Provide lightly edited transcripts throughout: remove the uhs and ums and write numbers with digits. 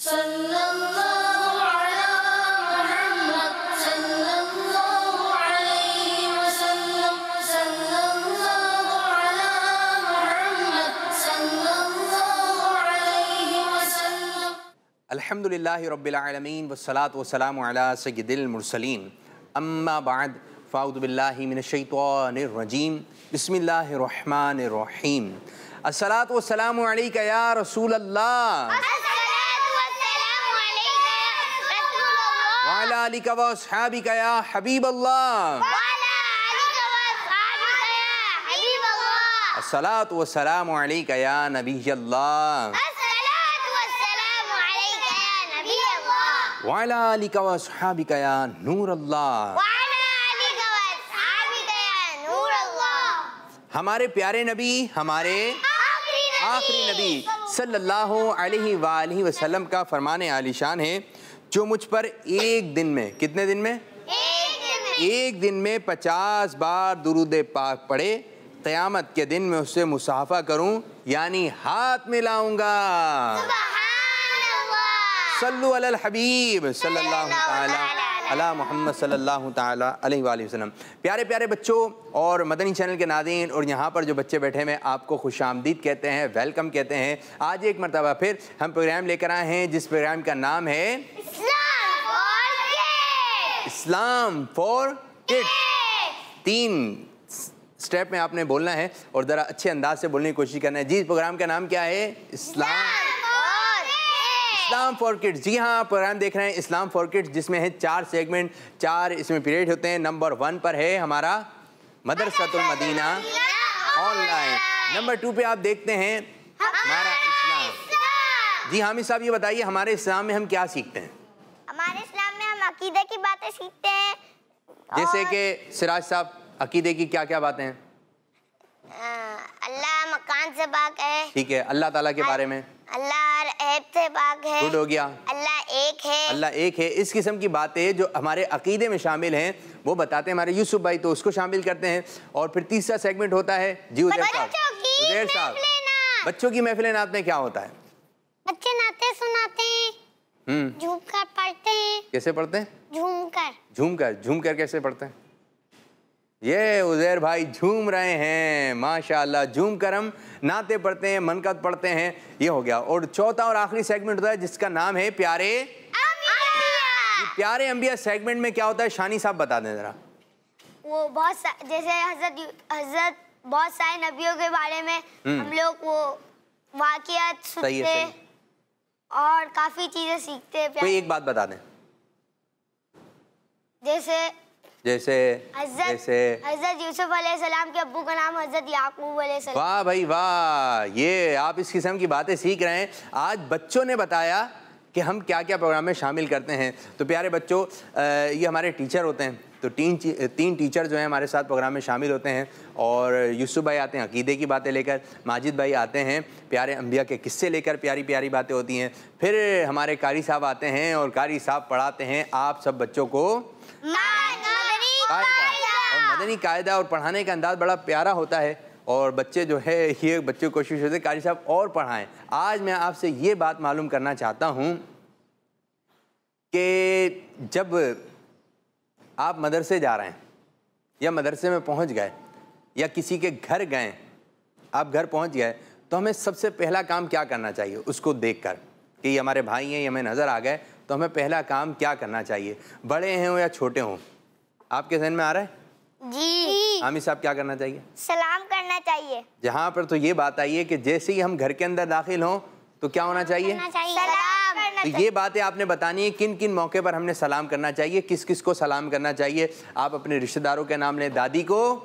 अल्हम्दुलिल्लाहि रब्बिल आलमीन वस्सलातु वस्सलामु अला सय्यिदिल मुरसलीन अम्मा बाद फ़अऊज़ु बिल्लाहि मिनश शैतानिर रजीम बिस्मिल्लाहिर रहमानिर रहीम अस्सलातु वस्सलामु अलैका या रसूलल्लाह व अला आलिका व अस्हाबिका या हबीबल्लाह अस्सलातु वस्सलामु अलैका या नबियल्लाह वाला आलिका व अस्हाबिका या नूरल्लाह। हमारे प्यारे नबी, हमारे आखिरी नबी सल्लल्लाहु अलैहि वालैहि वसल्लम का फरमाने आलिशान है, जो मुझ पर एक दिन में, कितने दिन में? एक दिन में 50 बार दुरूद पाक पढ़े, क़यामत के दिन में उससे मुसाफा करूं, यानी हाथ मिलाऊंगा। सल्लु अलल हबीब सल्लल्लाहु ताला अला मोहम्मद सल्लल्लाहु ताला अलैहि वसल्लम। प्यारे प्यारे बच्चों और मदनी चैनल के नाज़रीन और यहाँ पर जो बच्चे बैठे हैं, आपको खुशामदीद कहते हैं, वेलकम कहते हैं। आज एक मरतबा फिर हम प्रोग्राम लेकर आए हैं, जिस प्रोग्राम का नाम है इस्लाम फॉर किड्स। 3 स्टेप में आपने बोलना है और ज़रा अच्छे अंदाज से बोलने की कोशिश करना है। जी, प्रोग्राम का नाम क्या है? इस्लाम फॉर किड्स। जी हाँ, आप प्रोग्राम देख रहे हैं इस्लाम फॉर किड्स, जिसमें है 4 सेगमेंट, 4 इसमें पीरियड होते हैं। नंबर 1 पर है हमारा मदरसतुल मदीना ऑनलाइन। नंबर 2 पे आप देखते हैं हमारा इस्लाम। जी हामिद साहब, ये बताइए हमारे इस्लाम में हम क्या सीखते हैं? हमारे इस्लाम में हम अकीदे की बातें सीखते हैं। जैसे कि सिराज साहब, अकीदे की क्या क्या बातें हैं? अल्लाह मकान से पाक है। ठीक है। अल्लाह ताला के बारे में? अल्लाह ऐब से पाक है। गुड हो गया। अल्लाह एक है। अल्लाह एक है। इस किस्म की बातें जो हमारे अकीदे में शामिल हैं वो बताते हैं हमारे यूसुफ भाई, तो उसको शामिल करते हैं। और फिर तीसरा सेगमेंट होता है जी उज़ैर साहब। उज़ैर साहब, बच्चों की महफिल नात में क्या होता है? बच्चे नाते सुनाते हैं, झूम कर पढ़ते हैं। कैसे पढ़ते हैं? झूम कर कैसे पढ़ते हैं? ये उज़ैर भाई झूम रहे हैं, माशाअल्लाह। झूम कर हम नाते पढ़ते हैं, मनकत पढ़ते हैं। ये हो गया। और चौथा और आखिरी सेगमेंट होता है जिसका नाम है प्यारे अंबिया। प्यारे अंबिया सेगमेंट में क्या होता है, शानी साहब बता दें जरा। वो जैसे हजरत बहुत सारे नबियों के बारे में हम लोग वो वाक़ियात सुनते हैं और काफी चीजें सीखते हैं। कोई एक बात बता दें। जैसे हज़रत यूसुफ अलैहिस्सलाम के अब्बू का नाम हज़रत याकूब अलैहिस्सलाम। वाह भाई वाह, ये आप इस किस्म की बातें सीख रहे हैं। आज बच्चों ने बताया कि हम क्या क्या प्रोग्राम में शामिल करते हैं। तो प्यारे बच्चों, ये हमारे टीचर होते हैं। तो 3 टीचर जो हैं हमारे साथ प्रोग्राम में शामिल होते हैं। और यूसुफ भाई आते हैं अकीदे की बातें लेकर, माजिद भाई आते हैं प्यारे अंबिया के किस्से लेकर, प्यारी प्यारी बातें होती हैं। फिर हमारे कारी साहब आते हैं और कारी साहब पढ़ाते हैं आप सब बच्चों को मदनी कायदा। और पढ़ाने का अंदाज बड़ा प्यारा होता है और बच्चे जो है ये बच्चों को कोशिश होती है कारी साहब और पढ़ाएं। आज मैं आपसे ये बात मालूम करना चाहता हूँ कि जब आप मदरसे जा रहे हैं या मदरसे में पहुँच गए या किसी के घर गए, आप घर पहुँच गए, तो हमें सबसे पहला काम क्या करना चाहिए? उसको देखकर कि ये हमारे भाई हैं, ये हमें नज़र आ गए, तो हमें पहला काम क्या करना चाहिए? बड़े हों या छोटे हों, आपके ज़हन में आ रहा है? जी। आमिर साहब, क्या करना चाहिए? सलाम करना चाहिए। जहाँ पर तो ये बात आई है कि जैसे ही हम घर के अंदर दाखिल हों तो क्या होना चाहिए? सलाम। तो ये बातें आपने बतानी है, किन किन मौके पर हमने सलाम करना चाहिए, किस किस को सलाम करना चाहिए। आप अपने रिश्तेदारों के नाम लें। दादी को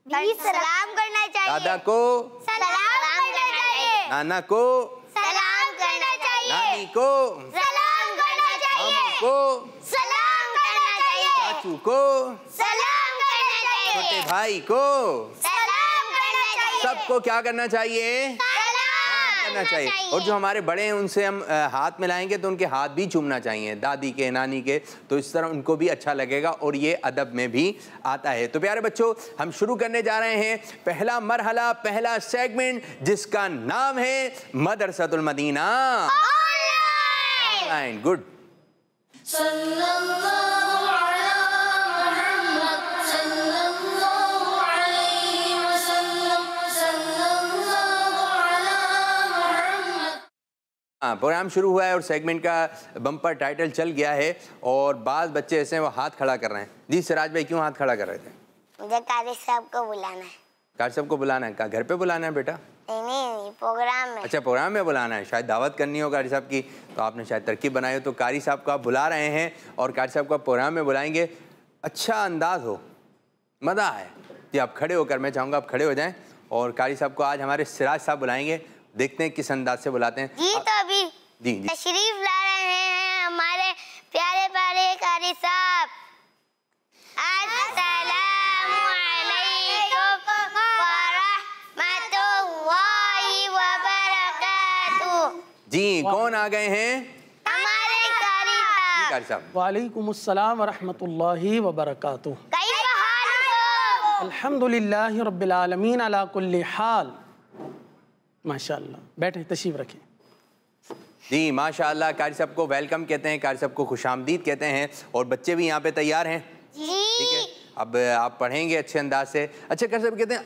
सलाम करना चाहिए, दादा को सलाम करना चाहिए, नाना को सलाम करना चाहिए, नानी को सलाम करना चाहिए, मामू को सलाम करना चाहिए, चाचू को सलाम करना चाहिए, छोटे भाई को सलाम करना चाहिए। सबको क्या करना चाहिए? करना चाहिए। और जो हमारे बड़े हैं उनसे हम हाथ मिलाएंगे तो उनके हाथ भी चूमना चाहिए, दादी के, नानी के, तो इस तरह उनको भी अच्छा लगेगा और ये अदब में भी आता है। तो प्यारे बच्चों, हम शुरू करने जा रहे हैं पहला मरहला, पहला सेगमेंट, जिसका नाम है मदरसतुल मदीना लाइन, गुड। हाँ, प्रोग्राम शुरू हुआ है और सेगमेंट का बम्पर टाइटल चल गया है और बाद बच्चे ऐसे हैं वो हाथ खड़ा कर रहे हैं। जी सिराज भाई, क्यों हाथ खड़ा कर रहे थे? मुझे कारी साहब को बुलाना है। कारी साहब को बुलाना है? कहाँ, घर पे बुलाना है बेटा? नहीं, प्रोग्राम में। अच्छा, प्रोग्राम में बुलाना है, शायद दावत करनी हो कारी साहब की, तो आपने शायद तरकीब बनाई हो। तो कारी साहब को आप बुला रहे हैं और कारी साहब को प्रोग्राम में बुलाएंगे, अच्छा अंदाज हो, मज़ा है जी। आप खड़े होकर, मैं चाहूँगा आप खड़े हो जाएँ और कारी साहब को आज हमारे सिराज साहब बुलाएंगे, देखते हैं किस अंदाज से बुलाते हैं। जी तो अभी जी तशरीफ ला रहे हैं हमारे प्यारे प्यारे कारी साहब। अस्सलामु अलैकुम व रहमतुल्लाहि व बरकातुहू। जी, कौन आ गए हैं? हमारे कारी साहब। वालेकुम अस्सलाम व रहमतुल्लाहि व बरकातुहू। कैफ़ हालुकुम? अल्हम्दुलिल्लाहि रब्बिल आलमीन अला कुल्ली हाल। माशाअल्लाह, बैठे, तशरीफ रखें। जी माशाअल्लाह, कारी साहब को वेलकम कहते हैं, कारी साहब को खुशामदीद कहते हैं और बच्चे भी यहाँ पे तैयार हैं। ठीक है, अब आप पढ़ेंगे अच्छे अंदाज से। अच्छा, कारी साहब कहते हैं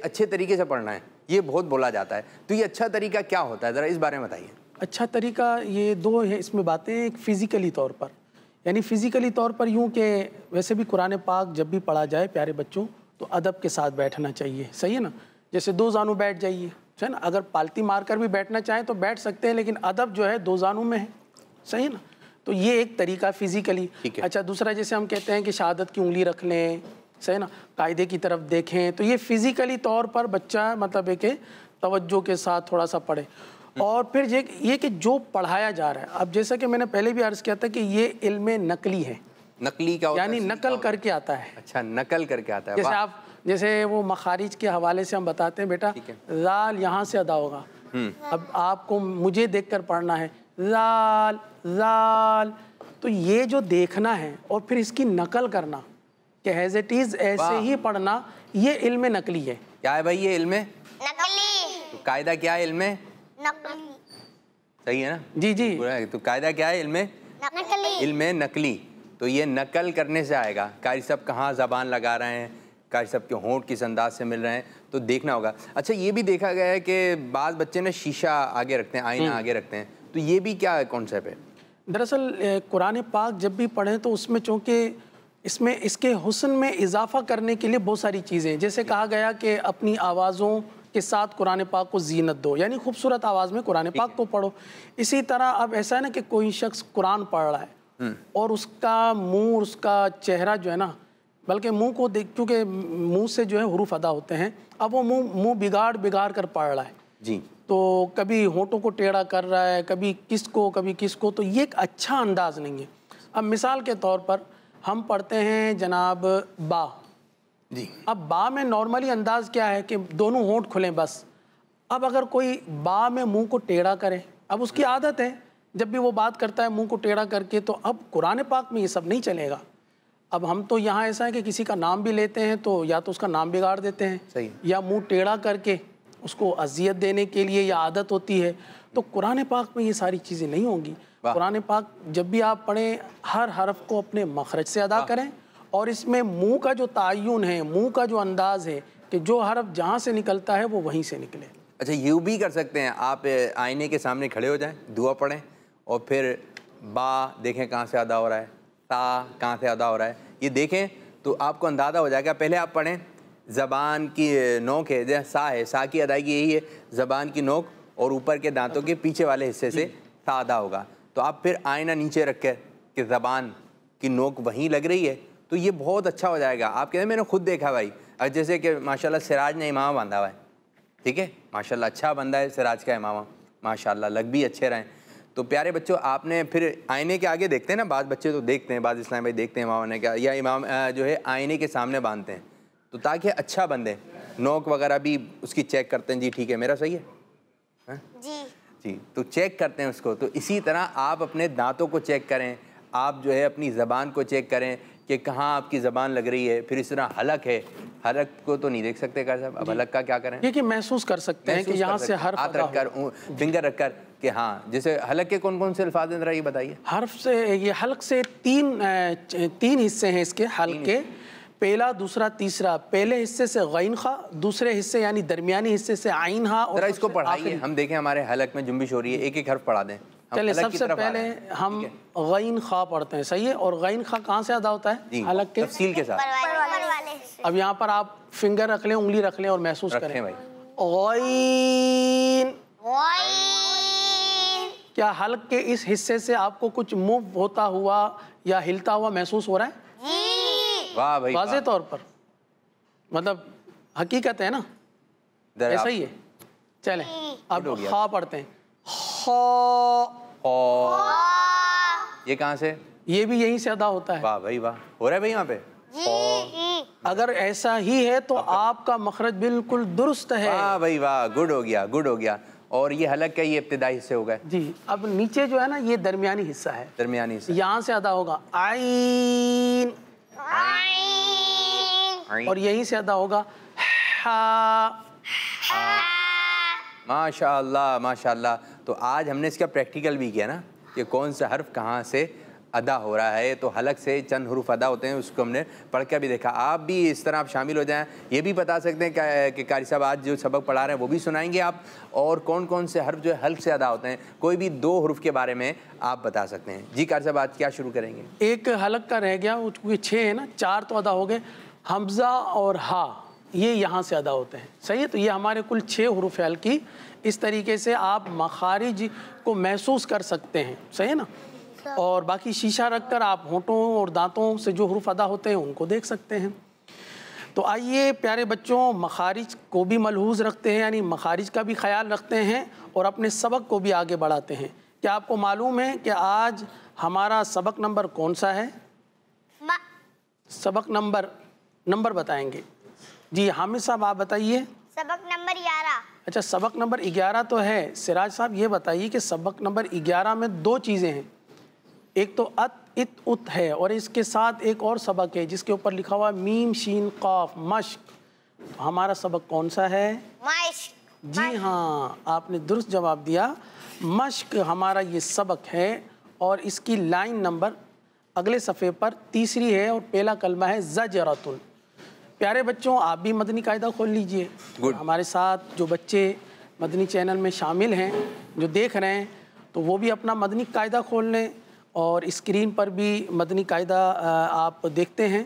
अच्छे तरीके से पढ़ना है, ये बहुत बोला जाता है, तो ये अच्छा तरीका क्या होता है, ज़रा इस बारे में बताइए। अच्छा तरीका ये दो है इसमें बातें। एक फ़िज़िकली तौर पर, यानी फ़िज़िकली तौर पर यूँ कि वैसे भी कुरान पाक जब भी पढ़ा जाए प्यारे बच्चों तो अदब के साथ बैठना चाहिए, सही है ना। जैसे दो जानू बैठ जाइए, है ना। अगर पालती मारकर भी बैठना चाहें तो बैठ सकते हैं, लेकिन अदब जो है दो जानू में है, सही है ना। तो ये एक तरीका फ़िज़िकली। अच्छा, दूसरा जैसे हम कहते हैं कि शहादत की उंगली रख लें, सही है ना, कायदे की तरफ देखें, तो ये फ़िज़िकली तौर पर बच्चा मतलब एक तवज्जो के साथ थोड़ा सा पढ़े। और फिर ये कि जो पढ़ाया जा रहा है, अब जैसा कि मैंने पहले भी अर्ज़ किया था कि ये इल्म नकली है। नकली का यानी नकल करके आता है। अच्छा, नकल करके आता है। जैसे आप जैसे वो मखारिज के हवाले से हम बताते हैं, बेटा जाल यहाँ से अदा होगा, अब आपको मुझे देखकर पढ़ना है जाल जाल, तो ये जो देखना है और फिर इसकी नकल करना कि एज इट इज़ ऐसे ही पढ़ना, ये इल्म नकली है। क्या है भाई ये इल्म नकली? तो कायदा क्या है इल्म नकली, सही है ना? जी जी। तो कायदा क्या है इल्म नकली? इल्म नकली, तो ये नकल करने से आएगा। कारी साहब कहाँ ज़बान लगा रहे हैं, कारी साहब के होंठ किस अंदाज से मिल रहे हैं, तो देखना होगा। अच्छा, ये भी देखा गया है कि बाज़ बच्चे ना शीशा आगे रखते हैं, आईना आगे रखते हैं, तो ये भी क्या कॉन्सेप्ट है? दरअसल कुरान पाक जब भी पढ़ें तो उसमें चूँकि इसमें इसके हुस्न में इजाफा करने के लिए बहुत सारी चीज़ें, जैसे कहा गया कि अपनी आवाज़ों के साथ कुरान पाक को जीनत दो, यानी खूबसूरत आवाज़ में कुरान पाक को पढ़ो। इसी तरह अब ऐसा है ना कि कोई शख्स कुरान पढ़ रहा है और उसका मुंह, उसका चेहरा जो है ना, बल्कि मुंह को देख, क्योंकि मुंह से जो है हुरूफ अदा होते हैं, अब वो मुंह बिगाड़ कर पढ़ रहा है जी, तो कभी होठों को टेढ़ा कर रहा है, कभी किसको, तो ये एक अच्छा अंदाज नहीं है। अब मिसाल के तौर पर हम पढ़ते हैं जनाब बा जी, अब बा में नॉर्मली अंदाज क्या है कि दोनों होंठ खुलें बस। अब अगर कोई बा में मुंह को टेढ़ा करे, अब उसकी आदत है जब भी वो बात करता है मुंह को टेढ़ा करके, तो अब कुरान पाक में ये सब नहीं चलेगा। अब हम तो यहाँ ऐसा है कि किसी का नाम भी लेते हैं तो या तो उसका नाम बिगाड़ देते हैं, सही, या मुंह टेढ़ा करके उसको अजियत देने के लिए या आदत होती है। तो कुरान पाक में ये सारी चीज़ें नहीं होंगी। कुरान पाक जब भी आप पढ़ें, हर हरफ को अपने मखरज से अदा करें, और इसमें मुंह का जो तायुन है, मुंह का जो अंदाज़ है कि जो हरफ जहाँ से निकलता है वो वहीं से निकले। अच्छा, यूँ भी कर सकते हैं आप, आईने के सामने खड़े हो जाएं, दुआ पढ़ें और फिर बा देखें कहाँ से अदा हो रहा है, ता कहाँ से अदा हो रहा है, ये देखें तो आपको अंदाज़ा हो जाएगा। पहले आप पढ़ें, ज़बान की नोक है, जैसे सा है, सा की अदायगी यही है, ज़बान की नोक और ऊपर के दांतों के पीछे वाले हिस्से से सा अदा होगा। तो आप फिर आईना नीचे रख कर कि ज़बान की नोक वहीं लग रही है, तो ये बहुत अच्छा हो जाएगा। आप कहते हैं मैंने खुद देखा भाई, जैसे कि माशाल्लाह सिराज ने इमामा बांधा हुआ है, ठीक है, माशाल्लाह अच्छा बंदा है सिराज का इमामा, माशाल्लाह लग भी अच्छे रहें। तो प्यारे बच्चों, आपने फिर आईने के आगे देखते हैं ना, बाद बच्चे तो देखते हैं, बाद इस्लाम भाई देखते हैं इमाम ने क्या, या इमाम जो है आईने के सामने बांधते हैं, तो ताकि अच्छा बंदे, नोक वगैरह भी उसकी चेक करते हैं, जी ठीक है मेरा सही है, है? जी, तो चेक करते हैं उसको। तो इसी तरह आप अपने दांतों को चेक करें, आप जो है अपनी ज़बान को चेक करें कि कहाँ आपकी ज़बान लग रही है। फिर इस तरह हलक है, हलक को तो नहीं देख सकते कार साहब, अब हलक का क्या करें? ये कि महसूस कर सकते हैं कि यहाँ से हर्फ हाथ रखकर, फिंगर रखकर कि हाँ, जैसे हलक के कौन कौन से अल्फाज हैं, ये बताइए। हर्फ से, ये हल्क से तीन हिस्से हैं इसके, हल्क के। पहला, दूसरा, तीसरा। पहले हिस्से से गैन खा, दूसरे हिस्से यानी दरमियानी हिस्से से आइन हा। और इसको पढ़ाइए, हम देखें हमारे हलक में जुम्बिश हो रही है, एक एक हर्फ पढ़ा दें। चलिए, सबसे पहले हम गैन खा पढ़ते हैं, सही है। और गैन खा कहाँ से अदा होता है? हलक के तफसील के साथ। अब यहाँ पर आप फिंगर रख लें, उंगली रख लें और महसूस करें भाई। गैन। क्या हल्क के इस हिस्से से आपको कुछ मूव होता हुआ या हिलता हुआ महसूस हो रहा है? वाह भाई, वाज़े तौर पर, मतलब हकीकत है ना, ऐसा ही है। चलें अब खा पढ़ते हैं। ये कहाँ से? ये भी यहीं से अदा होता है। वाह भाई वाह, हो रहा है भाई यहाँ पे। अगर ऐसा ही है तो आपका मखरज बिल्कुल दुरुस्त है। वाह भाई वाह, गुड हो गया, गुड हो गया। और ये हलक का ये इब्तिदाई हिस्से हो गए जी। अब नीचे जो है ना, ये दरमियानी हिस्सा है, दरमियानी हिस्सा, यहाँ से अदा होगा आइन, और यहीं से अदा होगा हा। माशाअल्लाह माशाअल्लाह। तो आज हमने इसका प्रैक्टिकल भी किया ना, कि कौन सा हर्फ कहाँ से अदा हो रहा है। तो हलक से चंद हरूफ अदा होते हैं, उसको हमने पढ़ कर भी देखा। आप भी इस तरह आप शामिल हो जाएं, ये भी बता सकते हैं कि कारी साहब आज जो सबक पढ़ा रहे हैं वो भी सुनाएंगे आप, और कौन कौन से हर्फ जो है हल्क से अदा होते हैं, कोई भी 2 हरूफ के बारे में आप बता सकते हैं। जी कारी साहब, आज क्या शुरू करेंगे? एक हलक का रह गया, क्योंकि 6 है ना, 4 तो अदा हो गए। हमज़ा और हा, ये यहाँ से अदा होते हैं, सही है। तो ये हमारे कुल 6 हरूफ हल्क की। इस तरीके से आप मखारिज को महसूस कर सकते हैं, सही है ना। और बाकी शीशा रखकर आप होंठों और दांतों से जो हरूफ अदा होते हैं उनको देख सकते हैं। तो आइए प्यारे बच्चों, मखारिज को भी मलहूज़ रखते हैं, यानी मखारिज का भी ख्याल रखते हैं और अपने सबक को भी आगे बढ़ाते हैं। क्या आपको मालूम है कि आज हमारा सबक नंबर कौन सा है? सबक नंबर बताएंगे जी। हामिद साहब आप बताइए। सबक नंबर 11। अच्छा, सबक नंबर 11 तो है। सिराज साहब ये बताइए कि सबक नंबर 11 में 2 चीज़ें हैं, एक तो इत उत है, और इसके साथ एक और सबक है जिसके ऊपर लिखा हुआ मीम शीन काफ, मश्क। तो हमारा सबक कौन सा है? मश्क। जी हाँ, आपने दुरुस्त जवाब दिया। मश्क हमारा ये सबक है, और इसकी लाइन नंबर अगले सफ़े पर 3 है, और पहला कलमा है ज़जरतुन। प्यारे बच्चों, आप भी मदनी कायदा खोल लीजिए। हमारे साथ जो बच्चे मदनी चैनल में शामिल हैं, जो देख रहे हैं, तो वो भी अपना मदनी कायदा खोल लें। और स्क्रीन पर भी मदनी कायदा आप देखते हैं,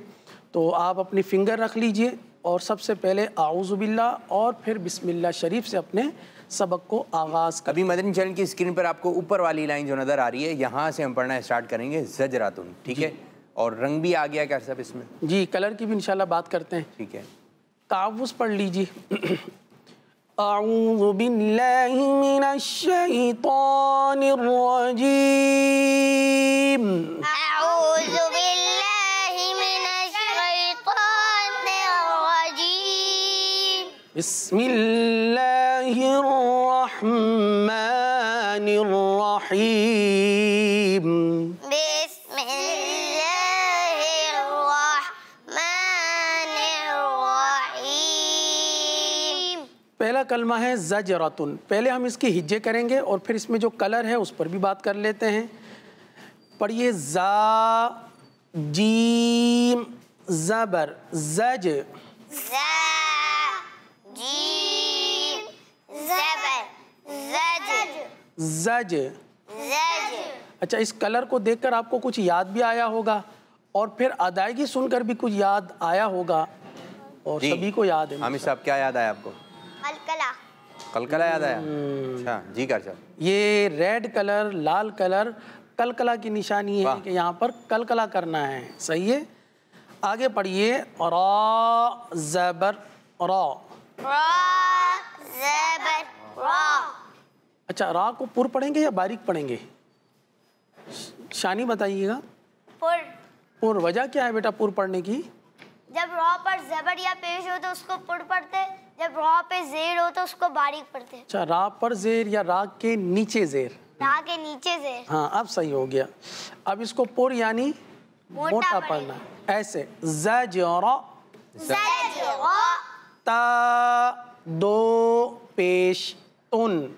तो आप अपनी फिंगर रख लीजिए और सबसे पहले आऊज़ु बिल्लाह और फिर बिस्मिल्लाह शरीफ से अपने सबक को आगाज़ करें। अभी मदनी चैनल की स्क्रीन पर आपको ऊपर वाली लाइन जो नज़र आ रही है, यहाँ से हम पढ़ना स्टार्ट करेंगे ज़जरातुन, ठीक है। और रंग भी आ गया क्या सब इसमें? जी, कलर की भी इंशाल्लाह बात करते हैं, ठीक है। तावुज़ पढ़ लीजिए। अऊज़ु बिल्लाहि मिनश शैतानिर रजीम। अऊज़ु बिल्लाहि मिनश शैतानिर रजीम। बिस्मिल्लाहिर रहमानिर रहीम। पहला कलमा है ज़जरतुन। पहले हम इसके हिज्जे करेंगे और फिर इसमें जो कलर है उस पर भी बात कर लेते हैं। पढ़िए, ज़ा जीम ज़बर ज़ज। ज़ज। अच्छा, इस कलर को देखकर आपको कुछ याद भी आया होगा, और फिर अदायगी सुनकर भी कुछ याद आया होगा, और सभी को याद है। हामिद साहब, क्या याद आया आपको? कलकला। कलकला याद आया? अच्छा जी कार साहब। ये रेड कलर, लाल कलर कलकला की निशानी है कि यहाँ पर कलकला करना है, सही है। आगे पढ़िए, रा ज़बर रा। अच्छा, रा को पुर पढ़ेंगे या बारीक पढ़ेंगे? शानी बताइएगा। पुर। वजह क्या है बेटा पुर पढ़ने की? जब रॉ पर ज़बर या पेश हो तो उसको पुर पढ़ते, जब रॉ पे ज़ेर हो तो उसको बारीक पढ़ते। अच्छा, रा पर ज़ेर या रा के नीचे ज़ेर? रा के नीचे ज़ेर। हाँ, अब सही हो गया। अब इसको पुर यानी मोटा पढ़ना है, ऐसे ज़जरा। ता 2 पेश तुन।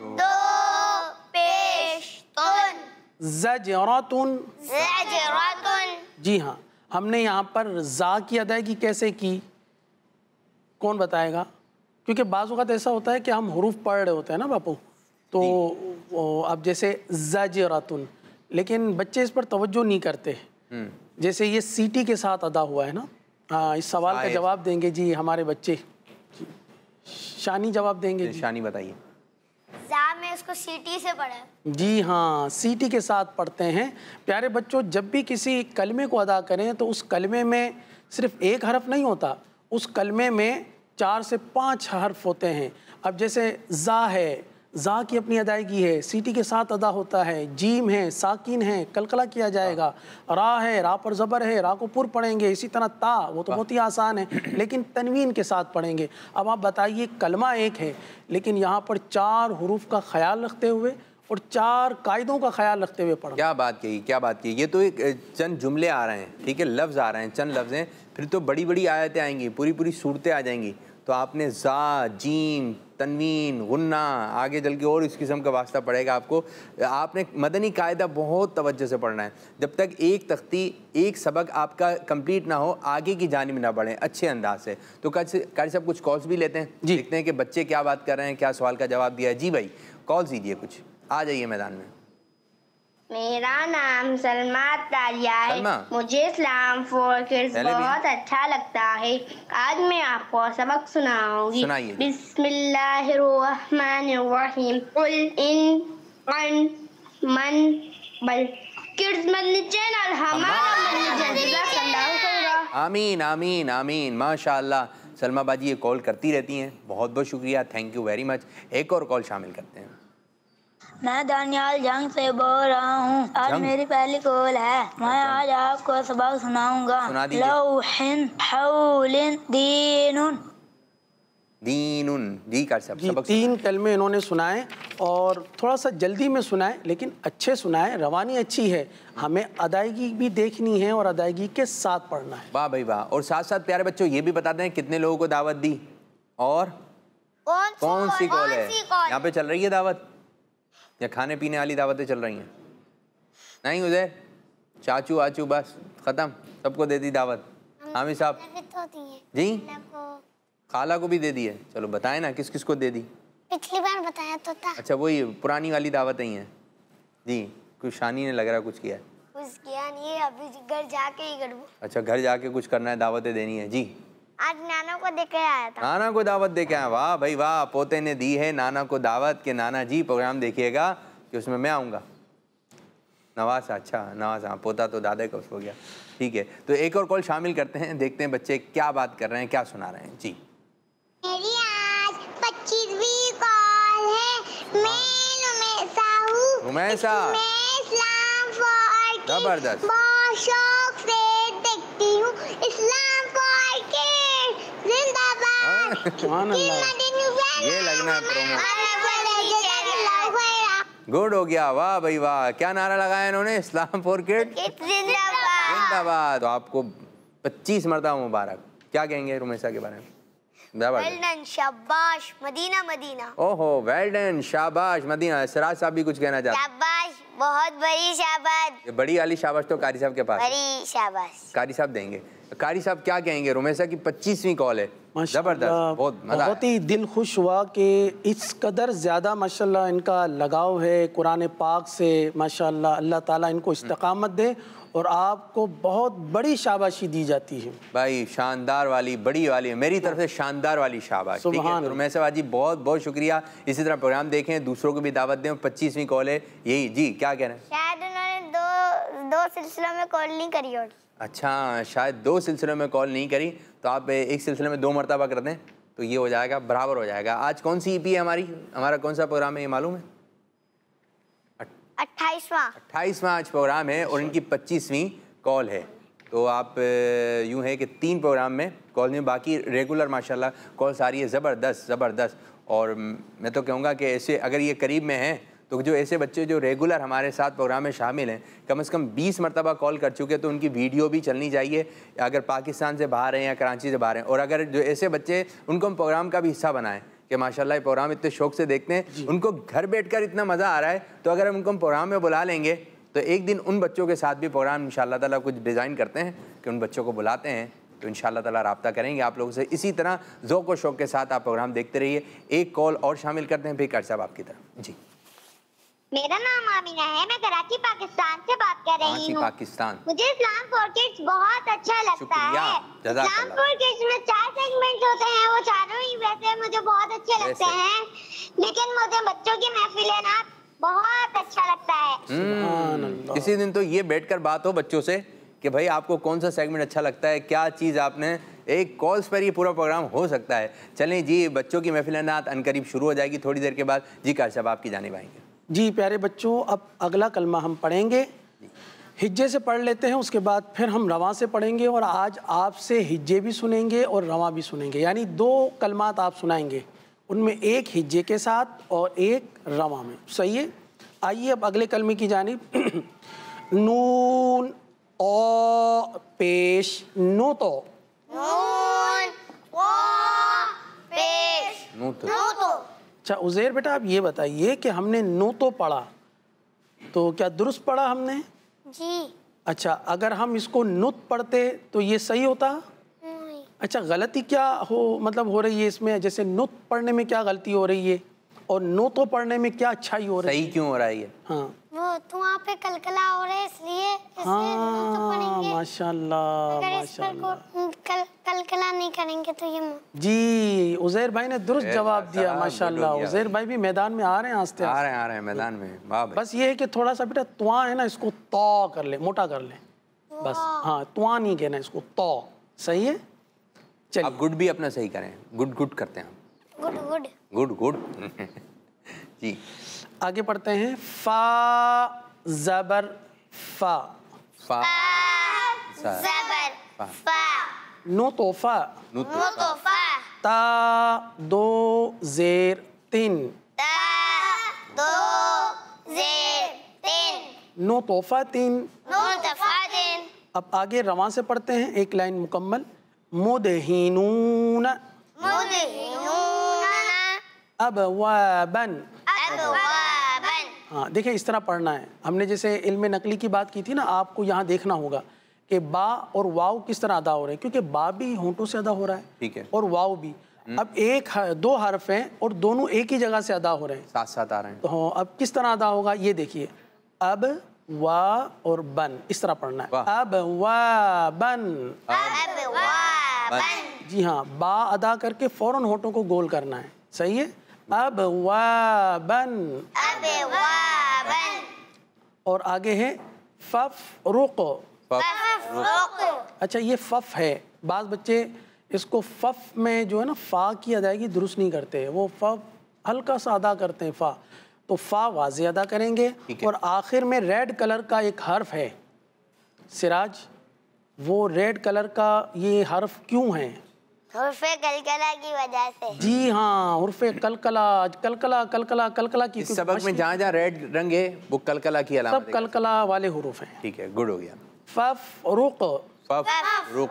दो पेश्तुन, ज़जरतुन, ज़जरतुन। जी हाँ, हमने यहाँ पर जा की अदायगी कैसे की, कौन बताएगा? क्योंकि बाज़ वक़्त ऐसा होता है कि हम हुरूफ पढ़ रहे होते हैं ना बापू, तो अब जैसे ज़जरतुन, लेकिन बच्चे इस पर तवज्जो नहीं करते। जैसे ये सीटी के साथ अदा हुआ है ना। हाँ, इस सवाल का जवाब देंगे जी हमारे बच्चे। शानी जवाब देंगे जी। शानी बताइए। जा में इसको सीटी से पढ़ा है। जी हाँ, सीटी के साथ पढ़ते हैं। प्यारे बच्चों, जब भी किसी कलमे को अदा करें तो उस कलमे में सिर्फ एक हरफ नहीं होता, उस कलमे में 4 से 5 हर्फ होते हैं। अब जैसे जा है, जा की अपनी अदायगी है, सीटी के साथ अदा होता है। जीम है, साकिन है, कलकला किया जाएगा। रा है, रा पर ज़बर है, रा को पुर पढ़ेंगे। इसी तरह ता, वो तो बहुत ही आसान है, लेकिन तनवीन के साथ पढ़ेंगे। अब आप बताइए, कलमा एक है, लेकिन यहाँ पर 4 हुरूफ का ख्याल रखते हुए और 4 कायदों का ख्याल रखते हुए पढ़ना। क्या बात कही, क्या बात कही। ये तो एक चंद जुमले आ रहे हैं, ठीक है, लफ्ज़ आ रहे हैं, चंद लफ्ज़ हैं, फिर तो बड़ी बड़ी आयतें आएंगी, पूरी पूरी सूरतें आ जाएंगी। तो आपने जा, जीम, तनवीन, गुन्ना, आगे चल के और इस किस्म का वास्ता पड़ेगा आपको। आपने मदनी कायदा बहुत तवज्जो से पढ़ना है। जब तक एक तख्ती, एक सबक आपका कंप्लीट ना हो, आगे की जानिब ना बढ़ें अच्छे अंदाज से। तो कारी साहब कुछ कॉल्स भी लेते हैं, देखते हैं कि बच्चे क्या बात कर रहे हैं, क्या सवाल का जवाब दिया है। जी भाई, कॉल्स दीजिए, कुछ आ जाइए मैदान में। मेरा नाम सलमा तारिया है। मुझे इस्लाम फॉर किड्स बहुत अच्छा लगता है। आज मैं आपको सबक सुनाऊंगी। बिस्मिल्लाहिर्रहमानिर्रहीम। कुल इन मन बल किड्स मदनी चैनल हमारा मदनी चैनल। आमीन आमीन आमीन, माशाअल्लाह। सलमा बाजी ये कॉल करती रहती हैं, बहुत बहुत शुक्रिया, थैंक यू वेरी मच। एक और कॉल शामिल करते हैं। मैं दानियाल जंग से बोल रहा हूँ। आज मेरी पहली कॉल है। मैं आज आपको सबक सुनाऊंगा। लौहिन हौलिन दीनुन। दीनुन, जी कर सब सबक 3 कलमे इन्होंने सुनाए और थोड़ा सा जल्दी में सुनाए, लेकिन अच्छे सुनाए। रवानी अच्छी है, हमें अदायगी भी देखनी है और अदायगी के साथ पढ़ना है। वाह भाई वाह। और साथ साथ प्यारे बच्चों ये भी बताते हैं कितने लोगों को दावत दी और कौन सी कॉल है। यहाँ पे चल रही है दावत या खाने पीने वाली दावतें चल रही हैं? नहीं उधर चाचू आचू बस ख़त्म, सबको दे दी दावत। हामिद साहब जी, खाला को भी दे दी है। चलो बताएं ना किस किस को दे दी। पिछली बार बताया तो था। अच्छा वही पुरानी वाली दावतें ही हैं जी। कुछ शानी ने लग रहा कुछ किया है। कुछ किया नहीं है, अभी घर जाके ही करूँ। अच्छा घर जाके कुछ करना है, दावतें देनी है जी। आज नाना को देके आया था। नाना को दावत दे के आया, वाह भाई वाह। पोते ने दी है नाना को दावत के नाना जी प्रोग्राम देखिएगा कि उसमें मैं आऊँगा। नवाज, अच्छा नवाज, हाँ पोता तो दादा का हो गया, ठीक है। तो एक और कॉल शामिल करते हैं, देखते हैं बच्चे क्या बात कर रहे हैं, क्या सुना रहे हैं जी। मेरी आज 25वीं कॉल है। मैं रुमैसा हूँ। रुमैसा, जबरदस्त, बहुत शौक से देखती हूँ इस्लाम फॉर किड्स जिंदाबाद। ये लगना है प्रोमो। गुड हो गया, वाह भाई वाह। क्या नारा लगाया इन्होंने? इस्लाम फॉर किड्स जिंदाबाद। तो आपको 25 मरतबा मुबारक। क्या कहेंगे रुमैसा के बारे में? वेल डन, शाबाश मदीना मदीना। ओहो वेल डन, शाबाश मदीना। सिराज साहब भी कुछ कहना चाहते हैं? शाबाश, बहुत बड़ी शाबाश। ये बड़ी वाली शाबाश तो कारी साहब के पास। बड़ी शाबाश कारी साहब देंगे। कारी साहब क्या कहेंगे? रुमैसा की 25वीं कॉल है, जबरदस्त, बहुत मजा। बहुत ही दिल खुश हुआ कि इस कदर ज़्यादा माशाल्लाह इनका लगाव है कुरान पाक से। माशाल्लाह, अल्लाह ताला इनको इस्तिकामत दे और आपको बहुत बड़ी शाबाशी दी जाती है भाई। शानदार वाली, बड़ी वाली, मेरी तरफ से शानदार वाली शाबाश। ठीक है, तो रुमैसा बाजी बहुत बहुत शुक्रिया। इसी तरह प्रोग्राम देखें, दूसरों को भी दावत दें। 25वीं कॉल है यही जी। क्या कह रहे हैं? शायद उन्होंने दो सिलसिलों में कॉल नहीं करी और। अच्छा, शायद 2 सिलसिलों में कॉल नहीं करी, तो आप एक सिलसिले में 2 मरतबा कर दें तो ये हो जाएगा, बराबर हो जाएगा। आज कौन सी EP है हमारी? हमारा कौन सा प्रोग्राम है ये मालूम है? 28वां आज प्रोग्राम है और इनकी 25वीं कॉल है। तो आप यूँ है कि 3 प्रोग्राम में कॉल में, बाकी रेगुलर माशाल्लाह कॉल सारी है ज़बरदस्त ज़बरदस्त। और मैं तो कहूँगा कि ऐसे अगर ये करीब में हैं तो जो ऐसे बच्चे जो रेगुलर हमारे साथ प्रोग्राम में शामिल हैं, कम से कम 20 मरतबा कॉल कर चुके, तो उनकी वीडियो भी चलनी चाहिए, अगर पाकिस्तान से बाहर हैं या कराची से बाहर हैं। और अगर जो ऐसे बच्चे, उनको हम प्रोग्राम का भी हिस्सा बनाएं कि माशाल्लाह ये प्रोग्राम इतने शौक से देखते हैं, उनको घर बैठकर इतना मज़ा आ रहा है, तो अगर हम उनको प्रोग्राम में बुला लेंगे तो एक दिन उन बच्चों के साथ भी प्रोग्राम इंशाअल्लाह ताला कुछ डिज़ाइन करते हैं कि उन बच्चों को बुलाते हैं, तो इंशाअल्लाह ताला राब्ता करेंगे आप लोगों से। इसी तरह ज़ौक़ और शौक़ के साथ आप प्रोग्राम देखते रहिए। एक कॉल और शामिल करते हैं, फिर कार साहब आपकी तरफ। जी, मेरा नाम आमिना है, मैं कराची पाकिस्तान से बात कर रही हूँ। पाकिस्तान। मुझे इस्लाम फॉर किड्स बहुत अच्छा लगता है। इस्लाम फॉर किड्स में 4 सेगमेंट होते हैं, वो चारों ही वैसे मुझे बहुत अच्छे लगते हैं, लेकिन मुझे बच्चों की महफिलें ना बहुत अच्छा लगता है। किसी दिन तो ये बैठकर बात हो बच्चों से कि भाई आपको कौन सा सेगमेंट अच्छा लगता है, क्या चीज़ आपने, एक कॉल्स पर ये पूरा प्रोग्राम हो सकता है। चलें जी, बच्चों की महफिल नात अनकरीब शुरू हो जाएगी थोड़ी देर के बाद। जी कार साहब आपकी जानिब आएंगे। जी प्यारे बच्चों, अब अगला कलमा हम पढ़ेंगे, हिज्जे से पढ़ लेते हैं, उसके बाद फिर हम रवा से पढ़ेंगे, और आज आपसे हिज्जे भी सुनेंगे और रवा भी सुनेंगे, यानी 2 कलमात आप सुनाएंगे, उनमें एक हिज्जे के साथ और एक रवा में। सही है? आइए अब अगले कलमे की जानिब। नून ओ पेश नो तो, नून ओ पेश नो तो। अच्छा उज़ैर बेटा, आप ये बताइए कि हमने नो तो पढ़ा, तो क्या दुरुस्त पढ़ा हमने? जी। अच्छा, अगर हम इसको नुत पढ़ते तो ये सही होता? नहीं। अच्छा, गलती क्या हो रही है इसमें? जैसे नुत पढ़ने में क्या गलती हो रही है और नो तो पढ़ने में क्या अच्छाई हो रही है? सही क्यों हो रहा है ये? हाँ, वो तो वहाँ पे कलकला हो रहा है, इसलिए हाँ, तो पढ़ेंगे। माशाल्लाह अगर इस पर माशाल्लाह। कलकला नहीं करेंगे तो ये जी, उज़ैर भाई ने दुरुस्त जवाब दिया, माशाल्लाह। गुड हो गया। उज़ैर भाई भी मैदान में आ रहे हैं, आस्ते आ रहे हैं मैदान में। वाह भाई। बस ये है कि थोड़ा सा बेटा तुआ है ना, इसको तौ कर ले, मोटा कर ले बस। हाँ, तुआ नहीं कहना इसको, तौ। सही है? चलिए, आप गुड भी अपना सही करें, गुड गुड करते हैं हम। Good good good good. जी, आगे पढ़ते हैं। फा ज़बर फा, फा ज़बर फा, नो तोफा, नु नो तोफा, ता 2 ज़ेर 3, ता 2 ज़ेर 3, नो तोफा 3। नो तफा 3। अब आगे रवां से पढ़ते हैं, एक लाइन मुकम्मल। मुदहिनून मुदहिनून अबवाबन, अबवाबन। हाँ देखिए, इस तरह पढ़ना है। हमने जैसे इल्म नकली की बात की थी ना, आपको यहाँ देखना होगा कि बा और वाव किस तरह अदा हो रहे हैं, क्योंकि बा भी होंठों से अदा हो रहा है, ठीक है, और वाव भी। अब 2 हर्फ हैं और दोनों एक ही जगह से अदा हो रहे हैं, साथ साथ आ रहे हैं। तो हाँ, अब किस तरह अदा होगा ये देखिए। अब वा और बन, इस तरह पढ़ना है। अब वा बन, अबवाबन। जी हाँ, बा अदा करके फौरन होठों को गोल करना है। सही है? अब वा बन। अबवाबन। और आगे है फफ रुक। फफ अच्छा, ये फफ है, बाज़ बच्चे इसको फफ में जो है ना फ़ा की अदायगी दुरुस्त नहीं करते, वो फफ हल्का सा अदा करते हैं फ़ा, तो फ़ा वाज़े अदा करेंगे। और आखिर में रेड कलर का एक हर्फ है सिराज, वो रेड कलर का ये हर्फ क्यों है? हुर्फ़े कलकला की वजह से। जी हाँ, हुर्फ़े कलकला, कलकला कलकला कलकला की। इस सबक में जहाँ जहाँ रेड रंग है वो कलकला की अलामत सब कलकला वाले हुरूफ हैं। ठीक है, गुड हो गया। फफ रुक, फफ रुक।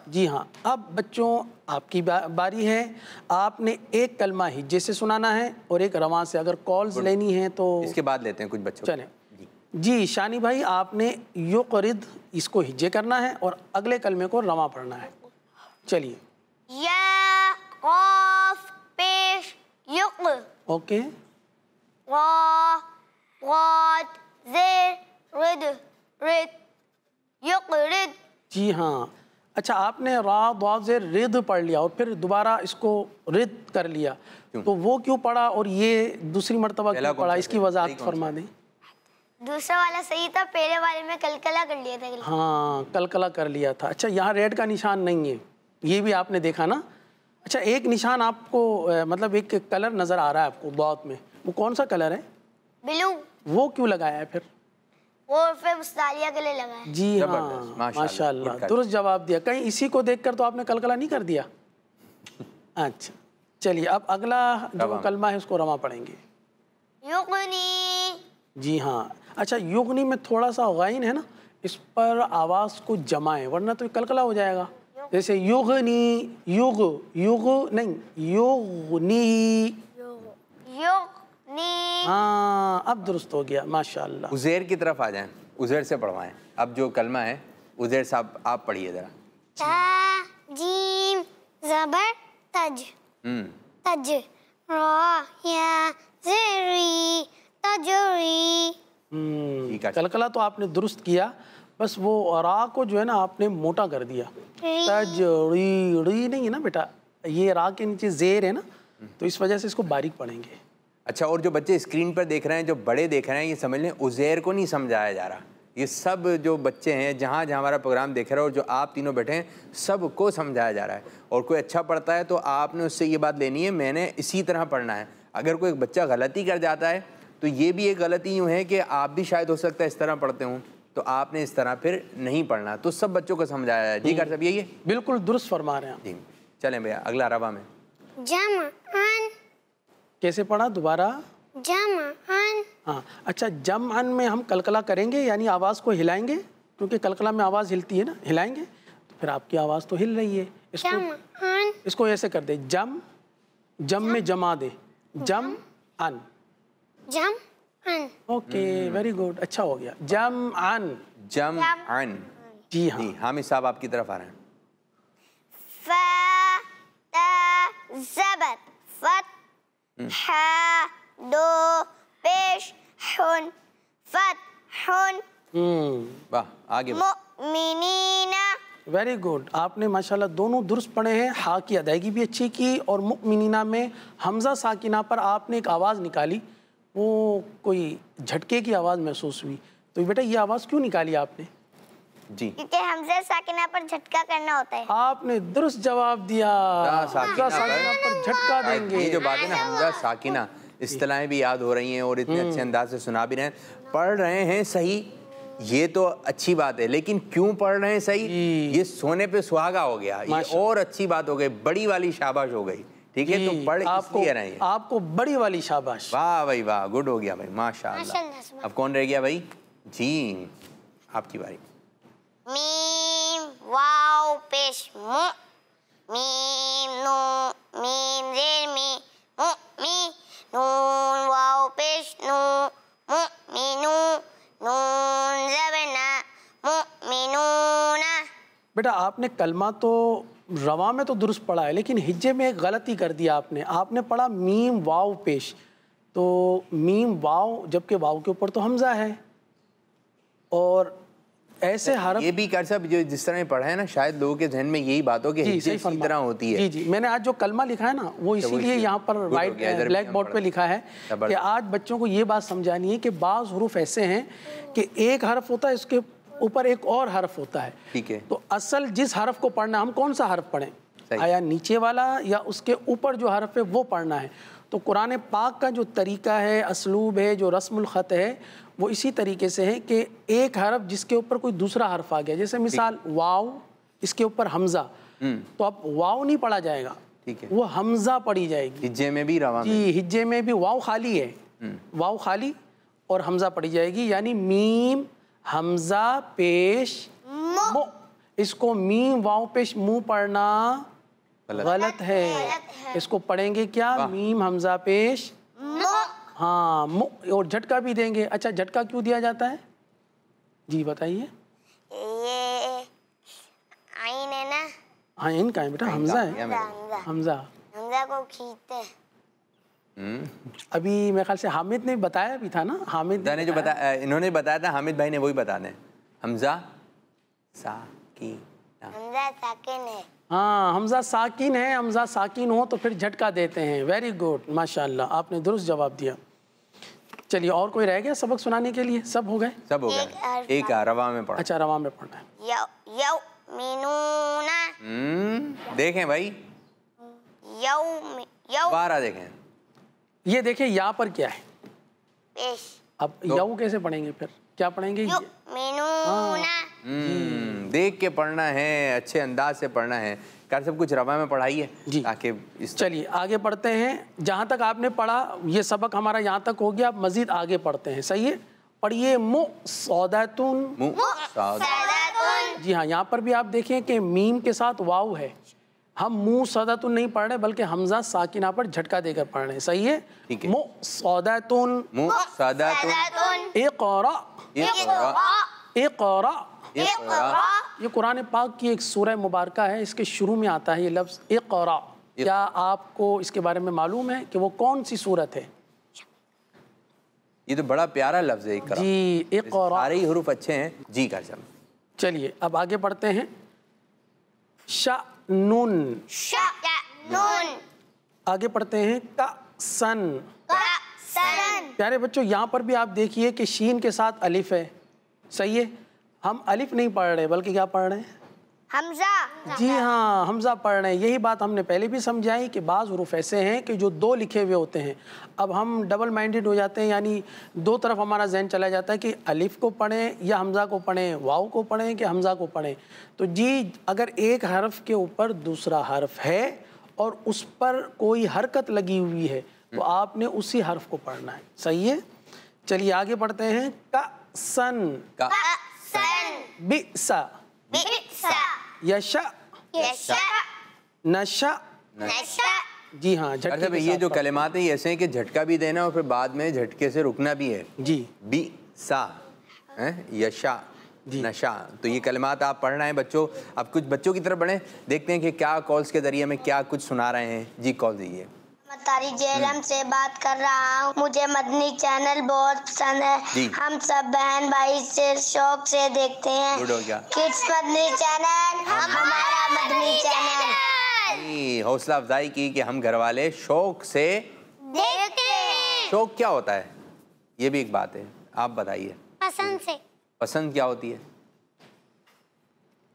जी हाँ। अब बच्चों आपकी बारी है, आपने एक कलमा हिज्जे से सुनाना है और एक रवां से। अगर कॉल्स लेनी है तो इसके बाद लेते हैं कुछ बच्चों। चलें जी। शानी भाई, आपने युक़रिद इसको हिज्जे करना है और अगले कलमे को रवां पढ़ना है। चलिए। या क़ाफ़ पेश युक़, ओके। क़ा क़ाद ज़ेर रिद रिद युक़रिद। जी हाँ। अच्छा, आपने रा दा ज़ेर रिद पढ़ लिया और फिर दोबारा इसको रिद कर लिया, तो वो क्यों पढ़ा और ये दूसरी मर्तबा क्यों पढ़ा? इसकी वजाहत फरमा दें। दूसरा वाला सही था, पहले वाले में कलकला कर लिया था। हाँ, कलकला कर लिया था। अच्छा, यहाँ रेड का निशान नहीं है, ये भी आपने देखा ना। अच्छा, एक निशान आपको मतलब एक कलर नज़र आ रहा है आपको दौत में, वो कौन सा कलर है? ब्लू। वो क्यों लगाया है फिर? वो फिर मुस्तालिया के लिए लगाया। जी हाँ, माशाल्लाह, दुरुस्त जवाब दिया। कहीं इसी को देखकर तो आपने कलकला नहीं कर दिया? अच्छा, चलिए अब अगला जो कलमा है उसको रवा पढ़ेंगे। युगनी। जी हाँ। अच्छा, युगनी में थोड़ा सा गैन है ना, इस पर आवाज़ को जमाएं वरना तो कलकला हो जाएगा। जैसे युगनी, युग युग नहीं, युगनी, युगनी। हाँ, अब दुरुस्त हो गया, माशाअल्लाह। उज़ैर की तरफ आ जाएं, उज़ैर से पढ़वाएं। अब जो कलमा है उज़ैर साहब आप पढ़िए जरा। ता जीम ज़बर तज, तज रा या ज़री तजरी। कलकला तो आपने दुरुस्त किया, बस वो रा को जो है ना आपने मोटा कर दिया। तजरी, री नहीं है ना बेटा, ये रा के नीचे ज़ेर है ना, तो इस वजह से इसको बारीक पढ़ेंगे। अच्छा, और जो बच्चे स्क्रीन पर देख रहे हैं, जो बड़े देख रहे हैं, ये समझ लें उज़ैर को नहीं समझाया जा रहा। ये सब जो बच्चे हैं जहाँ जहाँ हमारा प्रोग्राम देख रहे हैं और जो आप तीनों बैठे हैं, सबको समझाया जा रहा है। और कोई अच्छा पढ़ता है तो आपने उससे ये बात लेनी है, मैंने इसी तरह पढ़ना है। अगर कोई बच्चा गलती कर जाता है तो ये भी एक गलती यूँ है कि आप भी शायद हो सकता है इस तरह पढ़ते हों, तो आपने इस तरह फिर नहीं पढ़ना। तो सब बच्चों को समझाया जाए। जी कर सब यही है, बिल्कुल दुरुस्त फरमा रहे हैं जी। चलें भैया अगला रवा में। जमअन, कैसे पढ़ा दोबारा? जमअन। हाँ, अच्छा, जमअन में हम कलकला करेंगे, यानी आवाज़ को हिलाएंगे, क्योंकि कलकला में आवाज़ हिलती है ना, हिलाएंगे तो फिर आपकी आवाज़ तो हिल रही है। इसको ऐसे कर दे, जम, जम में जमा दे, जम अन, जम अन। ओके, वेरी गुड, अच्छा हो गया, जम अन, जम अन। जी हाँ। जी, हामिद साहब आपकी तरफ आ रहे हैं। फा ता ज़बर फत, हा दो पेश हुन, फत हुन। वाह, आगे मुमिनीना। वेरी गुड, आपने माशाल्लाह दोनों दुरुस्त पढ़े हैं। हा की अदायगी भी अच्छी की, और मुमिनीना में हमजा साकिना पर आपने एक आवाज़ निकाली, वो कोई झटके की आवाज़ महसूस हुई। तो बेटा ये आवाज़ क्यों निकाली आपने? जी, क्योंकि हमजा साकिना पर झटका करना होता है। आपने दुरुस्त जवाब दिया, हमजा साकिना पर झटका देंगे। ये जो बात है ना, हमजा साकिना, इस्तिलाहें भी याद हो रही हैं और इतने अच्छे अंदाज से सुना भी रहे हैं। पढ़ रहे हैं सही, ये तो अच्छी बात है, लेकिन क्यों पढ़ रहे हैं सही, ये सोने पे सुहागा हो गया, ये और अच्छी बात हो गई, बड़ी वाली शाबाश हो गई। ठीक है, तो पढ़ इसलिए रहे हैं। आपको बड़ी वाली शाबाश। वाह भाई वाह, गुड हो गया भाई, माशाअल्लाह। अब कौन रह गया भाई? जी, आपकी बारी। मीम वाव पेश मु, मीम नू, मीम जेर मी, मु मी, नून वाव पेश नू, मु मी नू, नून ज़बर ना, मु मी नूना। बेटा आपने कलमा तो रवा में तो दुरुस्त पढ़ा है, लेकिन हिज्जे में एक गलती कर दिया आपने। आपने पढ़ा मीम वाव पेश, तो मीम वाव, जबकि वाव के ऊपर तो हमजा है। और ऐसे हरफ ये भी कर सब जो जिस तरह पढ़ा है ना, शायद लोगों के जहन में यही बात हो कि हिज्जे इसी तरह होती है। जी जी, मैंने आज जो कलमा लिखा है ना, वो इसीलिए यहाँ पर वाइट ब्लैक बोर्ड पे लिखा है कि आज बच्चों को ये बात समझानी है कि बाज़ हुरूफ ऐसे हैं कि एक हरफ होता है, इसके ऊपर एक और हरफ होता है। ठीक है, तो असल जिस हरफ को पढ़ना, हम कौन सा हरफ पढ़ें, आया नीचे वाला या उसके ऊपर जो हरफ है वो पढ़ना है। तो कुरान पाक का जो तरीका है, असलूब है, जो रस्मुल ख़त है, वो इसी तरीके से है कि एक हरफ जिसके ऊपर कोई दूसरा हरफ आ गया, जैसे मिसाल वाव, इसके ऊपर हमजा, तो अब वाव नहीं पढ़ा जाएगा, ठीक है, वो हमजा पढ़ी जाएगी। हिज्जे में भी रवा में, जी, हिज्जे में भी वाव खाली है, वाव खाली और हमजा पढ़ी जाएगी, यानी मीम हमजा पेश मु। इसको मीम वाव पेश मुँह पढ़ना गलत है। इसको पढ़ेंगे क्या? मीम हमजा पेश मु। हाँ, मु, और झटका भी देंगे। अच्छा, झटका क्यों दिया जाता है जी बताइए? ये आइन है ना, आइन का है बेटा, हमजा है, हमजा, हमजा को खींचते हैं। अभी मेरे ख्याल से हामिद ने बताया भी था ना, हामिद ने जो बताया, इन्होंने बताया था, हामिद भाई ने वही बता दें। हमजा साकिन, हमजा साकिन है। हाँ, हमजा साकिन है। हमजा साकिन हो तो फिर झटका देते हैं। वेरी गुड, माशाल्लाह, आपने दुरुस्त जवाब दिया। चलिए, और कोई रह गया सबक सुनाने के लिए? सब हो गए? सब हो गए। एक रवा में पढ़ा। अच्छा, रवा में पढ़ना है। यौ मीनूना। देखें भाई, यौ बारह देखें। ये देखें यहाँ पर क्या है पेश। अब यौ कैसे पढ़ेंगे? फिर क्या पढ़ेंगे? देख के पढ़ना है, अच्छे अंदाज से पढ़ना है। कर सब कुछ रवा में पढ़ाइए जी, ताकि चलिए आगे पढ़ते हैं। जहाँ तक आपने पढ़ा, ये सबक हमारा यहाँ तक हो गया। मजीद आगे पढ़ते हैं, सही है? पढ़िए। मुसौदातुन, जी हाँ, यहाँ पर भी आप देखें कि मीम के साथ वाव है। हम मुँह सौदातुन नहीं पढ़ रहे बल्कि हमजा साकिना पर झटका देकर पढ़ रहे हैं। सही है? मुँह सौदातुन, मुँह सौदातुन, इक़रा, इक़रा, ये कुरान पाक की एक सूरह मुबारका है, इसके शुरू में आता है ये लफ्ज़ इक़रा। क्या आपको इसके बारे में मालूम है कि वो कौन सी सूरत है? ये तो बड़ा प्यारा लफ्ज़ है इक़रा। जी, इक़रा। सारे ही हुरूफ अच्छे हैं जी। कारी साहब चलिए अब आगे बढ़ते हैं। शअनुन, शअनुन। आगे पढ़ते हैं कसन। कसन। प्यारे बच्चों, यहाँ पर भी आप देखिए कि शीन के साथ अलिफ है। सही है? हम अलिफ नहीं पढ़ रहे बल्कि क्या पढ़ रहे हैं? हमजा। जी हाँ, हमजा पढ़ रहे हैं। यही बात हमने पहले भी समझाई कि बाज़ हुरूफ ऐसे हैं कि जो दो लिखे हुए होते हैं। अब हम डबल माइंडेड हो जाते हैं, यानी दो तरफ हमारा जहन चला जाता है कि अलिफ को पढ़ें या हमज़ा को पढ़ें, वाव को पढ़ें कि हमज़ा को पढ़ें। तो जी, अगर एक हर्फ के ऊपर दूसरा हर्फ है और उस पर कोई हरकत लगी हुई है तो आपने उसी हर्फ को पढ़ना है। सही है? चलिए आगे बढ़ते हैं। कसन, बिसा, यशा, नशा। जी हाँ, अच्छा भाई, ये जो कलिमात हैं ये ऐसे हैं कि झटका भी देना और फिर बाद में झटके से रुकना भी है। जी। बी सा, यशा, नशा। तो ये कलिमात आप पढ़ रहे हैं बच्चों। अब कुछ बच्चों की तरफ बढ़ें, देखते हैं कि क्या कॉल्स के जरिए में क्या कुछ सुना रहे हैं। जी, कॉल दीजिए। तारी जेलम से बात कर रहा हूँ। मुझे मदनी चैनल बहुत पसंद है। हम सब बहन भाई से शौक से देखते हैं। किड्स मदनी चैनल, हमारा मदनी चैनल। हौसला अफजाई की कि हम घर वाले शौक से देखते हैं। शौक क्या होता है ये भी एक बात है, आप बताइए। पसंद से। पसंद क्या होती है?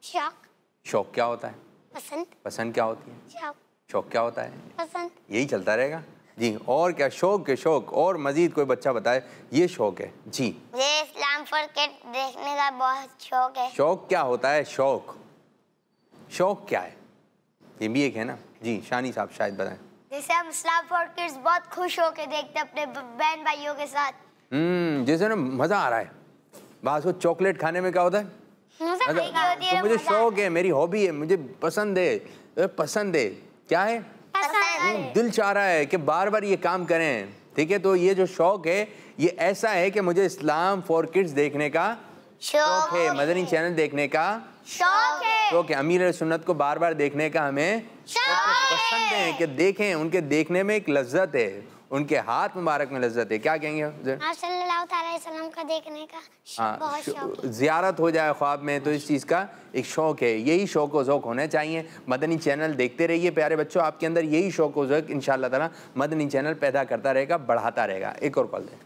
शौक। शौक क्या होता है? पसंद। पसंद क्या होती है? शौक। शौक क्या होता है? पसंद। यही चलता रहेगा जी। और क्या शौक के शौक और मजीद कोई बच्चा बताए ये शौक है जी। मुझे इस्लाम फॉर किड्स देखने का बहुत शौक है। शौक क्या होता है? शौक, शौक क्या है? ये भी एक है ना जी। शानी साहब शायद बताएं। जैसे हम इस्लाम फॉर किड्स बहुत खुश होकर देखते हैं अपने बहन भाइयों के साथ। जैसे ना मजा आ रहा है। बात को चॉकलेट खाने में क्या होता है? तो मुझे शौक है, मेरी हॉबी है, मुझे पसंद है। पसंद है क्या है? दिल चाह रहा है कि बार बार ये काम करें। ठीक है, तो ये जो शौक है ये ऐसा है कि मुझे इस्लाम फॉर किड्स देखने का शौक है, मदनी चैनल देखने का शौक है। शौक है, अमीर सुन्नत को बार बार देखने का हमें पसंद है कि देखें। उनके देखने में एक लज्जत है, उनके हाथ मुबारक में लज्जत है। क्या कहेंगे? सल्लल्लाहु अलैहि वसल्लम का देखने का बहुत शौक है। ज़ियारत हो जाए ख्वाब में, तो इस चीज़ का एक शौक है। यही शौक व ज़ौक़ होने चाहिए। मदनी चैनल देखते रहिए प्यारे बच्चों, आपके अंदर यही शौक व ज़ौक़ इंशाअल्लाह ताला मदनी चैनल पैदा करता रहेगा, बढ़ाता रहेगा। एक और कॉल दें।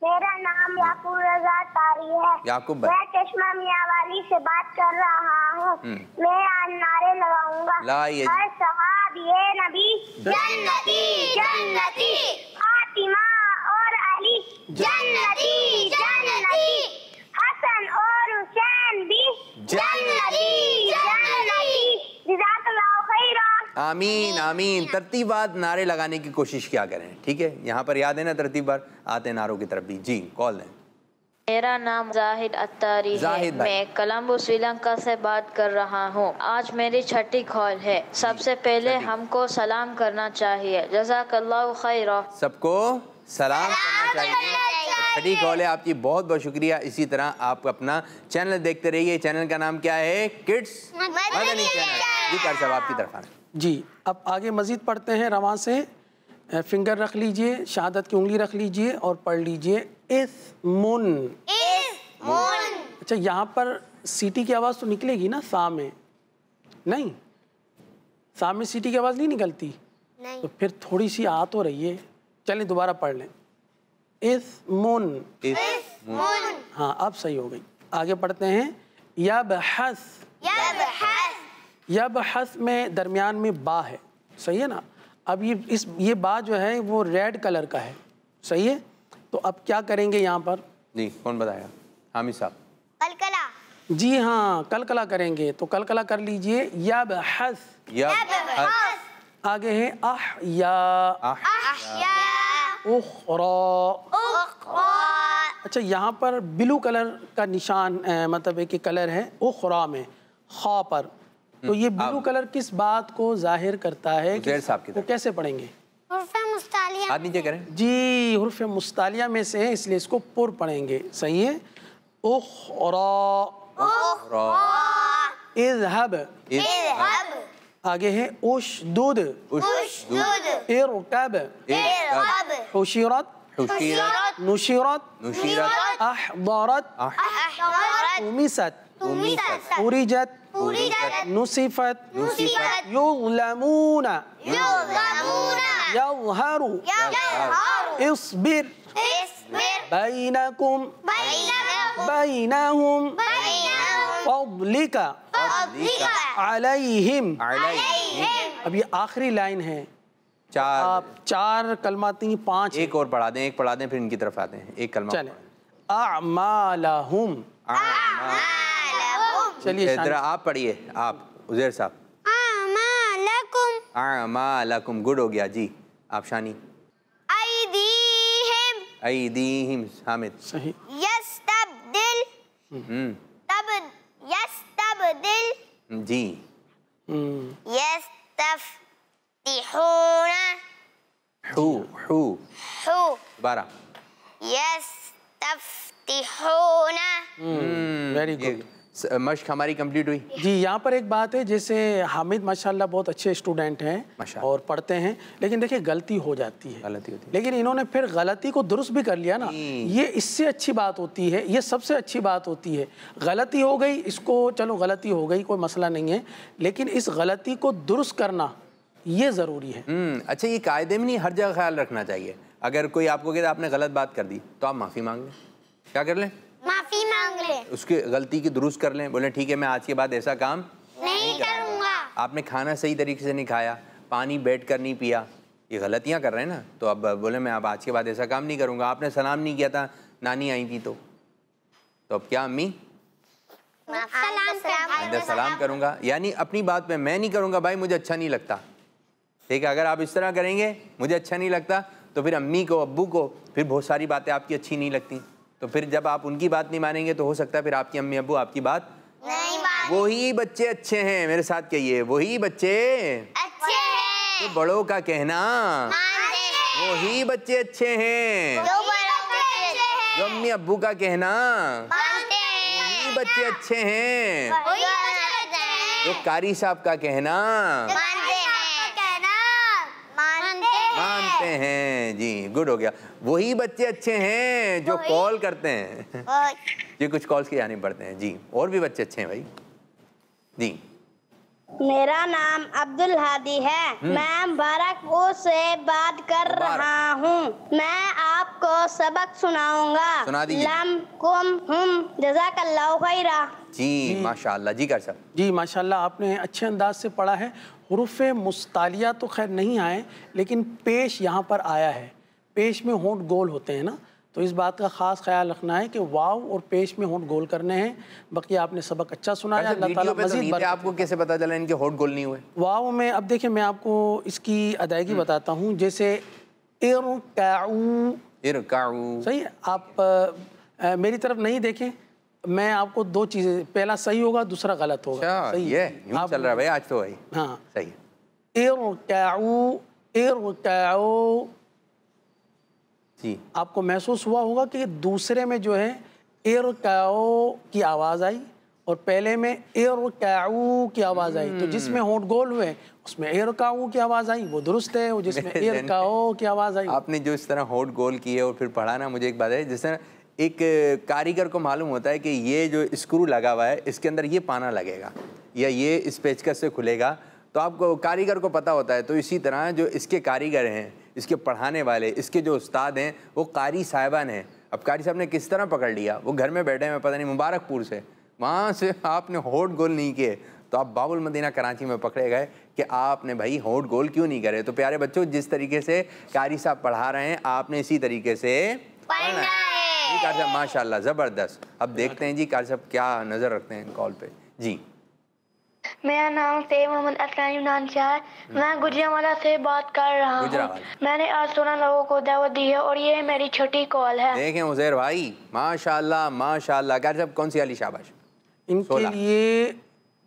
मेरा नाम याकूब रज़ा तारी है। याकूब, मैं चश्मा मियांवाली से बात कर रहा हूँ। मैं आज नारे लगाऊंगा। हर सहाब ये नबी जन्नती जन्नती, फातिमा और अली जन्नती जन्नती, हसन और हुसैन भी जन्नती जन्नती। जज़ाकल्लाहु खैरा। आमीन आमीन। तरतीबात नारे लगाने की कोशिश क्या करें, ठीक है? यहाँ पर याद है ना तरतीबात, आते नारों की तरफ भी। जी, कॉल दें। मेरा नाम जाहिद अत्तारी है। मैं कोलंबो श्रीलंका से बात कर रहा हूँ। आज मेरी छठी कॉल है। सबसे पहले हमको सलाम करना चाहिए। जज़ाकल्लाहु खैरा। सबको सलाम करना चाहिए। छठी कॉल है आपकी, बहुत बहुत शुक्रिया। इसी तरह आप अपना चैनल देखते रहिए। चैनल का नाम क्या है? Kids Madani channel. जी कार साहब आपकी तरफ आना जी। अब आगे मजीद पढ़ते हैं। रवां से फिंगर रख लीजिए, शहादत की उंगली रख लीजिए और पढ़ लीजिए इस्मुन। अच्छा, यहाँ पर सीटी की आवाज़ तो निकलेगी ना सा में? नहीं, सा में सीटी की आवाज़ नहीं निकलती। नहीं। तो फिर थोड़ी सी आ तो रही है। चलिए दोबारा पढ़ लें। इस्मुन। हाँ, अब सही हो गई। आगे पढ़ते हैं। यबहस। यबहस में दरमियान में बा है। सही है ना? अब ये बा जो है वो रेड कलर का है। सही है? तो अब क्या करेंगे यहाँ पर? जी, कौन बताएगा? हामिद साहब। कलकला। जी हाँ, कलकला करेंगे। तो कलकला कर लीजिए। यबहस। यबहस। आगे है अहया। अहया। उखरा। अच्छा, यहाँ पर ब्लू कलर का निशान मतलब एक कलर है वो खुरा में खा पर, तो ये ब्लू कलर किस बात को जाहिर करता है कि वो कैसे पढ़ेंगे? हाथ नीचे करें जी, हुर्फ मुस्तालिया में से है, इसलिए इसको पुर पढ़ेंगे। सही है। उखरा, इज़हब, आगे है उशदुद, इरकब, हुशिरत, नुशिरत, अहदरत, उमिसत, उरिजत, नुसिफत, युज़लमूना, यज़हरु, इस्बिर, बैनकुम, बैनहुम, फ़ज़लिका, अलैहिम। अब ये आखिरी लाइन है। आप 4 कलमात नहीं 5, एक और पढ़ा दें, एक पढ़ा दें फिर इनकी तरफ आते हैं। एक कलमा चले। अमालहुम, चलिए जरा आप पढ़िए, आप उज़ैर साहब। अमालकुम, गुड हो गया जी। आप शानी। ऐदीहिम, हामिद। सही। यस्तबदिल, यस्तबदिल जी। यस्तफ्तिहूना, हू, दोबारा। यस्तफ्तिहूना। Very good. मश्क हमारी कंप्लीट हुई जी। यहाँ पर एक बात है, जैसे हामिद माशाल्लाह बहुत अच्छे स्टूडेंट हैं और पढ़ते हैं, लेकिन देखिए गलती हो जाती है, गलती होती है, लेकिन इन्होंने फिर गलती को दुरुस्त भी कर लिया ना, ये इससे अच्छी बात होती है, ये सबसे अच्छी बात होती है। गलती हो गई, इसको चलो गलती हो गई कोई मसला नहीं है, लेकिन इस गलती को दुरुस्त करना ये ज़रूरी है। अच्छा, ये कायदे में नहीं, हर जगह ख्याल रखना चाहिए। अगर कोई आपको कहता आपने गलत बात कर दी तो आप माफ़ी मांग लें। क्या कर लें? माफी मांग ले, उसकी गलती की दुरुस्त कर लें। बोले ठीक है, मैं आज के बाद ऐसा काम नहीं करूँगा। आपने खाना सही तरीके से नहीं खाया, पानी बैठ कर नहीं पिया, ये गलतियाँ कर रहे हैं ना, तो अब बोले मैं अब आज के बाद ऐसा काम नहीं करूँगा। आपने सलाम नहीं किया था, नानी आई थी तो अब क्या अम्मी सलाम करूँगा, यानी अपनी बात पे मैं नहीं करूँगा। भाई मुझे अच्छा नहीं लगता, ठीक है। अगर आप इस तरह करेंगे मुझे अच्छा नहीं लगता, तो फिर अम्मी को अब्बू को फिर बहुत सारी बातें आपकी अच्छी नहीं लगती, तो फिर जब आप उनकी बात नहीं मानेंगे तो हो सकता है फिर आपकी अम्मी अब्बू आपकी बात नहीं मानेंगे। वही बच्चे अच्छे हैं, मेरे साथ कहिए, वही बच्चे अच्छे हैं, तो बड़ों का कहना मानते हैं। वही बच्चे अच्छे हैं, जो बड़ों के अच्छे हैं, जो अम्मी अब्बू का कहना मानते हैं। वही बच्चे अच्छे हैं, वही बच्चे अच्छे हैं, जो कारी साहब का कहना मानते हैं। जी, गुड हो गया। वही बच्चे अच्छे हैं जो कॉल करते हैं। जी, कुछ कॉल्स के आने पड़ते हैं जी, और भी बच्चे अच्छे हैं भाई जी। मेरा नाम अब्दुल हादी है, मैं मुबारकपुर से बात कर रहा हूँ। मैं आपको सबक सुनाऊंगा। सुना दीजिए। लम कुम हुम जज़ाकल्लाहु खैरा। जी माशाल्लाह। जी कर साहब। जी माशाल्लाह, आपने अच्छे अंदाज से पढ़ा है। हुरूफ मुस्तालिया तो खैर नहीं आए, लेकिन पेश यहाँ पर आया है। पेश में होंठ गोल होते हैं ना, तो इस बात का ख़ास ख्याल रखना है कि वाव और पेश में होंठ गोल करने हैं। बाकी आपने सबक अच्छा सुनाया, अल्लाह ताला मज़ीद बरकत। आपको कैसे पता चला इनके होंठ गोल नहीं हुए? वाव में अब देखिए मैं आपको इसकी अदायगी बताता हूँ। जैसे इरकाऊ, इरकाऊ सही है। आप मेरी तरफ नहीं देखें, मैं आपको 2 चीज़ें, पहला सही होगा, दूसरा गलत होगा। सही है, यूं चल रहा है भाई आज तो भाई। हाँ सही है। इरकाऊ, इरकाऊ। जी, आपको महसूस हुआ होगा कि दूसरे में जो है इरकाऊ की आवाज़ आई और पहले में इरकाऊ की आवाज़ आई, तो जिसमें होंठ गोल हुए उसमें इरकाऊ की आवाज़ आई, वो दुरुस्त है। वो जिसमें इरकाऊ की आवाज़ आई, आपने जो इस तरह होंठ गोल किए और फिर पढ़ा ना, मुझे एक बात है, जिस तरह एक कारीगर को मालूम होता है कि ये जो स्क्रू लगा हुआ है इसके अंदर ये पाना लगेगा या ये इस पेचकस से खुलेगा, तो आपको कारीगर को पता होता है। तो इसी तरह जो इसके कारीगर हैं, इसके पढ़ाने वाले, इसके जो उस्ताद हैं, वो कारी साहिबान हैं। अब कारी साहब ने किस तरह पकड़ लिया, वो घर में बैठे हैं, पता नहीं मुबारकपुर से, वहाँ से आपने होंठ गोल नहीं किए तो आप बाबुल मदीना कराची में पकड़े गए कि आपने भाई होंठ गोल क्यों नहीं करे। तो प्यारे बच्चों, जिस तरीके से कारी साहब पढ़ा रहे हैं आपने इसी तरीके से पढ़ना है। कारी साहब माशाल्लाह ज़बरदस्त। अब देखते हैं जी कारी साहब क्या नज़र रखते हैं कॉल पे। जी मेरा नाम सैयद मोहम्मद असलम इमरान शाह है। मैं गुजरांवाला से बात कर रहा हूँ। मैंने आज 16 लोगों को दावत दी है और ये मेरी छोटी कॉल है। देखें उज़ैर भाई, माशाल्लाह माशाल्लाह। कार साहब कौन सी वाली शाबाश? इनके लिए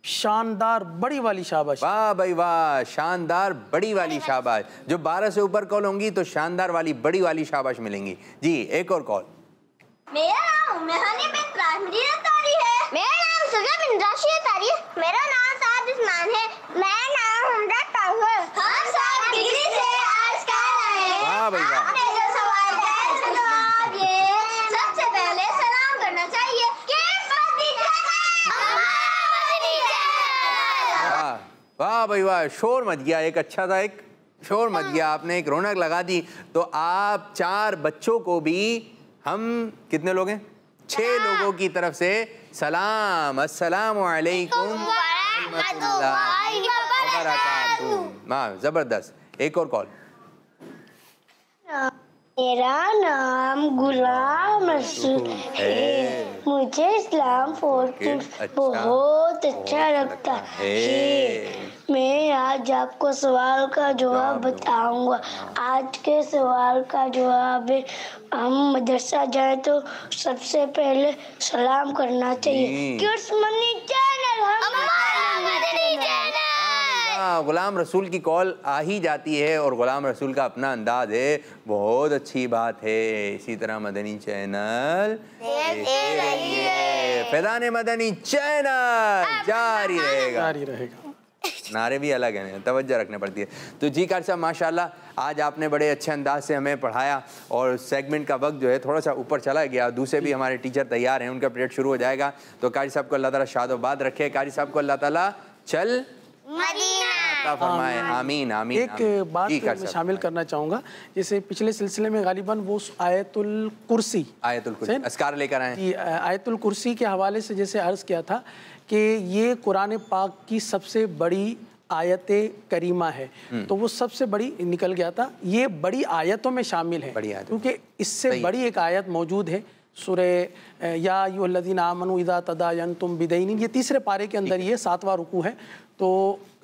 शानदार बड़ी वाली शाबाश। वाह भाई वाह, शानदार बड़ी वाली शाबाश। जो 12 से ऊपर कॉल होंगी तो शानदार वाली बड़ी वाली शाबाश मिलेंगी। जी एक और कॉल। मेरा नाम मेहानी बिन राशमीन तारी है। मेरा नाम सुजा बिन राशिद तारी है। मेरा नाम साद उस्मान है। मेरा नाम हमजा ताहिर। हम सब डिग्री से आज कर रहे हैं। वाह भाई वाह। आपने जो सवाल है तो आप ये सबसे पहले सलाम करना चाहिए। वाह भाई वाह, शोर मच गया। एक अच्छा सा एक शोर मच गया, आपने एक रौनक लगा दी। तो आप 4 बच्चों को भी हम कितने लोग हैं? 6 लोगों की तरफ से सलाम। अस्सलामु अलैकुम वरहमतुल्लाहि वबरकातुहू। वाह जबरदस्त। एक और कॉल। मेरा नाम गुलाम रसूल है। मुझे इस्लाम बहुत अच्छा लगता है। मैं आज आपको सवाल का जवाब बताऊंगा। आज के सवाल का जवाब है, हम मदरसा जाए तो सबसे पहले सलाम करना चाहिए। Kids money channel, Ghulam Rasool की कॉल आ ही जाती है और गुलाम रसूल का अपना अंदाज है। बहुत अच्छी बात है। इसी तरह मदनी चैनल फैज़ान मदनी चैनल जारी रहेगा। नारे भी अलग हैं, तवज्जो रखनी पड़ती है। तो जी कार साहब माशाल्लाह आज आपने बड़े अच्छे अंदाज से हमें पढ़ाया और सेगमेंट का वक्त जो है थोड़ा सा ऊपर चला गया। दूसरे भी हमारे टीचर तैयार हैं, उनका पीरियड शुरू हो जाएगा। तो कारी साहब को अल्लाह ताला शादोबाद रखे। कारी साहब को अल्लाह ताला चल मदीना फरमाए। आमीन आमीन। एक बात मैं शामिल करना चाहूँगा, जैसे पिछले सिलसिले में गालिबन वो आयतुल कुर्सी अस्कार लेकर आए। आयतुल कुर्सी के हवाले से जैसे अर्ज़ किया था कि ये कुरान पाक की सबसे बड़ी आयत करीमा है, तो वो सबसे बड़ी निकल गया था। ये बड़ी आयतों में शामिल है क्योंकि इससे बड़ी एक आयत मौजूद है सूरे या अय्युहल्लज़ीना आमनू इज़ा तदायनतुम बिदैन, ये 3रे पारे के अंदर ये 7वां रुकू है। तो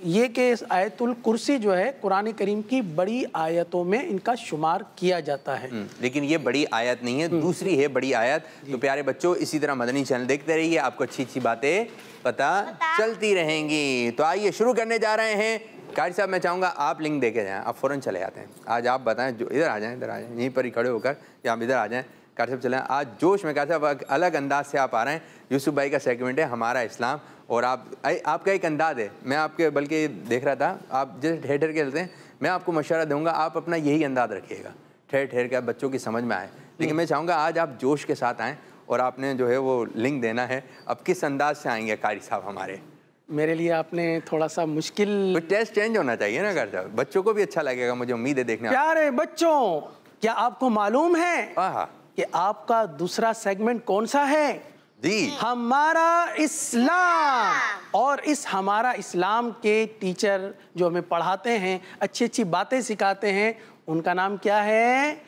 ये कि आयतुल कुर्सी जो है कुरान करीम की बड़ी आयतों में इनका शुमार किया जाता है। लेकिन ये बड़ी आयत नहीं है, दूसरी है बड़ी आयत। तो प्यारे बच्चों इसी तरह मदनी चैनल देखते रहिए, आपको अच्छी अच्छी बातें पता चलती रहेंगी। तो आइए शुरू करने जा रहे हैं। कारी साहब मैं चाहूँगा आप लिंक देके जाएँ, आप फ़ौरन चले आते हैं। आज आप बताएं, जो इधर आ जाएँ, यहीं पर ही खड़े होकर या आप इधर आ जाएँ। कारी साहब चले आज जोश में। कारी साहब अलग अंदाज से आप आ रहे हैं। यूसुफ भाई का सेगमेंट है हमारा इस्लाम और आपका एक अंदाज़ है। मैं आपके बल्कि देख रहा था, आप जैसे ठहर ठहर के चलते हैं, मैं आपको मशवरा दूंगा आप अपना यही अंदाज़ रखिएगा, ठहर ठहर के बच्चों की समझ में आए। लेकिन मैं चाहूँगा आज आप जोश के साथ आएँ और आपने जो है वो लिंक देना है। अब किस अंदाज से आएंगे कारी साहब हमारे? मेरे लिए आपने थोड़ा सा मुश्किल, टेस्ट चेंज होना चाहिए ना कारी साहब, बच्चों को भी अच्छा लगेगा, मुझे उम्मीद है देखने। प्यारे बच्चों, क्या आपको मालूम है कि आपका दूसरा सेगमेंट कौन सा है? जी, हमारा इस्लाम। और इस हमारा इस्लाम के टीचर जो हमें पढ़ाते हैं, अच्छी अच्छी बातें सिखाते हैं, उनका नाम क्या है?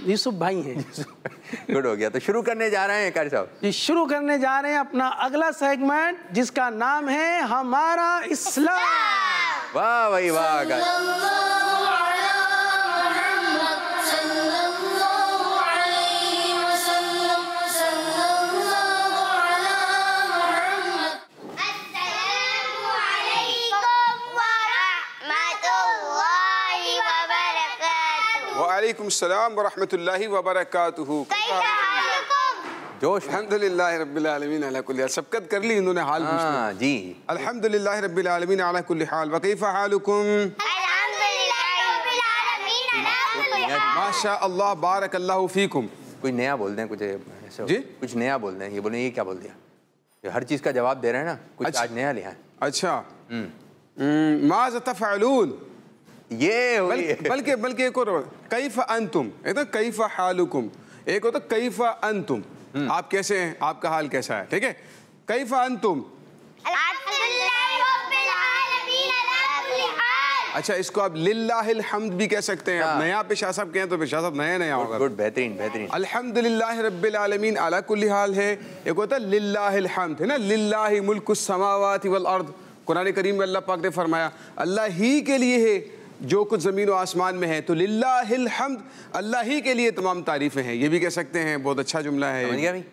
यूसुफ भाई हैं। गुड हो गया। तो शुरू करने जा रहे हैं कारी साहब जी, शुरू करने जा रहे हैं अपना अगला सेगमेंट जिसका नाम है हमारा इस्लाम। वाह भाई वाह। वालेकुम सलाम व रहमतुल्लाहि व बरकातुहू। जोश। अल्हम्दुलिल्लाह रब्बिल आलमीन अला कुल्ली हाल। सबकत कर ली इन्होंने हाल पूछना। जी, अल्हम्दुलिल्लाह रब्बिल आलमीन अला कुल्ली हाल। व कैफा हालुकुम? अल्हम्दुलिल्लाह रब्बिल आलमीन अला कुल्ली हाल। माशा अल्लाह बारकल्लाहु फीकुम। कुछ नया बोल दें, कुछ ऐसे जी, कुछ नया बोल दें। ये बोले ये क्या बोल दिया? ये हर चीज़ का जवाब दे रहे हैं ना, कुछ आज नया लिया है। अच्छा, माज़ा तफ़अलून, ये बल्कि एक और कैफ अंतुम, एक तो कैफ हालुकुम, एक होता कैफ अंतुम, आप कैसे हैं, आपका हाल कैसा है। ठीक है, कैफ अंतुम? अच्छा, इसको आप लिल्लाहिल हम्द भी कह सकते हैं। आप नया पेशा साहब कहें तो पेशा साहब नया होगा। गुड, बेहतरीन बेहतरीन। अल्हम्दुलिल्लाह रब्बिल आलमीन अला कुल्ली हाल है। एक होता है लिल्लाहिल हम्द, है ना, लिल्लाहि मुल्कुस समावाति वल अर्द। कुरान करीम में अल्लाह पाक ने फरमाया अल्लाह ही के लिए है जो कुछ ज़मीन और आसमान में है, तो लिल्लाहिल हम्द, अल्लाह ही के लिए तमाम तारीफ़ें हैं। ये भी कह सकते हैं, बहुत अच्छा जुमला है। समझ गया भाई?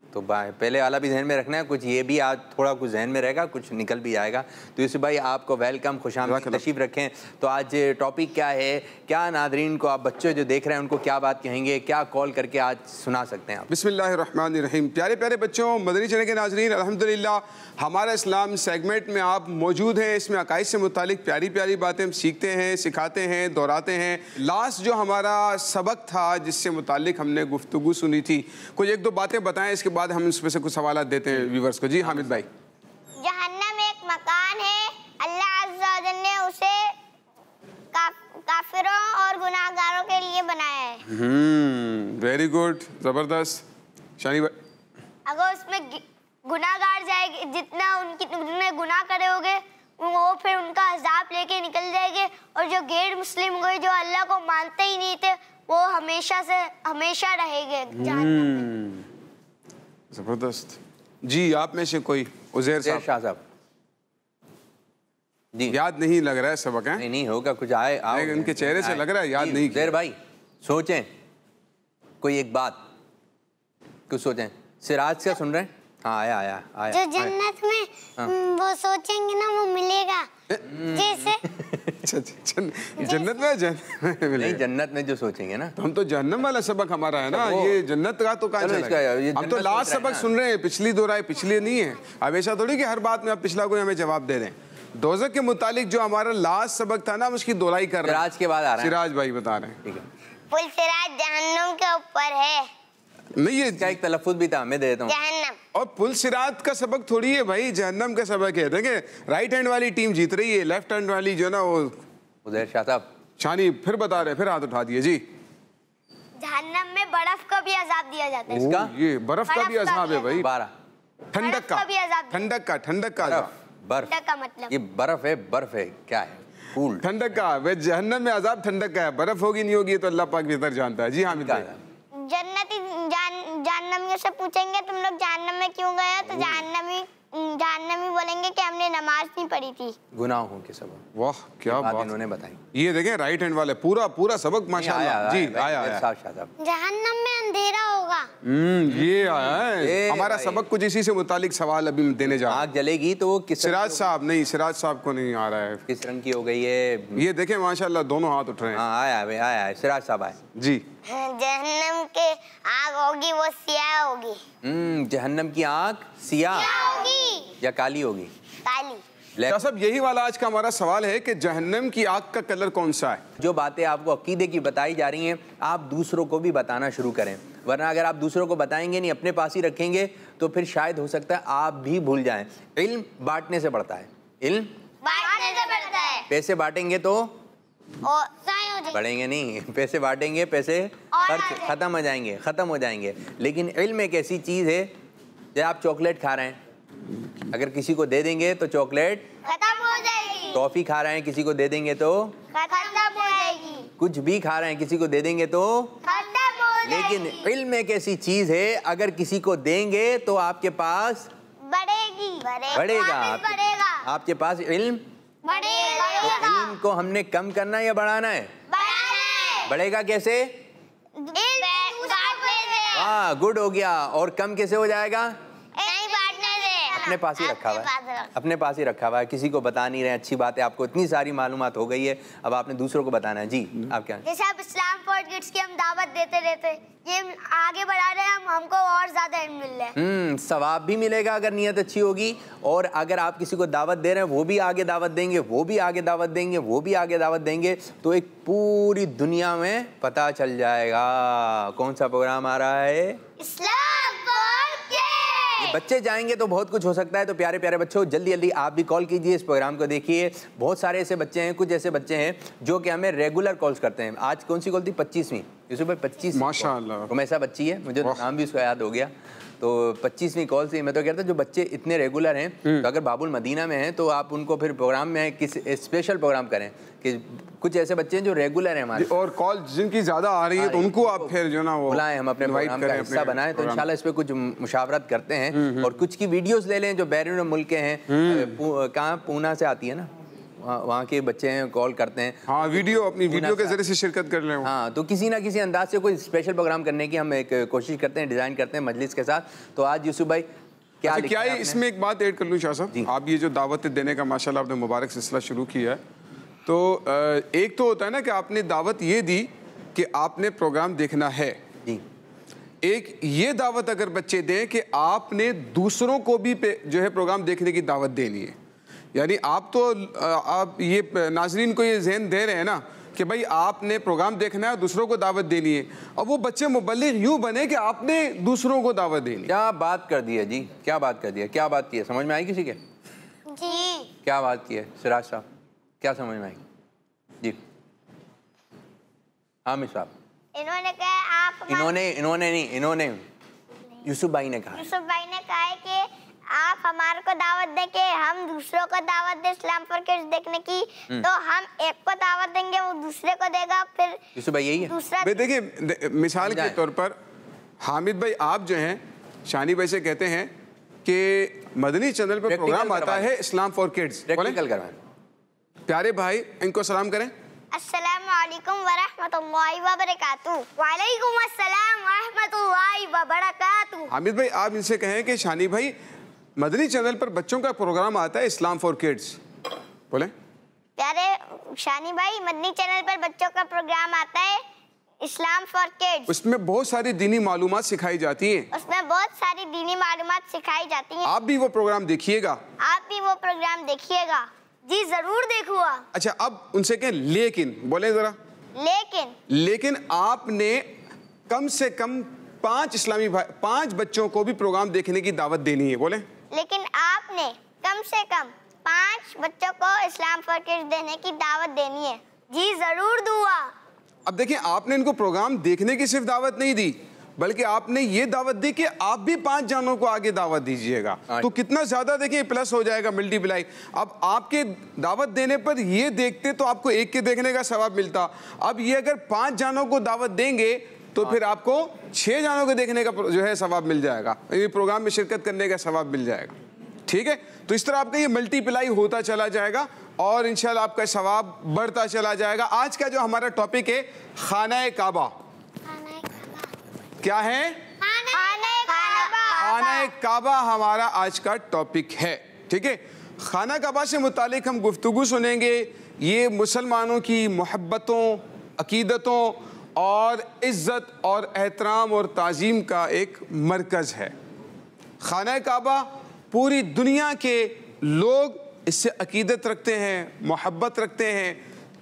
तो पहले वाला भी ज़हन में रखना है, कुछ ये भी आज थोड़ा कुछ जहन में रहेगा, कुछ निकल भी जाएगा। तो यूसुफ भाई आपको वेलकम, खुशामदीद, तशरीफ़ रखें। तो आज टॉपिक क्या है, क्या नादरीन को, आप बच्चे जो देख रहे हैं उनको क्या बात कहेंगे, क्या कॉल करके आज सुना सकते हैं आप? बिस्मिल्लाहिर्रहमानिर्रहीम। प्यारे प्यारे बच्चों, मदनी चैनल के नाजरीन, अल्हम्दुलिल्लाह हमारा इस्लाम सेगमेंट में आप मौजूद हैं। इसमें अकाइद से मुतालिक प्यारी प्यारी बातें हम सीखते हैं, सिखाते हैं, दोहराते हैं। लास्ट जो हमारा सबक था जिससे मुतालिक हमने गुफ्तगू सुनी थी, कुछ एक दो बातें बताएं, इसके बाद हम इसमें से कुछ सवाल देते हैं व्यूवर्स को। जी हामिद भाई। जहन्नम एक मकान है, अल्लाह अज़्ज़ा व जल ने उसे काफिरों और गुनाहगारों के लिए बनाया है। वेरी गुड, जबरदस्त। शानी भाई। अगर उसमें गुनाहगार जाएंगे, उन्होंने गुनाह करे होंगे, वो फिर उनका अजाब लेके निकल जाएंगे, और जो गैर मुस्लिम हुए, जो अल्लाह को मानते ही नहीं थे, वो हमेशा रहेंगे जहन्नम में। जबरदस्त। जी आप में से कोई? उज़ैर साहब जी। याद नहीं लग रहा है सबक है? नहीं होगा, कुछ आए इनके चेहरे से लग रहा है याद नहीं। उज़ैर भाई सोचें कोई एक बात, कुछ सोचें। सिराज क्या सुन रहे हैं? हाँ आया। जो जन्नत में वो सोचेंगे ना वो मिलेगा। जैसे जन्नत में नहीं, जन्नत में जो सोचेंगे ना, तो हम तो जहन्नम वाला सबक हमारा है ना, ये जन्नत का तो कहाँ चला। हम तो लास्ट सबक सुन रहे हैं, पिछली दो राय पिछली नहीं है। हमेशा थोड़ी कि हर बात में आप पिछला कोई हमें जवाब दे रहे हैं। दोज़ख के मुतालिक जो हमारा लास्ट सबक था ना, उसकी दोहराई कर रहे हैं। सिराज के बाद आ रहा है, सिराज भाई बता रहे हैं। ठीक है। पुल सिराज जहन्नम के ऊपर है। नहीं, ये इसका एक तलफ़्फ़ुज़ भी था, मैं दे देता हूँ। जहन्नम और पुल सिरात का सबक थोड़ी है भाई, जहन्नम का सबक है। देखिए राइट हैंड वाली टीम जीत रही है, लेफ्ट हैंड वाली जो ना वो उज़ैर शाह साहब शानी फिर बता रहे, फिर हाथ उठा दिए। जी जहन्नम में बर्फ का भी अजाब दिया जाता है। इसका ये बर्फ का भी अजाब है भाई। 12 ठंडक का बर्फ का मतलब ये बर्फ है क्या है? कूल ठंडक का। वे जहन्नम में अजाब ठंडक का है, बर्फ होगी नहीं होगी तो अल्लाह पाक बेहतर जानता है। जी हामिद भाई। जन्नती जहन्नमियों से पूछेंगे तुम लोग जहन्नम में क्यों गए, तो जहन्नमी बोलेंगे कि हमने नमाज नहीं पढ़ी थी, गुनाहों के सबब। वाह क्या बात इन्होंने बताई। ये देखें राइट हैंड वाले पूरा सबक माशाल्लाह। जी आया। जहन्नम में अंधेरा होगा। ये आया है हमारा सबक। कुछ इसी से मुतालिक सवाल अभी देने जा रहा हूं। आग जलेगी तो वो किस? सिराज साहब नहीं, सिराज साहब को नहीं आ रहा है। किस रंग की हो गई है? ये देखें माशाल्लाह दोनों हाथ उठ रहे हैं। आया सिराज साहब आए। जी जहन्नम के आग होगी वो सियाह होगी। जहन्नम की आग सियाह होगी या काली होगी? काली। सब यही वाला आज का हमारा सवाल है कि जहन्नम की आग का कलर कौन सा है? जो बातें आपको अकीदे की बताई जा रही हैं, आप दूसरों को भी बताना शुरू करें, वरना अगर आप दूसरों को बताएंगे नहीं, अपने पास ही रखेंगे, तो फिर शायद हो सकता है आप भी भूल जाएं। इल्म बांटने से बढ़ता है, इल्म बांटने से बढ़ता है। पैसे बांटेंगे तो और बढ़ेंगे नहीं, पैसे बांटेंगे, पैसे खर्च खत्म हो जाएंगे। लेकिन इल्म एक ऐसी चीज़ है, जब आप चॉकलेट खा रहे हैं, अगर किसी को दे देंगे तो चॉकलेट खत्म हो जाएगी। टॉफी खा रहे हैं, किसी को दे देंगे तो खत्म हो जाएगी। कुछ भी खा रहे हैं, किसी को दे देंगे तो खत्म हो जाएगी। लेकिन इल्म एक ऐसी चीज़ है, अगर किसी को देंगे तो आपके पास बढ़ेगा। आपके पास इल्म बढ़ेगा। तो इल्म को हमने कम करना या बढ़ाना है? बढ़ेगा कैसे? हाँ गुड हो गया। और कम कैसे हो जाएगा? अपने पास ही रखा हुआ है, अपने पास ही रखा हुआ है, किसी को बता नहीं रहे। अच्छी बात है, आपको इतनी सारी मालूमात हो गई है, अब आपने दूसरों को बताना है। जी आप क्या? जैसे आप इस्लाम फॉर किड्स की हम दावत देते रहते, ये आगे बढ़ा रहे हैं, हमको और ज्यादा इल्म मिल रहा है। सवाब भी मिलेगा अगर नीयत अच्छी होगी, और अगर आप किसी को दावत दे रहे हैं, वो भी आगे दावत देंगे, वो भी आगे दावत देंगे, वो भी आगे दावत देंगे, तो एक पूरी दुनिया में पता चल जाएगा कौन सा प्रोग्राम आ रहा है। ये बच्चे जाएंगे तो बहुत कुछ हो सकता है। तो प्यारे प्यारे बच्चों, जल्दी जल्दी आप भी कॉल कीजिए, इस प्रोग्राम को देखिए। बहुत सारे ऐसे बच्चे हैं, कुछ ऐसे बच्चे हैं जो कि हमें रेगुलर कॉल्स करते हैं। आज कौन सी कॉल थी? 25वीं यूसुफ भाई 25 माशाअल्लाह रुमैसा बच्ची है, मुझे नाम भी उसका याद हो गया। तो 25वीं कॉल से मैं तो कहता जो बच्चे इतने रेगुलर हैं, तो अगर बाबुल मदीना में हैं तो आप उनको फिर प्रोग्राम में किस स्पेशल प्रोग्राम करें कि कुछ ऐसे बच्चे हैं जो रेगुलर हैं हमारे, और कॉल जिनकी ज़्यादा आ रही है तो उनको आप फिर जो ना वो बुलाएं, हम अपने प्रोग्राम का हिस्सा बनाएं। तो इंशाल्लाह इस पे कुछ मुशावरत करते हैं और कुछ की वीडियोस ले लें जो बैरून मुल्क के हैं। कहाँ पूना से आती है ना, वहाँ के बच्चे हैं, कॉल करते हैं। हाँ, अपनी वीडियो के जरिए से शिरकत कर लें। हाँ, तो किसी ना किसी अंदाज से कोई स्पेशल प्रोग्राम करने की हम एक कोशिश करते हैं, डिज़ाइन करते हैं मजलिस के साथ। तो आज यूसुफ भाई क्या इसमें एक बात ऐड कर लूँ शाह साहब, आप ये जो दावत देने का माशाल्लाह आपने मुबारक सिलसिला शुरू किया है, तो एक तो होता है ना कि आपने दावत ये दी कि आपने प्रोग्राम देखना है, एक ये दावत अगर बच्चे दें कि आपने दूसरों को भी जो है प्रोग्राम देखने की दावत देनी है। यानी आप ये नाजरीन को ये ज़हन दे रहे हैं ना कि भाई आपने प्रोग्राम देखना है, दूसरों को दावत देनी है। अब वो बच्चे मुबल्लिग यूँ बने कि आपने दूसरों को दावत देनी। क्या बात कर दी है जी, क्या बात कर दी है, क्या बात की है, समझ में आई किसी के? जी। क्या बात की है सिराज साहब, क्या समझ में आई जी? हामिद साहब इन्होंने कहा आप इन्होंने यूसुफ भाई ने कहा है कि आप हमारे को दावत दे के हम दूसरों को दावत दे इस्लाम फॉर किड्स देखने की, तो हम एक को दावत देंगे, वो दूसरे को देगा, फिर यूसुफ भाई यही है दूसरा। देखिए मिसाल के तौर पर हामिद भाई आप जो हैं शानी भाई से कहते हैं कि मदनी चैनल पर प्रोग्राम आता है इस्लाम फॉर किड्स, प्रैक्टिकल करवाएं। प्यारे भाई इनको सलाम करें। अस्सलामु अलैकुम व रहमतुल्लाहि व बरकातुहू। वालेकुम अस्सलाम व रहमतुल्लाहि व बरकातुहू। हामिद भाई आप इनसे कहें कि शानी भाई मदनी चैनल पर बच्चों का प्रोग्राम आता है इस्लाम फॉर किड्स, बोले। प्यारे शानी भाई मदनी चैनल पर बच्चों का प्रोग्राम आता है इस्लाम फॉर किड्स। उसमें बहुत सारी दीनी मालूमात सिखाई जाती हैं। उसमें बहुत सारी दीनी मालूमात सिखाई जाती हैं। आप भी वो प्रोग्राम देखिएगा। आप भी वो प्रोग्राम देखिएगा। जी जरूर देखूंगा। अच्छा, अब उनसे कहें लेकिन, बोले जरा। लेकिन आपने कम से कम 5 बच्चों को भी प्रोग्राम देखने की दावत देनी है, बोले। लेकिन आपने कम से कम 5 बच्चों को इस्लाम फॉर किड्स देने की दावत देनी है। जी जरूर दूंगा। अब देखिए, आपने इनको प्रोग्राम देखने की सिर्फ दावत नहीं दी, बल्कि आपने ये दावत दी कि आप भी 5 जानों को आगे दावत दीजिएगा। तो कितना ज्यादा देखिए प्लस हो जाएगा, मल्टीप्लाई। अब आपके दावत देने पर ये देखते तो आपको एक के देखने का सवाब मिलता। अब ये अगर 5 जानों को दावत देंगे तो फिर आपको 6 जानों को देखने का जो है सवाब मिल जाएगा, ये प्रोग्राम में शिरकत करने का सवाब मिल जाएगा। ठीक है, तो इस तरह आपका ये मल्टीप्लाई होता चला जाएगा और इंशाल्लाह आपका सवाब बढ़ता चला जाएगा। आज का जो हमारा टॉपिक है खाना काबा। क्या है? खाना काबा हमारा आज का टॉपिक है। ठीक है, खाना काबा से मुतालिक हम गुफ्तगू सुनेंगे। ये मुसलमानों की मोहब्बतों, अकीदतों और इज़्ज़त और एहतराम और ताज़ीम का एक मरकज़ है। खाना काबा पूरी दुनिया के लोग इससे अकीदत रखते हैं, मोहब्बत रखते हैं।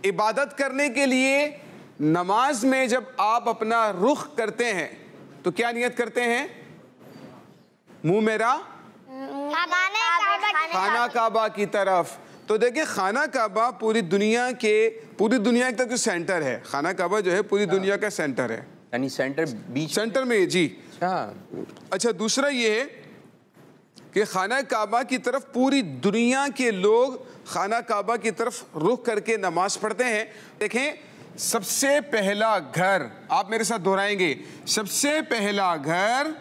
इबादत करने के लिए नमाज में जब आप अपना रुख करते हैं तो क्या नियत करते हैं? मुंह मेरा खाना काबा की तरफ। तो देखिए, खाना काबा पूरी दुनिया का जो सेंटर है, खाना काबा जो है पूरी दुनिया का सेंटर है, यानी सेंटर में जी। अच्छा, दूसरा ये है कि खाना काबा की तरफ पूरी दुनिया के लोग खाना काबा की तरफ रुख करके नमाज पढ़ते हैं। देखें, सबसे पहला घर, आप मेरे साथ दोहराएंगे, सबसे पहला घर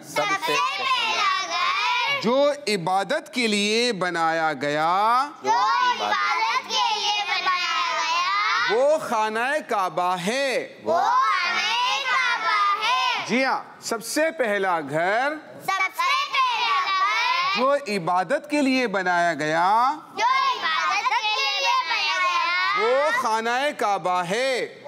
जो इबादत के लिए बनाया गया, वो खाना काबा है। जी हाँ, सबसे पहला घर जो इबादत के लिए बनाया गया, वो खाना काबा है।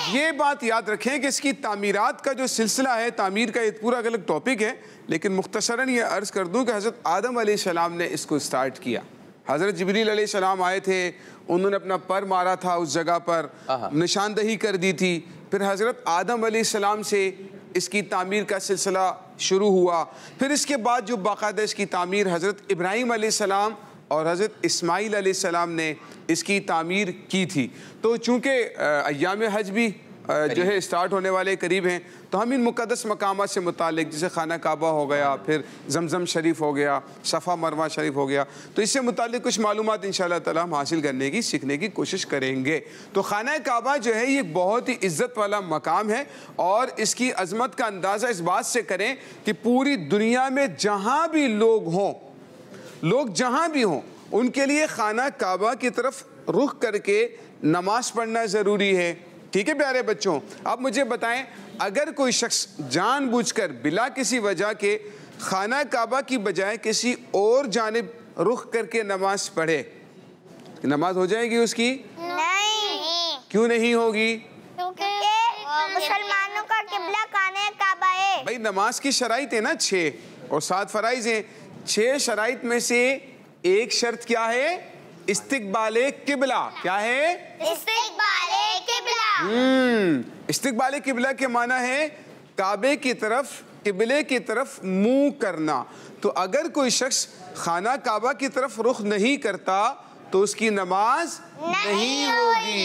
ये बात याद रखें कि इसकी तामीरात का जो सिलसिला है, तामीर का एक पूरा अलग टॉपिक है, लेकिन मुख्तसरन ये अर्ज़ कर दूं कि हज़रत आदम अलैहिस्सलाम ने इसको स्टार्ट किया। हज़रत जिब्रील अलैहिस्सलाम आए थे, उन्होंने अपना पर मारा था, उस जगह पर निशानदही कर दी थी। फिर हज़रत आदम अलैहिस्सलाम से इसकी तामीर का सिलसिला शुरू हुआ। फिर इसके बाद जो बाकायदा इसकी तामीर हज़रत इब्राहीम अलैहिस्सलाम और हज़रत इस्माईल अलैहिस्सलाम ने इसकी तामीर की थी। तो चूँकि अय्याम हज भी जो है स्टार्ट होने वाले करीब हैं, तो हम इन मुक़द्दस मकामात से मुतालिक, जैसे खाना काबा हो गया, फिर जमज़म शरीफ हो गया, सफ़ा मरवा शरीफ हो गया, तो इससे मुतालिक कुछ मालूमात इंशाअल्लाह ताला हम हासिल करने की, सीखने की कोशिश करेंगे। तो खाना काबा जो है ये बहुत ही इज़्ज़त वाला मकाम है और इसकी अज़मत का अंदाज़ा इस बात से करें कि पूरी दुनिया में जहाँ भी लोग हों, लोग जहाँ भी हों, उनके लिए खाना काबा की तरफ रुख करके नमाज पढ़ना ज़रूरी है। ठीक है प्यारे बच्चों, अब मुझे बताएं, अगर कोई शख्स जानबूझकर बिला किसी वजह के खाना काबा की बजाय किसी और जानिब रुख करके नमाज पढ़े, नमाज हो जाएगी उसकी? नहीं। क्यों नहीं होगी? क्योंकि मुसलमानों का किबला खाना काबा है। भाई नमाज की शराइत है ना 6 और 7 फराइज हैं। 6 शराइत में से एक शर्त क्या है? इस्तिकबाले किबला। क्या है? इस्तिकबाले किबला। इस्तिकबाले किबला के माना है काबे की तरफ, किबले की तरफ मुंह करना। तो अगर कोई शख्स खाना काबा की तरफ रुख नहीं करता तो उसकी नमाज नहीं होगी।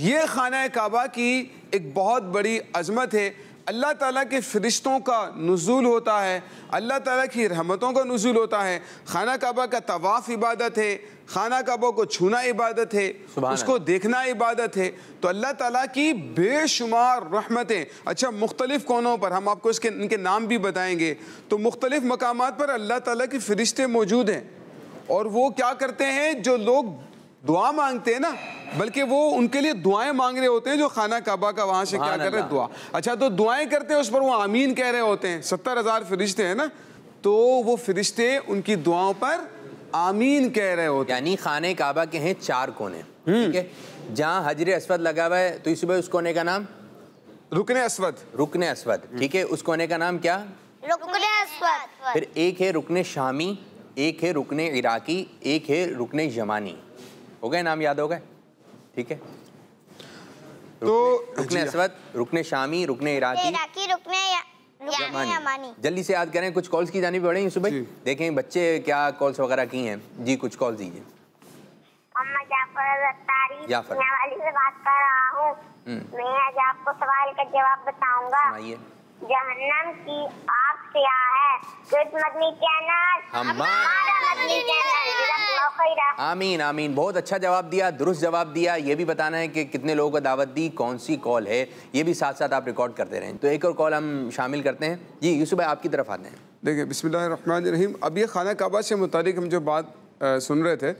ये खाना काबा की एक बहुत बड़ी अजमत है। अल्लाह ताला के फरिश्तों का नुज़ूल होता है, अल्लाह ताला की रहमतों का नुज़ूल होता है। खाना काबा का तवाफ़ इबादत है, खाना काबा को छूना इबादत है, उसको देखना इबादत है। तो अल्लाह ताला की बेशुमार रहमतें, अच्छा मुख्तलिफ कोनों पर हम आपको इसके इनके नाम भी बताएंगे। तो मुख्तलिफ मकामात पर अल्लाह ताला के फरिश्ते मौजूद हैं और वो क्या करते हैं, जो लोग दुआ मांगते हैं ना, बल्कि वो उनके लिए दुआएं मांग रहे होते हैं जो खाना काबा का वहां से क्या कर रहे हैं, दुआ। अच्छा तो दुआएं करते हैं, उस पर वो आमीन कह रहे होते हैं। 70,000 फरिश्ते हैं ना, तो वो फरिश्ते उनकी दुआओं पर आमीन कह रहे होते हैं। यानी खाने काबा के हैं 4 कोने, ठीक है। जहाँ हजर अस्वद लगा हुआ है तो इस उस कोने का नाम रुकने अस्वद। रुकने अस्वद, ठीक है। उस कोने का नाम क्या? रुकने अस्वद। फिर एक है रुकने शामी, एक है रुकने इराकी, एक है रुकने यमानी। हो गए नाम, याद हो गए? ठीक है। तो रुकने अस्वद, रुकने शामी, रुकने इराकी, रुकने यमानी। जल्दी से याद करें, कुछ कॉल्स की जानी पड़ेंगी सुबह। देखें बच्चे क्या कॉल्स वगैरह की हैं जी, कुछ कॉल दीजिए। जाफर वाली से बात कर रहा हूँ। मैं आज आपको सवाल का जवाब बताऊंगा। जहन्नम की आग क्या है? मदनी चैनल, हमारा मदनी चैनल। आमीन आमीन, बहुत अच्छा जवाब दिया, दुरुस्त जवाब दिया। ये भी बताना है कि कितने लोगों को दावत दी, कौन सी कॉल है, ये भी साथ साथ आप रिकॉर्ड करते रहें। तो एक और कॉल हम शामिल करते हैं जी। यूसुफ भाई आपकी तरफ आते हैं। देखिए बिस्मिल्लाहिर्रहमानिर्रहीम, अब ये खाना काबा से मुतालिक हम जो बात सुन रहे थे,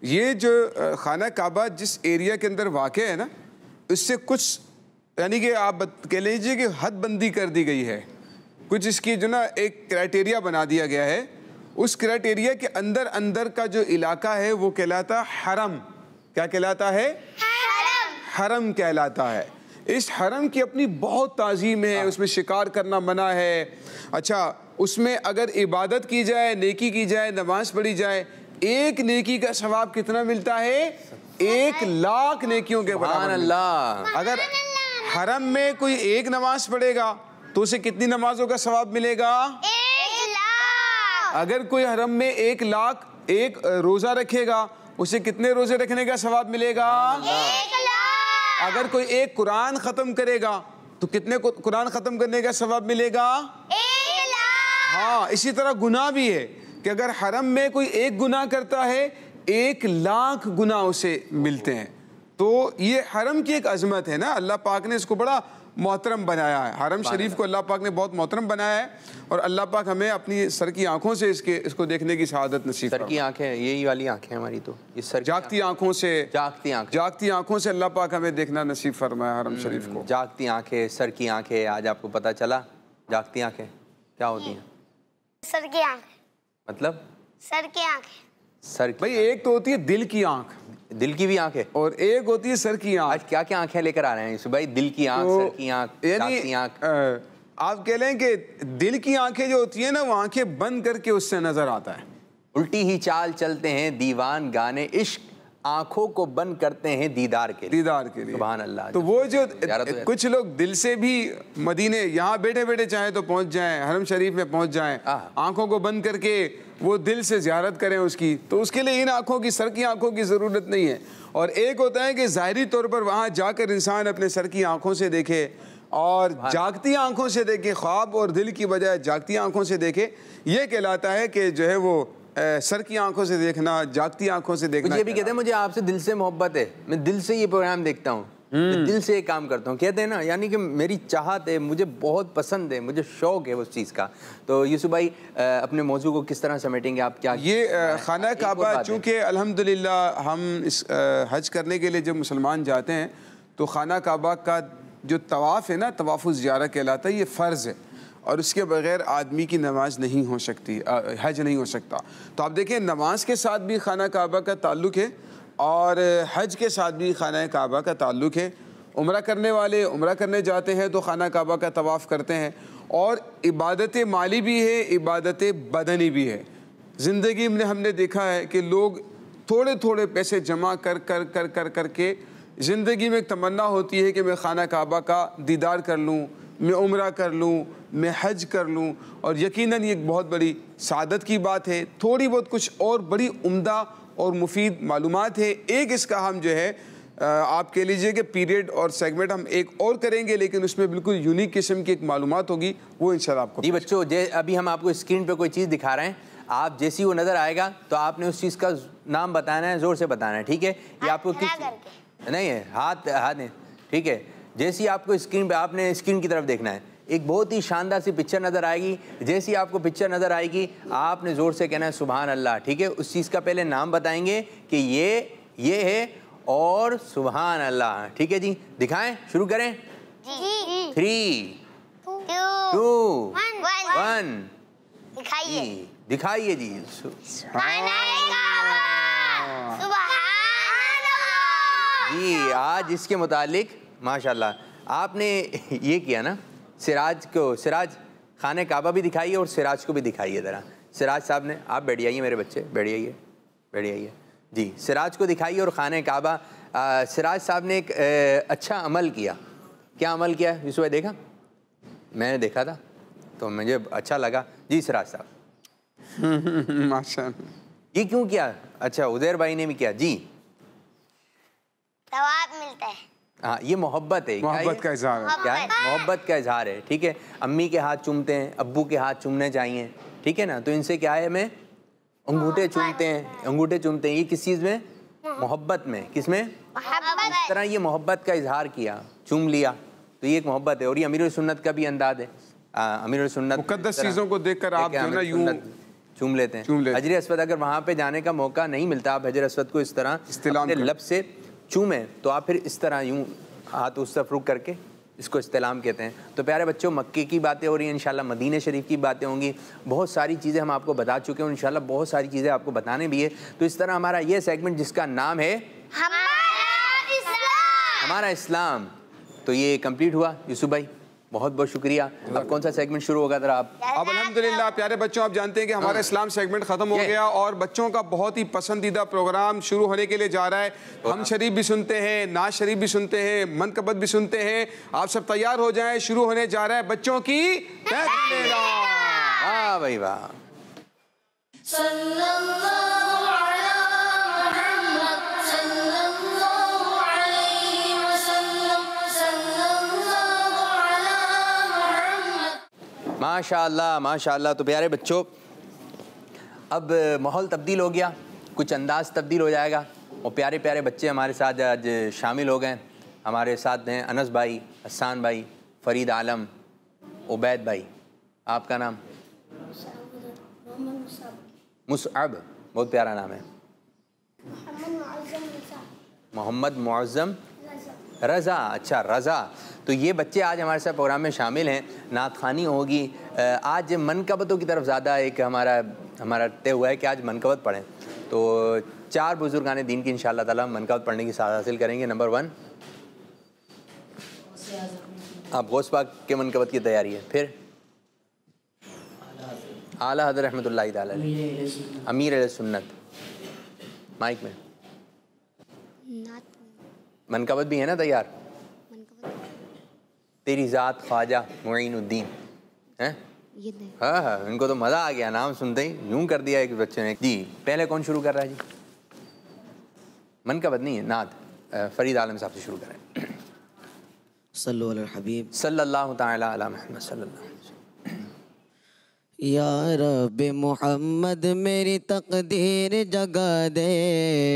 ये जो खाना काबा जिस एरिया के अंदर वाक़ है ना, इससे कुछ यानी कि आप कह लीजिए कि हद बंदी कर दी गई है। कुछ इसकी जो ना एक क्राइटेरिया बना दिया गया है। उस क्राइटेरिया के अंदर अंदर का जो इलाका है वो कहलाता हरम। क्या कहलाता है? हरम कहलाता है। इस हरम की अपनी बहुत ताज़ीम है, उसमें शिकार करना मना है। अच्छा, उसमें अगर इबादत की जाए, नेकी की जाए, नमाज पढ़ी जाए, एक नेकी का सवाब कितना मिलता है? 1 लाख नेकियों के बराबर। अल्लाह, अगर हरम में कोई एक नमाज पढ़ेगा तो उसे कितनी नमाजों का सवाब मिलेगा? 1 लाख। अगर कोई हरम में 1 लाख एक रोजा रखेगा, उसे कितने रोजे रखने का सवाब मिलेगा? 1 लाख। अगर कोई एक कुरान खत्म करेगा तो कितने कुरान खत्म करने का सवाब मिलेगा? 1 लाख। हाँ, इसी तरह गुनाह भी है कि अगर हरम में कोई एक गुनाह करता है, 1 लाख गुनाह उसे मिलते हैं। तो ये हरम की एक अजमत है ना, अल्लाह पाक ने इसको बड़ा मोहतरम बनाया है। हरम शरीफ को अल्लाह पाक ने बहुत मोहतरम बनाया है और अल्लाह पाक हमें अपनी सर की आंखों से इसको देखने की शहादत नसीब। सर की आंखें, यही वाली आंखें हमारी, तो इस सर जागती आंखों से, जागती आंखों से अल्लाह पाक हमें देखना नसीब फरमाया हरम शरीफ को। जागती आंखें, सर की आंखें, आज आपको पता चला जागती आंखें क्या होती हैं? सर की आंखें मतलब? सर की आंखें, सर भाई एक तो होती है दिल की आंख, दिल की भी आंख है, और एक होती है सर की आंख। आज क्या क्या आंखें लेकर आ रहे हैं यूसुफ भाई? दिल की आंख, सर की आंख, जागती आंख। आप कह लें कि दिल की आंखें जो होती है ना, वो आंखें बंद करके उससे नजर आता है। उल्टी ही चाल चलते हैं दीवान गाने इश्क, आंखों को बंद करते हैं दीदार के लिए। सुभान अल्लाह। तो वो जो कुछ लोग दिल से भी मदीने यहाँ बैठे बैठे चाहे तो पहुँच जाएं, हरम शरीफ में पहुँच जाएं, आंखों को बंद करके वो दिल से ज़ियारत करें उसकी, तो उसके लिए इन आंखों की, सर की आंखों की ज़रूरत नहीं है। और एक होता है कि ज़ाहिरी तौर पर वहाँ जाकर इंसान अपने सर की आंखों से देखे और जागती आंखों से देखे, ख्वाब और दिल की बजाय जागती आंखों से देखे, ये कहलाता है कि जो है वो सर की आंखों से देखना, जागती आंखों से देखना। मुझे भी कहते हैं मुझे आपसे दिल से मोहब्बत है, मैं दिल से ये प्रोग्राम देखता हूँ, मैं दिल से ये काम करता हूँ, कहते हैं ना, यानी कि मेरी चाहत है, मुझे बहुत पसंद है, मुझे शौक है उस चीज़ का। तो यूसुफ भाई अपने मौजू को किस तरह समेटेंगे आप? क्या ये खाना काबा, चूँकि अल्हम्दुलिल्लाह हम इस हज करने के लिए जब मुसलमान जाते हैं तो खाना काबा का जो तवाफ़ है ना, तवाफ़ुज़ ज़ियारत कहलाता है, ये फ़र्ज़ है और उसके बगैर आदमी की नमाज नहीं हो सकती, हज नहीं हो सकता। तो आप देखें, नमाज के साथ भी खाना काबा का ताल्लुक़ है और हज के साथ भी खाना काबा का ताल्लुक़ है। उम्रा करने वाले उम्रा करने जाते हैं तो खाना काबा का तवाफ़ करते हैं। और इबादत माली भी है, इबादत बदनी भी है। ज़िंदगी में हमने देखा है कि लोग थोड़े थोड़े पैसे जमा कर के ज़िंदगी में एक तमन्ना होती है कि मैं खाना काबा का दीदार कर लूँ, मैं उम्रा कर लूँ, मैं हज कर लूँ। और यकीनन ये एक बहुत बड़ी सादत की बात है। थोड़ी बहुत कुछ और बड़ी उम्दा और मुफीद मालूमात है। एक इसका हम जो है आप कह लीजिए कि पीरियड और सेगमेंट हम एक और करेंगे, लेकिन उसमें बिल्कुल यूनिक किस्म की एक मालूमात होगी, वो इंशाल्लाह आपको। जी बच्चों, अभी हम आपको स्क्रीन पे कोई चीज़ दिखा रहे हैं, आप जैसी वो नज़र आएगा तो आपने उस चीज़ का नाम बताना है, ज़ोर से बताना है, ठीक है? ये आपको किस नहीं है, हाथ नहीं, ठीक है? जैसी आपको स्क्रीन पे, आपने स्क्रीन की तरफ देखना है, एक बहुत ही शानदार सी पिक्चर नज़र आएगी। जैसी आपको पिक्चर नज़र आएगी आपने ज़ोर से कहना है सुभान अल्लाह, ठीक है? उस चीज़ का पहले नाम बताएंगे कि ये है और सुभान अल्लाह, ठीक है जी? दिखाएं, शुरू करें। 3 2 1 दिखाइए जी। जी आज इसके मुतालिक माशाल्लाह आपने ये किया ना, सिराज खाने काबा भी दिखाइए और सिराज को भी दिखाइए ज़रा। सिराज साहब ने, आप बैठ जाइए मेरे बच्चे, बैठ जाइए जी। सिराज को दिखाइए और खाने काबा। सिराज साहब ने एक अच्छा अमल किया। क्या अमल किया यूसुफ भाई? देखा, मैंने देखा था तो मुझे अच्छा लगा जी। सिराज साहब माशाअल्लाह। ये क्यों किया? अच्छा, उज़ैर भाई ने भी किया जी। सवाब मिलता है। हाँ, ये मोहब्बत है, मोहब्बत का इज़हार है। क्या है? मोहब्बत का इज़हार है, ठीक है? अम्मी के हाथ चूमते हैं, अब्बू के हाथ चूमने चाहिए, ठीक है ना? तो इनसे क्या है, हमें अंगूठे चूमते हैं। ये किस चीज़ में? मोहब्बत में। किस में? इस तरह ये मोहब्बत का इज़हार किया, चूम लिया, तो ये एक मोहब्बत है। और ये अमीरुल सुन्नत का भी अंदाज है। अमीरुल सुन्नत मुक़द्दस चीज़ों को देखकर आप जो ना यूं चूम लेते हैं। हजर अस्वद अगर वहाँ पे जाने का मौका नहीं मिलता, आप हजर अस्वद को इस तरह अपने लब से चूमें तो आप फिर इस तरह यूं हाथ उस तरफ रुक करके इसको इस्तेलाम कहते हैं। तो प्यारे बच्चों, मक्के की बातें हो रही हैं, इंशाल्लाह मदीने शरीफ की बातें होंगी, बहुत सारी चीज़ें हम आपको बता चुके हैं, इंशाल्लाह बहुत सारी चीज़ें आपको बताने भी है। तो इस तरह हमारा ये सेगमेंट जिसका नाम है हमारा इस्लाम, तो ये कंप्लीट हुआ। यूसुफ भाई बहुत बहुत शुक्रिया। अब कौन सा सेगमेंट शुरू होगा जरा आप? अब अल्हम्दुलिल्लाह प्यारे बच्चों, आप जानते हैं कि हमारा इस्लाम सेगमेंट ख़त्म हो गया और बच्चों का बहुत ही पसंदीदा प्रोग्राम शुरू होने के लिए जा रहा है। हम शरीफ भी सुनते हैं, नाज शरीफ भी सुनते हैं, मनकबत भी सुनते हैं। आप सब तैयार हो जाएं, शुरू होने जा रहा है बच्चों की महफिल। वाह भाई वाह। माशाअल्लाह माशाअल्लाह। तो प्यारे बच्चों, अब माहौल तब्दील हो गया, कुछ अंदाज़ तब्दील हो जाएगा और प्यारे प्यारे बच्चे हमारे साथ आज शामिल हो गए। हमारे साथ हैं अनस भाई, हसान भाई, फ़रीद आलम, उबैद भाई। आपका नाम? मुसअब, बहुत प्यारा नाम है। मोहम्मद मुअज़्ज़म रज़ा। अच्छा, रज़ा। तो ये बच्चे आज हमारे साथ प्रोग्राम में शामिल हैं। नात ख़ानी होगी आज। मनकबतों की तरफ ज़्यादा एक हमारा तय हुआ है कि आज मनकबत पढ़ें। तो 4 बुजुर्गान दीन की इंशाअल्लाह ताला मनकबत पढ़ने की साथ हासिल करेंगे। नंबर 1 आप गौस पाक के मनकबत की तैयारी है। फिर आला हज़रत रहमतुल्लाहि ताला अलैह, अमीर अहले सुन्नत, माइक में मनकबत भी है ना तैयार? तेरी ज़ात ख्वाजा मुईनुद्दीन है। हाँ हाँ, इनको तो मज़ा आ गया नाम सुनते ही, यूं कर दिया एक बच्चे ने। जी पहले कौन शुरू कर रहा है जी? मनकबत नहीं है, नात। फरीद आलम साहब से शुरू करें। सल्लल्लाहु अलैहि हबीब सल्लल्लाहु ताला अला मुहम्मद सल्लल्लाहु अलैहि वसल्लम। या रब मोहम्मद मेरी तकदीर जगा दे,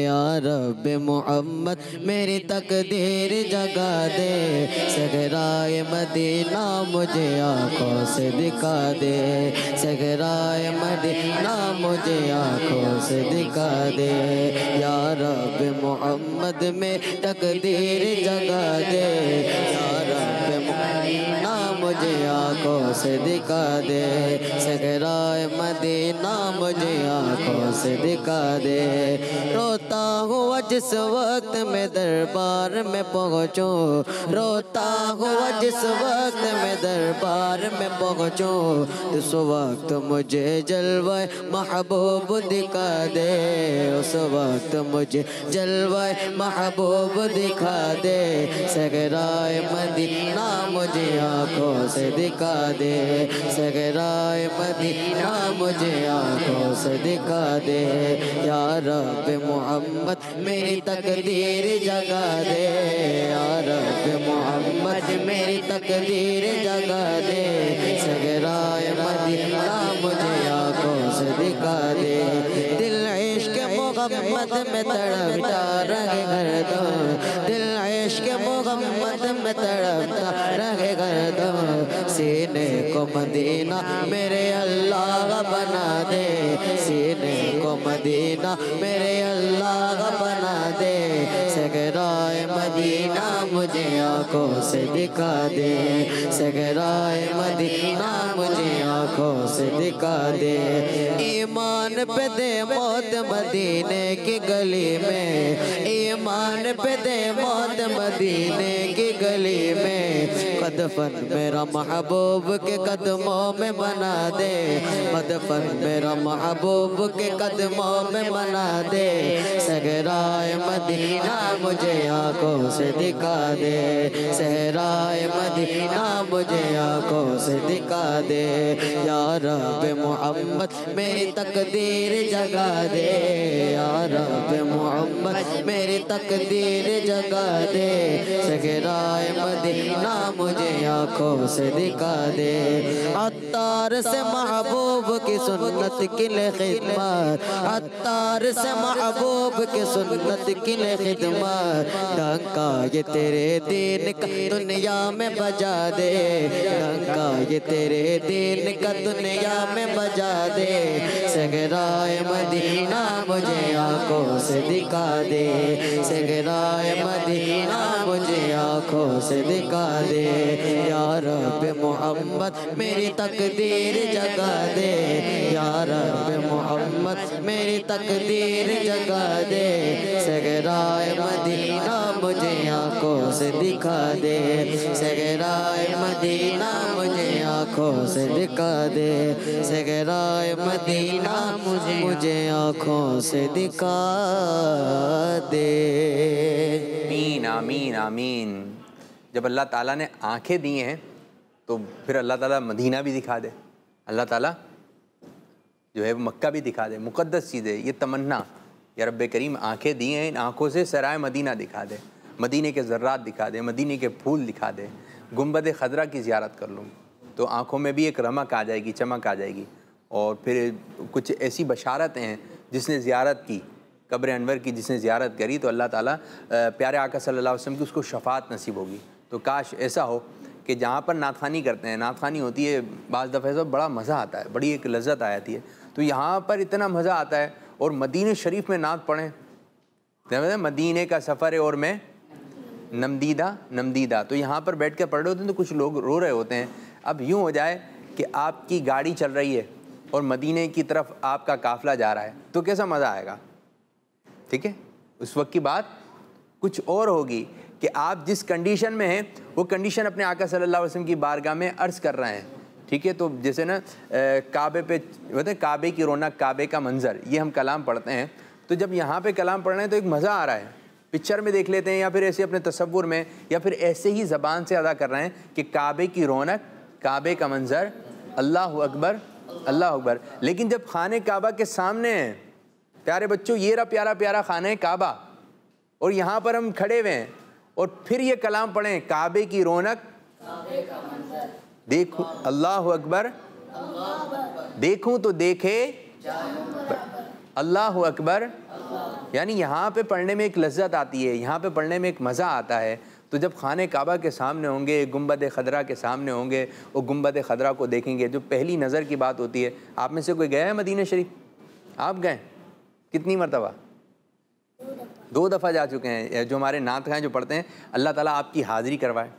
या रब मोहम्मद मेरी तकदीर जगा दे, सहराए मदीना मुझे आँखों से दिखा दे, सहराए मदीना मुझे आँखों से दिखा दे, या रब मोहम्मद में तकदीर जगा दे, या रब मदीना मुझे आँखों से दिखा दे, सहराए मदीना मुझे आँखों से दिखा दे। रोता हुआ जिस वक्त मैं दरबार में पहुँचूँ, रोता हुआ जिस वक्त मैं दरबार में पहुँचूँ, उस वक्त मुझे जलवाए महबूब दिखा दे, उस वक्त मुझे जलवाए महबूब दिखा दे, सहराए मदीना मुझे आँखों से दिखा दे, सहराए मदीना मुझे आँखों से दिखा दे, या रब मोहम्मद मेरी तकदीर जगा दे, या रब मोहम्मद मेरी तकदीर जगा दे, सहराए मदीना मुझे आँखों से दिखा दे। दिल इश्क मोहम्मद में तड़पता रहे गर्दम, दिल इश्क मोहम्मद में तड़पता रहे गर्दम, सीने को मदीना मेरे अल्लाह बना दे, सीने को मदीना मेरे अल्लाह बना दे, सहराए मदीना मुझे आँखों से दिखा दे, सहराए मदीना मुझे आँखों से दिखा दे। ईमान पे दे मौत मदीने की गली में, ईमान पे दे मौत मदीने की गली में, कदफन मेरा महबूब के कदमों में बना दे, कदफन मेरा महबूब के कदमों में बना दे, सहराए मदीना मुझे आँखों से दिखा दे, सहराए मदीना मुझे आँखों से दिखा दे, या रब मोहम्मद मेरी तकदीर जगा दे, या रब मोहम्मद मेरी तकदीर जगा दे, सहराए मदीना मुझे आँखों से दिखा दे। अत्तार से महबूब की सुन्नत के लिए खिदमत, अत्तार से महबूब की सुन्नत के लिए खिदमत, डंका ये तेरे दीन का दुनिया में बजा दे, डंका ये तेरे दीन का दुनिया में बजा दे, सहराए मदीना मुझे आँखों से दिखा दे, सहराए मदीना मुझे आँखों से दिखा दे, या रब मोहम्मद मेरी तकदीर जगा दे, या रब मोहम्मद मेरी तकदीर जगा दे, सहराए मदीना मुझे आँखों से दिखा दे, सहराए मदीना मुझे आँखों से दिखा दे, सहराए मदीना मुझे आँखों से दिखा दे। आमीन आमीन आमीन। जब अल्लाह ताला ने आँखें दी हैं तो फिर अल्लाह ताला मदीना भी दिखा दे, अल्लाह ताला जो है मक्का भी दिखा दे, मुक़द्दस चीज़ है ये तमन्ना। या रब्बे करीम आँखें दी हैं, इन आँखों से सराय मदीना दिखा दे, मदीने के ज़र्रात दिखा दे, मदीने के फूल दिखा दे, गुंबद खदरा की ज़ियारत कर लूँ तो आँखों में भी एक रमक आ जाएगी, चमक आ जाएगी। और फिर कुछ ऐसी बशारतें हैं, जिसने ज़ियारत की कब्र अनवर की, जिसने ज़ियारत करी तो अल्लाह ताला प्यारे आका सल्लल्लाहु अलैहि वसल्लम की उसको शफ़ात नसीब होगी। तो काश ऐसा हो कि जहाँ पर नातखानी करते हैं, नातखानी होती है बाज़ दफ़े सब बड़ा मज़ा आता है, बड़ी एक लज्जत आ जाती है, तो यहाँ पर इतना मज़ा आता है। और मदीने शरीफ में नात पढ़ें, मदीने का सफ़र है और मैं नमदीदा नमदीदा, तो यहाँ पर बैठ कर पढ़ रहे होते हैं तो कुछ लोग रो रहे होते हैं। अब यूँ हो जाए कि आपकी गाड़ी चल रही है और मदीने की तरफ आपका काफ़िला जा रहा है तो कैसा मज़ा आएगा। ठीक है, उस वक्त की बात कुछ और होगी कि आप जिस कंडीशन में हैं वो कंडीशन अपने आका सल्लल्लाहु अलैहि वसल्लम की बारगाह में अर्ज़ कर रहे हैं। ठीक है, तो जैसे ना काबे पे बोलते हैं काबे की रौनक, काबे का मंज़र, ये हम कलाम पढ़ते हैं। तो जब यहाँ पे कलाम पढ़ रहे हैं तो एक मज़ा आ रहा है पिक्चर में देख लेते हैं या फिर ऐसे अपने तसव्वुर में या फिर ऐसे ही ज़बान से अदा कर रहे हैं कि काबे की रौनक, काबे का मंज़र, अल्लाह अकबर, अल्लाह अकबर। लेकिन जब खाने काबा के सामने हैं प्यारे बच्चों, ये रहा प्यारा प्यारा खाने काबा और यहाँ पर हम खड़े हुए हैं और फिर ये कलाम पढ़ें, काबे की रौनक, देखो अल्लाह अकबर, देखूं तो देखे अल्लाह अकबर। यानी यहाँ पे पढ़ने में एक लज्जत आती है, यहाँ पे पढ़ने में एक मज़ा आता है। तो जब खाने काबा के सामने होंगे, गुंबद खदरा के सामने होंगे और गुंबद खदरा को देखेंगे, जो पहली नज़र की बात होती है। आप में से कोई गया है मदीना शरीफ? आप गए? कितनी मरतबा? 2 दफ़ा जा चुके हैं। जो हमारे नात खां जो पढ़ते हैं, अल्लाह ताला आपकी हाज़िरी करवाए,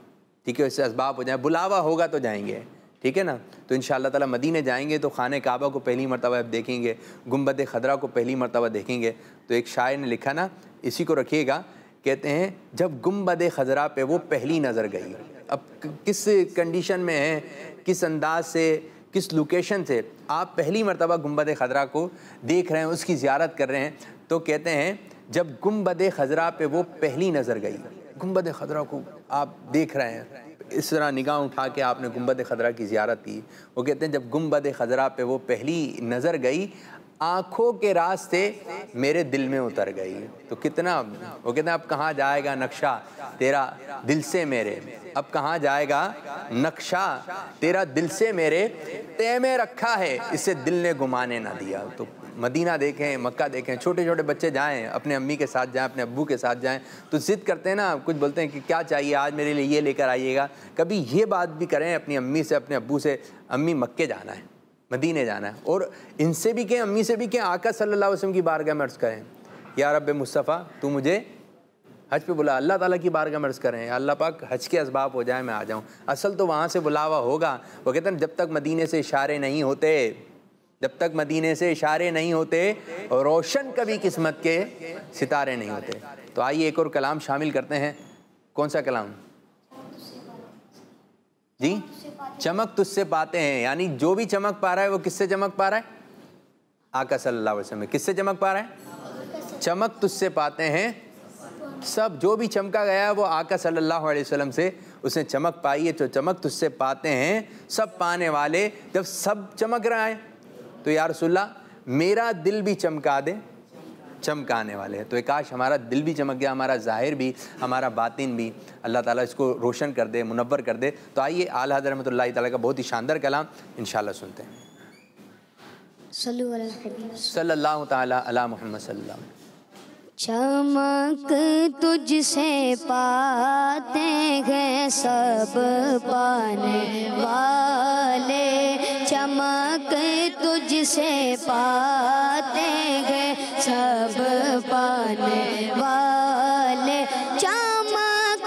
ठीक है, इससे असबाब हो जाए, बुलावा होगा तो जाएंगे, ठीक है ना। तो इंशाअल्लाह ताला मदीने जाएंगे तो खाने काबा को पहली मरतबा आप देखेंगे, गुंबद खदरा को पहली मरतबा देखेंगे। तो एक शायर ने लिखा ना, इसी को रखिएगा, कहते हैं जब गुंबद खदरा पे वो पहली नज़र गई। अब किस कंडीशन में है, किस अंदाज से, किस लोकेशन से आप पहली मरतबा गुंबद खदरा को देख रहे हैं, उसकी ज़ियारत कर रहे हैं, तो कहते हैं जब गुंबद खदरा पे वो पहली नज़र गई, गुंबद खदरा को आप देख रहे हैं, इस तरह निगाह उठा के आपने गुंबद खदरा की ज़ियारत की। वो कहते हैं जब गुंबद खदरा पे वो पहली नज़र गई, आँखों के रास्ते मेरे दिल में उतर गई। तो कितना, वो कहते हैं अब कहाँ जाएगा नक्शा तेरा दिल से मेरे, अब कहाँ जाएगा नक्शा तेरा दिल से मेरे, तय में रखा है इसे दिल ने गुमाने ना दिया। तो मदीना देखें, मक्का देखें, छोटे छोटे बच्चे जाएं, अपने अम्मी के साथ जाएं, अपने अब्बू के साथ जाएं, तो ज़िद करते हैं ना, कुछ बोलते हैं कि क्या चाहिए आज मेरे लिए, ये लेकर आइएगा। कभी ये बात भी करें अपनी अम्मी से, अपने अब्बू से, अम्मी मक्के जाना है, मदीने जाना है। और इनसे भी कहें, अम्मी से भी कहें, आका सल्लल्लाहु अलैहि वसल्लम की बारगाह में अर्ज़ करें, या रब्बे मुस्तफ़ा तू मुझे हज पे बुला, अल्लाह ताला की बारगाह में अर्ज़ करें, अल्लाह पाक हज के असबाब हो जाए, मैं आ जाऊँ। असल तो वहाँ से बुलावा होगा। वो कहते हैं जब तक मदीने से इशारे नहीं होते, जब तक मदीने से इशारे नहीं होते, रोशन कभी किस्मत के सितारे नहीं होते। तो आइए एक और कलाम शामिल करते हैं। कौन सा कलाम जी? चमक तुझसे पाते हैं। यानी जो भी चमक पा रहा है वो किससे चमक पा रहा है? आका सल्लल्लाहु अलैहि वसल्लम। किससे चमक पा रहा है? चमक तुझसे पाते हैं सब, जो भी चमका गया है वो आका सल्लल्लाहु अलैहि वसल्लम से उसने चमक पाई है। तो चमक तुझसे पाते हैं सब पाने वाले। जब सब चमक रहा है तो या रसूलल्लाह मेरा दिल भी चमका दे, चमकाने वाले हैं। तो काश हमारा दिल भी चमक गया, हमारा ज़ाहिर भी, हमारा बातिन भी, अल्लाह ताला इसको रोशन कर दे, मुनव्वर कर दे। तो आइए आला हज़रत रहमतुल्लाहि ताला का बहुत ही शानदार कलाम इंशाअल्लाह सुनते हैं। सल्लल्लाहु ताला अला मुहम्मद सल्लल्लाहु अलैहि वसल्लम। चमक तुझसे पाते हैं सब पाने वाले, चमक तुझसे पाते हैं सब पाने वाले, चमक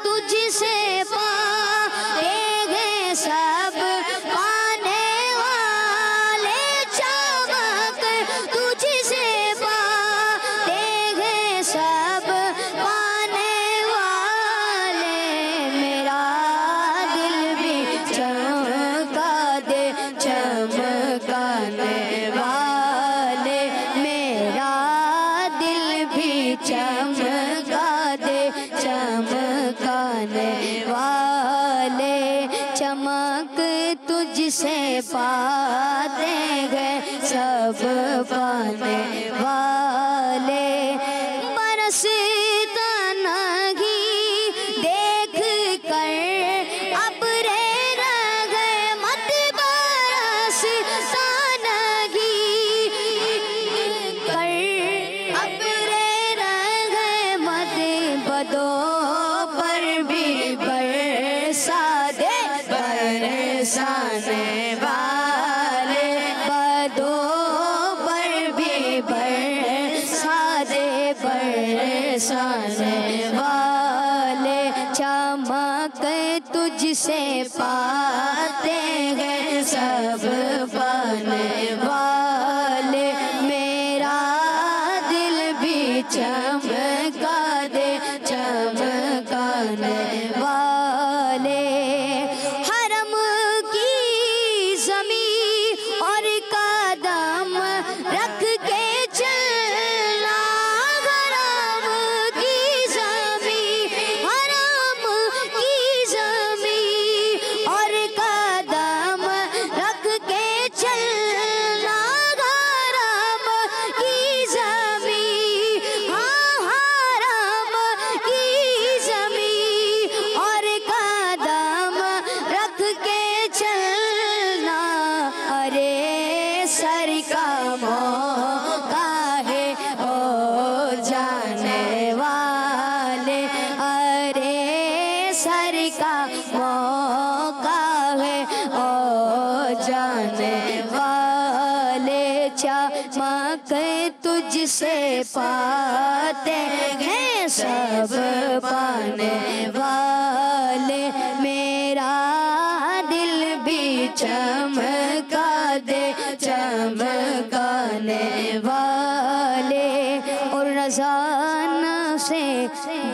तुझसे पाते हैं सब पाने वाले, चमक तुझसे सब पाने वाले, मेरा दिल भी चमका दे चमकाने वाले, मेरा दिल भी चमका दे चमकाने वाले, चमक तुझसे पाते हैं सब पाने वाले, बरसता नहीं देख कर अब्रे रहमत, बरसता नहीं कर अब्रे रहमत, बदों पर भी बरसा दे बरसाने वाले, बदों पर भी बरसा दे बरसाने वाले, चमक तुझसे पाते हैं सब पाने वाले, मेरा दिल भी चमका दे चमकाने वाले, हरम की ज़मीं और कदम रख के चलना, हरम की चमक तुझसे पाते हैं सब पाने वाले, मेरा दिल भी चमका दे चमकाने वाले। और रज़ाना से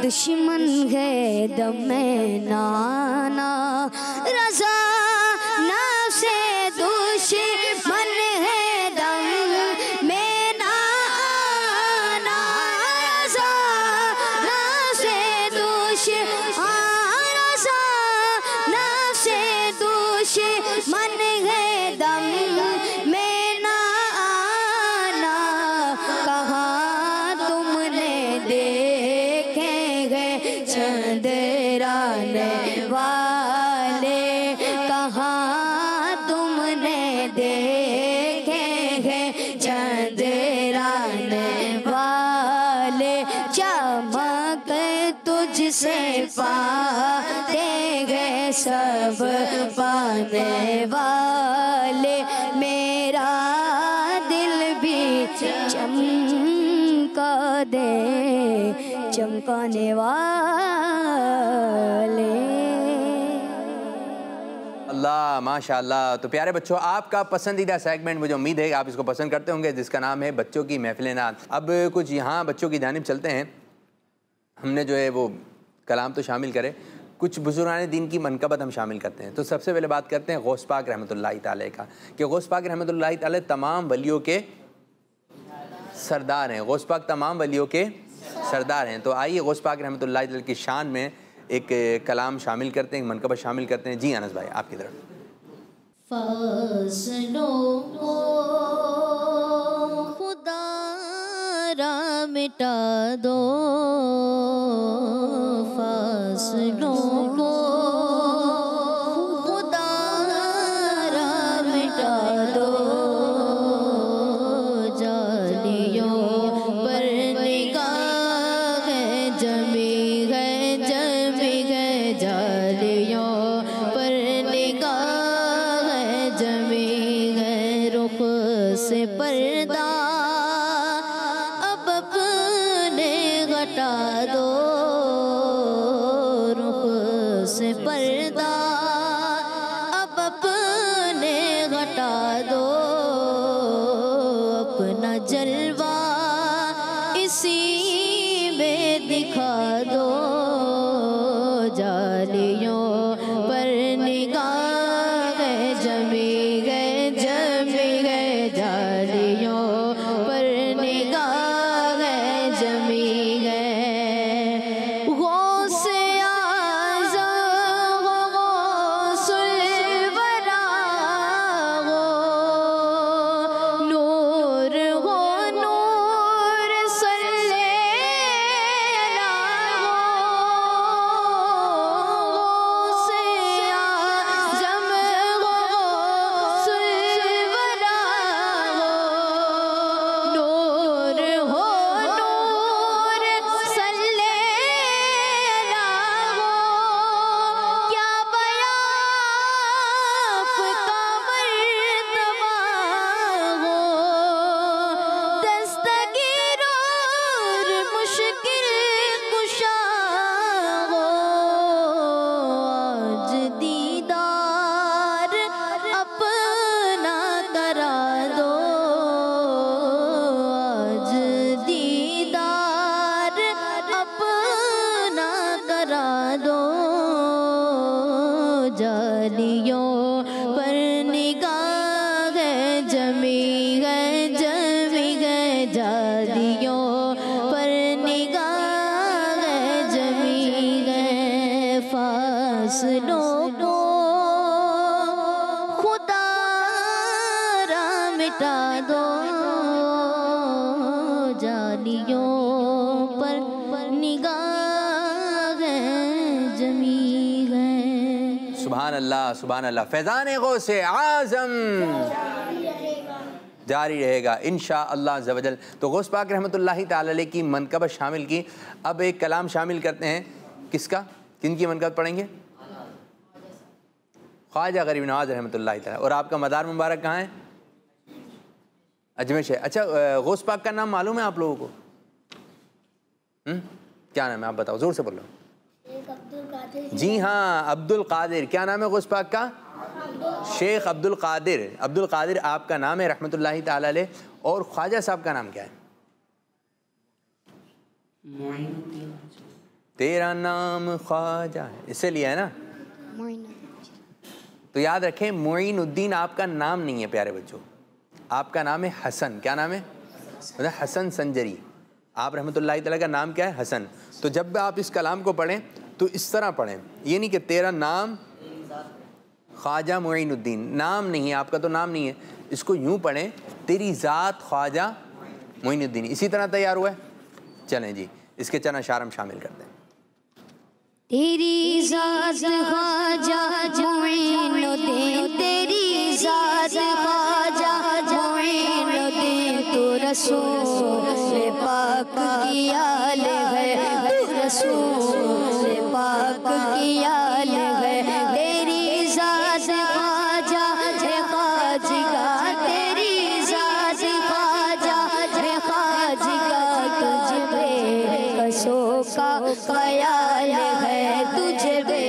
दुश्मन है दमे नाना, रज़ाना से दुश्मन है दम में नाना, रज़ाना से दुश्मन है दम में नाना। कहाँ तुमने देखे गए चंद्राने वाले, कहाँ तुमने देखे हैं चंद्राने वाले, चमक तुझसे पाते गए सब पाने वाले, मेरा दिल भी चमका दे चमकाने वाले। अल्लाह माशाअल्लाह। तो प्यारे बच्चों, आपका पसंदीदा सेगमेंट मुझे उम्मीद है आप इसको पसंद करते होंगे, जिसका नाम है बच्चों की महफिल नात। अब कुछ यहाँ बच्चों की जानिब चलते हैं। हमने जो है वो कलाम तो शामिल करे, कुछ बुजुर्गान दीन की मनकबत हम शामिल करते हैं। तो सबसे पहले बात करते हैं गौस पाक रहमतुल्लाहि ताला का, कि गौस पाक रहमतुल्लाहि ताला तमाम वलियों के सरदार हैं। गौस पाक तमाम वलियों के सरदार हैं। तो आइए गौस पाक रहमतुल्लाहि ताला की शान में एक कलाम शामिल करते हैं, एक मनकबत शामिल करते हैं। जी अनस भाई आपकी तरफ। फासलों को खुदा रा मिटा दो, फासलों को खुदा रा मिटा दो, जालियों पर निगाह जमी है जालियों पर निगाह जमी है, रुख से पर्दा अब अपने घटा दो, रुख से पर्दा अब अपने घटा दो, अपना जलवा इसी में दिखा दो, जालियों पर निगाह जमी गए जालियों पर निगाह जमी गए। गौसे आज़म गौसुल वरा हो, नूर हो नूर सल्ले अला हो, गौसे आज़म गौसुल वरा हो, नूर हो नूर सल्ले अला हो, क्या बयां आपका मर्तबा हो, दस्तगीर और मुश्किल कुशा हो, आज दीदार अपना करा दो, आज दीदार अपना करा दो, जालियों पर निगाह जमी गए जालियों पर निगाह जमी गए। फासलों को खुदा रा मिटा दो, जालियों पर निगाह जमी गए। सुभान अल्लाह सुभान अल्लाह। फैज़ान गौसे आज़म जारी रहेगा इंशाअल्लाह अज़्ज़वजल। तो गौस पाक रहमतुल्लाहि ताला अलैह की मनकबत शामिल की। अब एक कलाम शामिल करते हैं, किसका, किन की मनकबत पढ़ेंगे? ख्वाजा गरीब नवाज रहमतुल्लाहि ताला। और आपका मदार मुबारक कहाँ है? अजमेर शहर। अच्छा, गौस पाक का नाम मालूम है आप लोगों को? क्या नाम है, आप बताओ, जोर से बोलो। जी हाँ, अब्दुल कादिर। क्या नाम है गौस पाक का? शेख अब्दुल कादिर। अब्दुल कादिर आपका नाम है रहमतुल्लाहि ताला अलैह। और ख्वाजा साहब का नाम क्या है? तेरा नाम ख्वाजा है, इससे लिया है ना? तो याद रखें, मोइनुद्दीन आपका नाम नहीं है प्यारे बच्चों, आपका नाम है हसन। क्या नाम है? मतलब हसन संजरी। आप रहमतुल्लाहि ताला का नाम क्या है? हसन। तो जब आप इस कलाम को पढ़ें तो इस तरह पढ़ें, ये नहीं कि तेरा नाम ख्वाजा मोइनुद्दीन, नाम नहीं है आपका, तो नाम नहीं है, इसको यूँ पढ़ें, तेरी ज़ात ख्वाजा मोइनुद्दीन। इसी तरह तैयार हुआ है। चलें जी, इसके चंद अशार हम शामिल करते हैं। तेरी ज़ात ख्वाजा मोइनुद्दीन, तेरी ज़ात ख्वाजा मोइनुद्दीन, तू रसूल पाक की आल है, तू रसूल पाक की आल है। तेरी ज़ात ख्वाजा है ख्वाजिगा, तेरी ज़ात ख्वाजा है ख्वाजिगा, तुझ पे कसों का ख्याल है, तुझ पे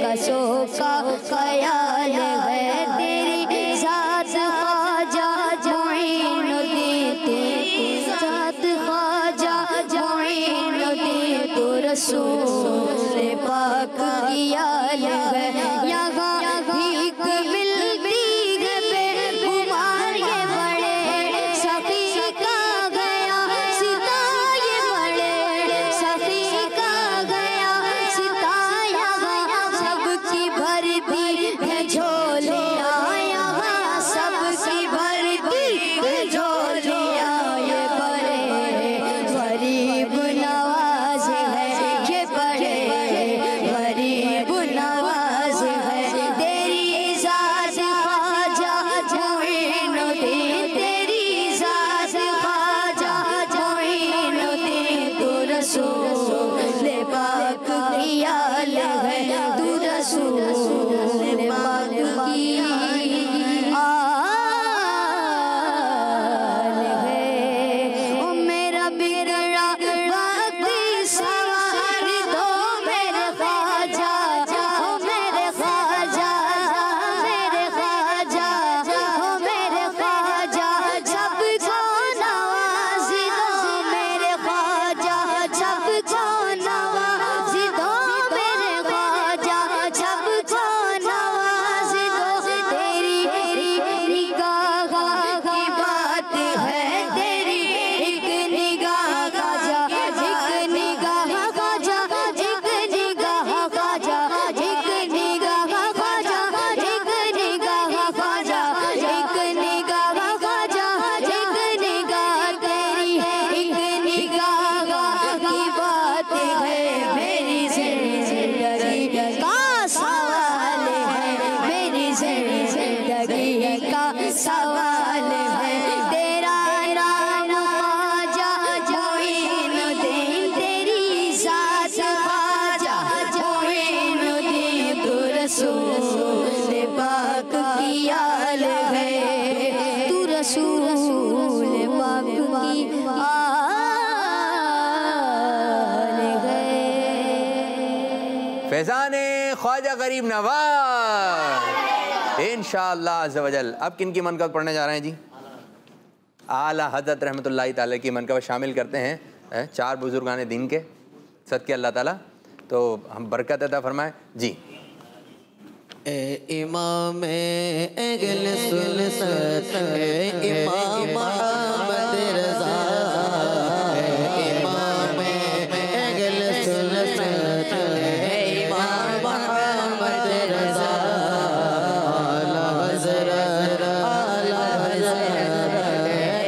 कसों का ख्याल है। तेरी ज़ात ख्वाजा मोइनुद्दीन, तेरी ज़ात ख्वाजा मोइनुद्दीन, तू रसूल पाक की आल है। यहाँ भीख मिलती है बेगुमार ये बड़े, सखी का गया सितारे बड़े, सखी का गया सिताया, सबकी भरती है झोलियाँ, यहाँ सबकी भरती है झोलियाँ। ये बड़े गरीब नवाज है, ये बड़े गरीब नवाज है। तेरी ज़ात ख्वाजा मोइनुद्दीन, तेरी ज़ात ख्वाजा मोइनुद्दीन, तू रसूल पाक की आल है, तू रसूल पाक की आल है। ओ मेरा बिगड़ा वक्त सवार दो मेरे ख्वाजा, ओ मेरे ख्वाजा, मेरे ख्वाजा, ओ मेरे ख्वाजा, सबको नवाज दो मेरे ख्वाजा, सबको नवाज दो मेरे ख्वाजा, सबको नवाज दो। तेरी निगाह की बात है, तेरी एक निगाह ख्वाजा, एक निगाह ख्वाजा, एक निगाह ख्वाजा, एक निगाह ख्वाजा, एक निगाह ख्वाजा, एक निगाह ख्वाजा, एक निगाह। तेरी एक निगाह की बात है, मेरी जिंदगी का सवाल है, मेरी जिंदगी का सवाल है। तेरा नाम ख्वाजा मोइनुद्दीन, तेरी ज़ात ख्वाजा मोइनुद्दीन, तू रसूल पाक की आल है, तू रसूल पाक की आल है। फैज़ान ख्वाजा गरीब नवाज इंशाअल्लाह अज़्ज़ व जल। अब किन की मनक़बत पढ़ने जा रहे हैं जी? आला हज़रत रहमतुल्लाहि ताला की मनक़बत शामिल करते हैं, चार बुजुर्गान दीन के सदके अल्लाह ताला, तो हम बरकत अता फरमाए जी। इमाम अहले सुन्नत इमाम मोहम्मद रज़ा, इमाम अहले सुन्नत इमाम मोहम्मद रज़ा, आला हज़रत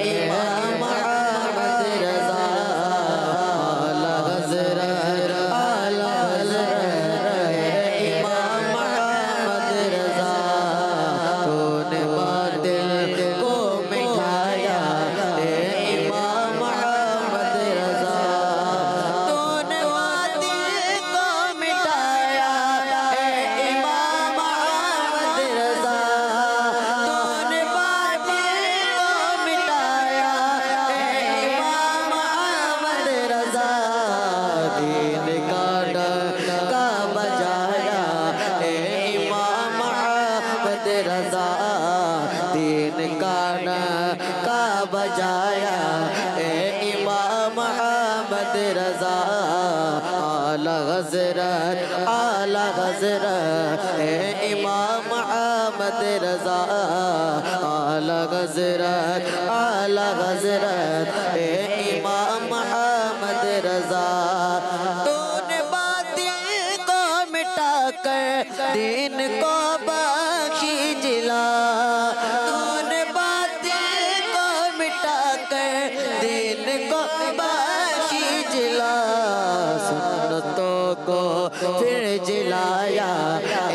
इमाम मोहम्मद रज़ा, आला हज़रत इमाम मोहम्मद रज़ा। तूने बातिल को मिटा का बजाया ए इमाम अहमद रजा आला हज़रत ए इमाम अहमद रजा आला हज़रत ए इमाम अहमद रजा। तूने बातिल को मिटा कर दिन को बख्शी जिला, तूने बातिल को मिटा कर दिन को बख्शी जिला, सुन्नतों को फिर जिलाया ए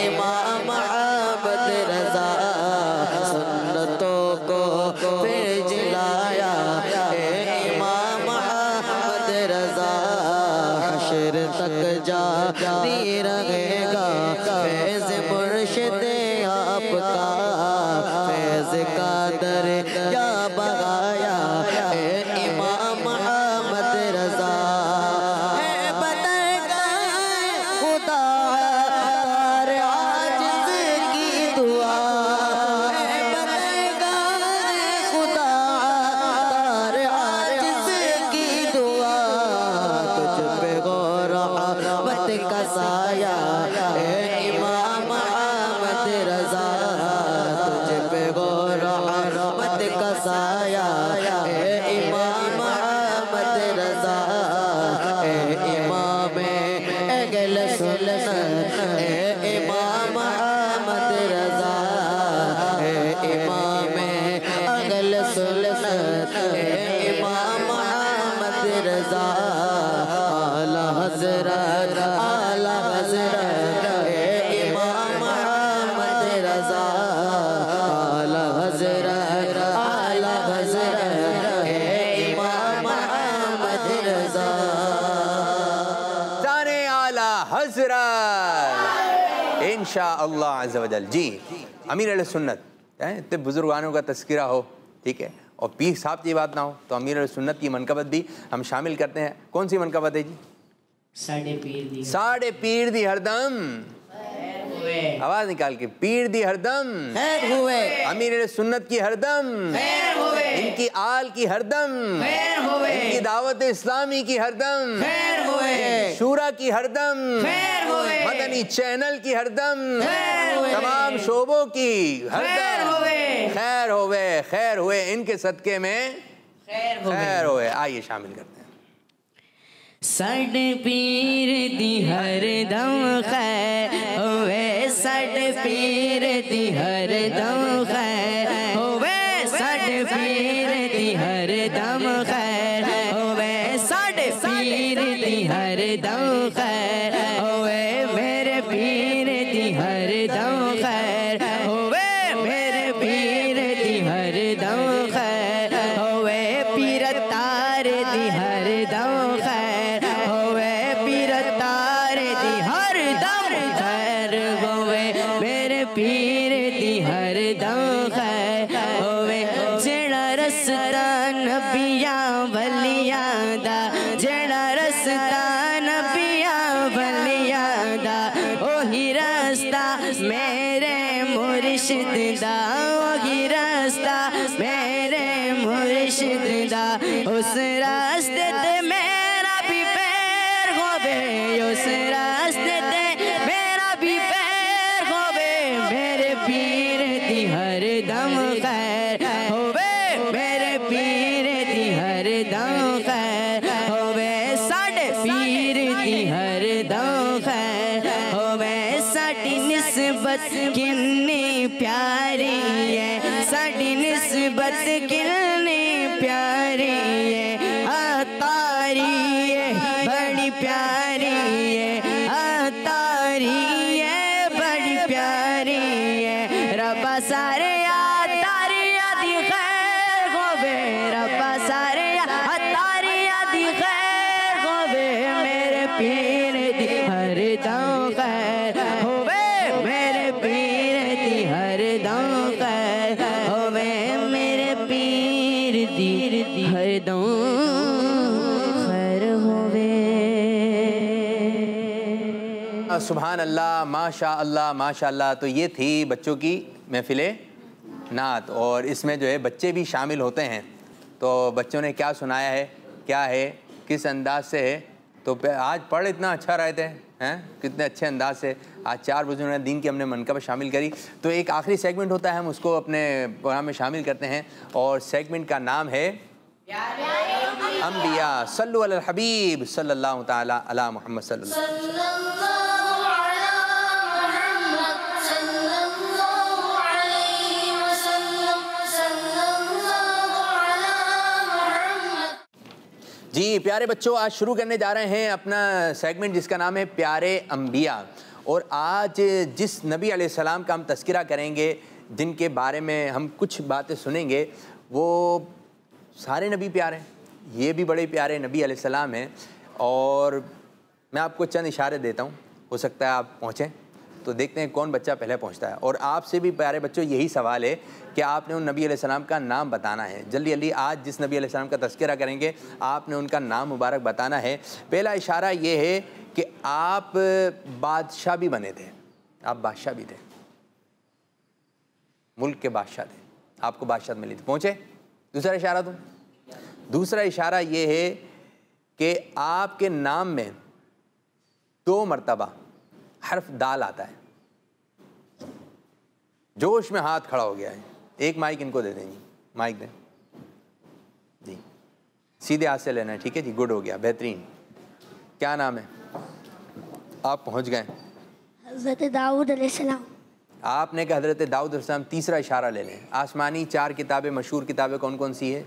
इमाम अहमद रजा, सुन्नतों को फिर जिलाया ए इमाम अहमद रजा। हश्र तक जारी रहेगा फैज़ मुर्शिद आपका, फैज़ का दरिया बहाया ए इमाम अहमद रजा। है बदरगाह खुदा तार आजिज़ की दुआ, है बदरगाह खुदा तार आजिज़ की दुआ, तुझ पे गो रहमत का साया ए इमाम अहमद रजा, तुझ पे गो रहमत का साया ए इमाम अहमद रजा। ए इमाम अहल सुन्नत ए इमाम अहमद रजा, ए इमाम अहल सुन्नत ए इमाम अहमद रजा। आला हज़रत ए इमाम अहमद रजा, आला हज़रत ए इमाम अहमद रजा। जाने आला हज़रत इंशाअल्लाह अज़्ज़ा वजल। जी अमीर अहले सुन्नत इतने बुजुर्गानों का तज़किरा हो, ठीक है, और पीर साहब की बात ना हो तो अमीर अहले सुन्नत की मनकबत भी हम शामिल करते हैं। कौन सी मनकबत है जी? साढ़े पीर दी हरदम, आवाज निकाल के, पीर दी हरदम हुए, अमीर अहले सुन्नत की हरदम हुए, इनकी आल की हरदम हुए, इनकी दावत इस्लामी की हरदम हुए, शूरा की हरदम हुए, मदनी चैनल की हरदम, तमाम शोबों की हरदम, खैर होवे, खैर हुए, इनके सदके में खैर होवे। आइए शामिल करते हैं। साढ़े पीर दी हरदम खैर होवे, साढ़े पीर दी हरदम खैर होवे, साढ़े पीर दी हरदम खैर होवे, साढ़े पीर दी हरदम खैर होवे, मेरे पीर दी हरदम खैर होवे, मेरे पीर दी हरदम खैर होवे, पीर तार दी हरदम खैर होवे, पीर तार दी हरदम खैर होवे, मेरे पीर दी हरदम खैर होवे। जेड़ा रस्ता नबियां वलियां दा, जेड़ा रस्ता नबियां वलियां दा, ओही रास्ता मेरे मुर्शिद दा, ओही रास्ता मेरे मुर्शिद दा, उस रास्ते ते मेरा भी पैर होवे, उस रास्ते ते मेरा भी पैर होवे, मेरे पीर दी हरदम खैर होवे, मेरे पीर दी हरदम खैर होवे, साढ़े पीर दी हरदम खैर होवे। साडी निस्बत कितनी प्यारी है, साडी निस्बत कितनी प्यारी है, तारी है बड़ी प्यारी है, तारी है बड़ी प्यारी है, रब्बा सारे तारिया दी खैर होवे, रब्बा सारे तारिया दी खैर होवे, मेरे पीर दी हरदम खैर होवे, मेरे पीर दी हरदम खैर होवे, मेरे पीर दी हरदम खैर होवे। सुभान अल्लाह, माशा अल्लाह, माशा अल्लाह। तो ये थी बच्चों की महफिल नात, और इसमें जो है बच्चे भी शामिल होते हैं। तो बच्चों ने क्या सुनाया है, क्या है, किस अंदाज से है, तो आज पढ़ इतना अच्छा रहे थे हैं, कितने अच्छे अंदाज से आज 4 बुजुर्गों दीन की हमने मनक़ब शामिल करी। तो एक आखिरी सेगमेंट होता है, हम उसको अपने प्रोग्राम में शामिल करते हैं और सेगमेंट का नाम है अंबिया। सल्लु अलल हबीब सल्लल्लाहु ताला अला मुहम्मद सल्लल्लाहु अलैहि वसल्लम। जी प्यारे बच्चों, आज शुरू करने जा रहे हैं अपना सेगमेंट जिसका नाम है प्यारे अंबिया। और आज जिस नबी अलैहिस्सलाम का हम तज़किरा करेंगे, जिनके बारे में हम कुछ बातें सुनेंगे, वो सारे नबी प्यारे हैं, ये भी बड़े प्यारे नबी अलैहिस्सलाम हैं। और मैं आपको चंद इशारे देता हूँ, हो सकता है आप पहुँचें, तो देखते हैं कौन बच्चा पहले पहुँचता है। और आपसे भी प्यारे बच्चों यही सवाल है कि आपने उन नबी अलैहिस्सलाम का नाम बताना है। जल्दी जल्दी आज जिस नबी अलैहिस्सलाम का तज़किरा करेंगे आपने उनका नाम मुबारक बताना है। पहला इशारा ये है कि आप बादशाह भी बने थे, आप बादशाह भी थे, मुल्क के बादशाह थे, आपको बादशाह मिली थी, पहुँचे। दूसरा इशारा तुम, दूसरा इशारा ये है कि आपके नाम में 2 मरतबा हर्फ दाल आता है। जोश में हाथ खड़ा हो गया है, एक माइक इनको दे देंगे, माइक दें जी, सीधे हाथ से लेना है, ठीक है जी, गुड हो गया, बेहतरीन। क्या नाम है? आप पहुंच गए। हज़रत दाऊद अलैहिस्सलाम। आपने कहा हज़रत दाऊद अलैहिस्सलाम। तीसरा इशारा ले लें, आसमानी 4 किताबें, मशहूर किताबें कौन कौन सी है?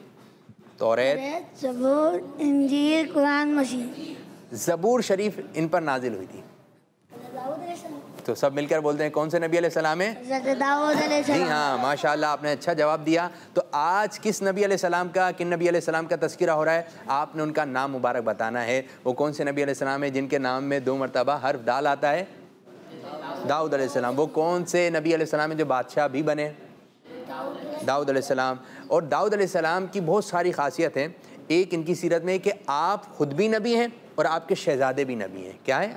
तौरात, ज़बूर, इंजील, कुरान मजीद। ज़बूर शरीफ इन पर नाजिल हुई थी। तो सब मिलकर बोलते हैं कौन से नबी अलैहिस्सलाम है? हज़रत दाऊद अलैहिस्सलाम। जी हाँ, माशाअल्लाह, आपने अच्छा जवाब दिया। तो आज किस नबी अलैहिस्सलाम का, किन नबी अलैहिस्सलाम का तज़किरा हो रहा है? आपने उनका नाम मुबारक बताना है। वो कौन से नबी अलैहिस्सलाम है जिनके नाम में 2 मरतबा हर्फ दाल आता है? दाऊद अलैहिस्सलाम। वो कौन से नबी अलैहिस्सलाम है जो बादशाह भी बने? दाऊद अलैहिस्सलाम। और दाऊद अलैहिस्सलाम की बहुत सारी खासियत हैं। एक इनकी सीरत में कि आप खुद भी नबी हैं और आपके शहजादे भी नबी हैं। क्या है?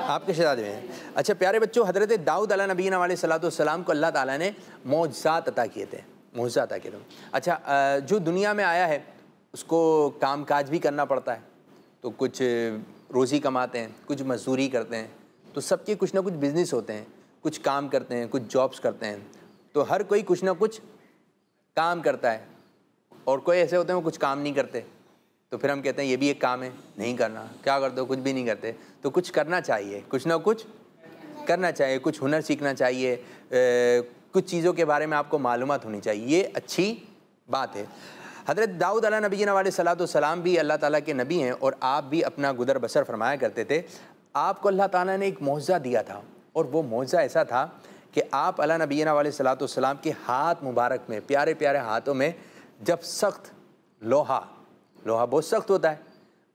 आपके शहजादे हैं। अच्छा प्यारे बच्चों, हज़रत दाऊद अला नबीना अलैहिस्सलाम को अल्लाह ताला ने मौजज़ात अता किए थे, मौजज़ात अता किए थे। अच्छा, जो दुनिया में आया है उसको काम काज भी करना पड़ता है, तो कुछ रोज़ी कमाते हैं, कुछ मजदूरी करते हैं, तो सबके कुछ ना कुछ बिज़नेस होते हैं, कुछ काम करते हैं, कुछ जॉब्स करते हैं। तो हर कोई कुछ ना कुछ काम करता है, और कोई ऐसे होते हैं वो कुछ काम नहीं करते। तो फिर हम कहते हैं ये भी एक काम है, नहीं करना। क्या करते हो? कुछ भी नहीं करते। तो कुछ करना चाहिए, कुछ ना कुछ करना चाहिए, कुछ हुनर सीखना चाहिए, कुछ चीज़ों के बारे में आपको मालूमात होनी चाहिए, ये अच्छी बात है। हज़रत दाऊद अला नबीना अलैहिस्सलाम भी अल्लाह ताला के नबी हैं, और आप भी अपना गुदर बसर फरमाया करते थे। आपको अल्लाह ताला ने एक मौजज़ा दिया था, और वो मौजज़ा ऐसा था कि आप अला नबीना अलैहिस्सलाम के हाथ मुबारक में, प्यारे प्यारे हाथों में, जब सख्त लोहा बहुत सख्त होता है,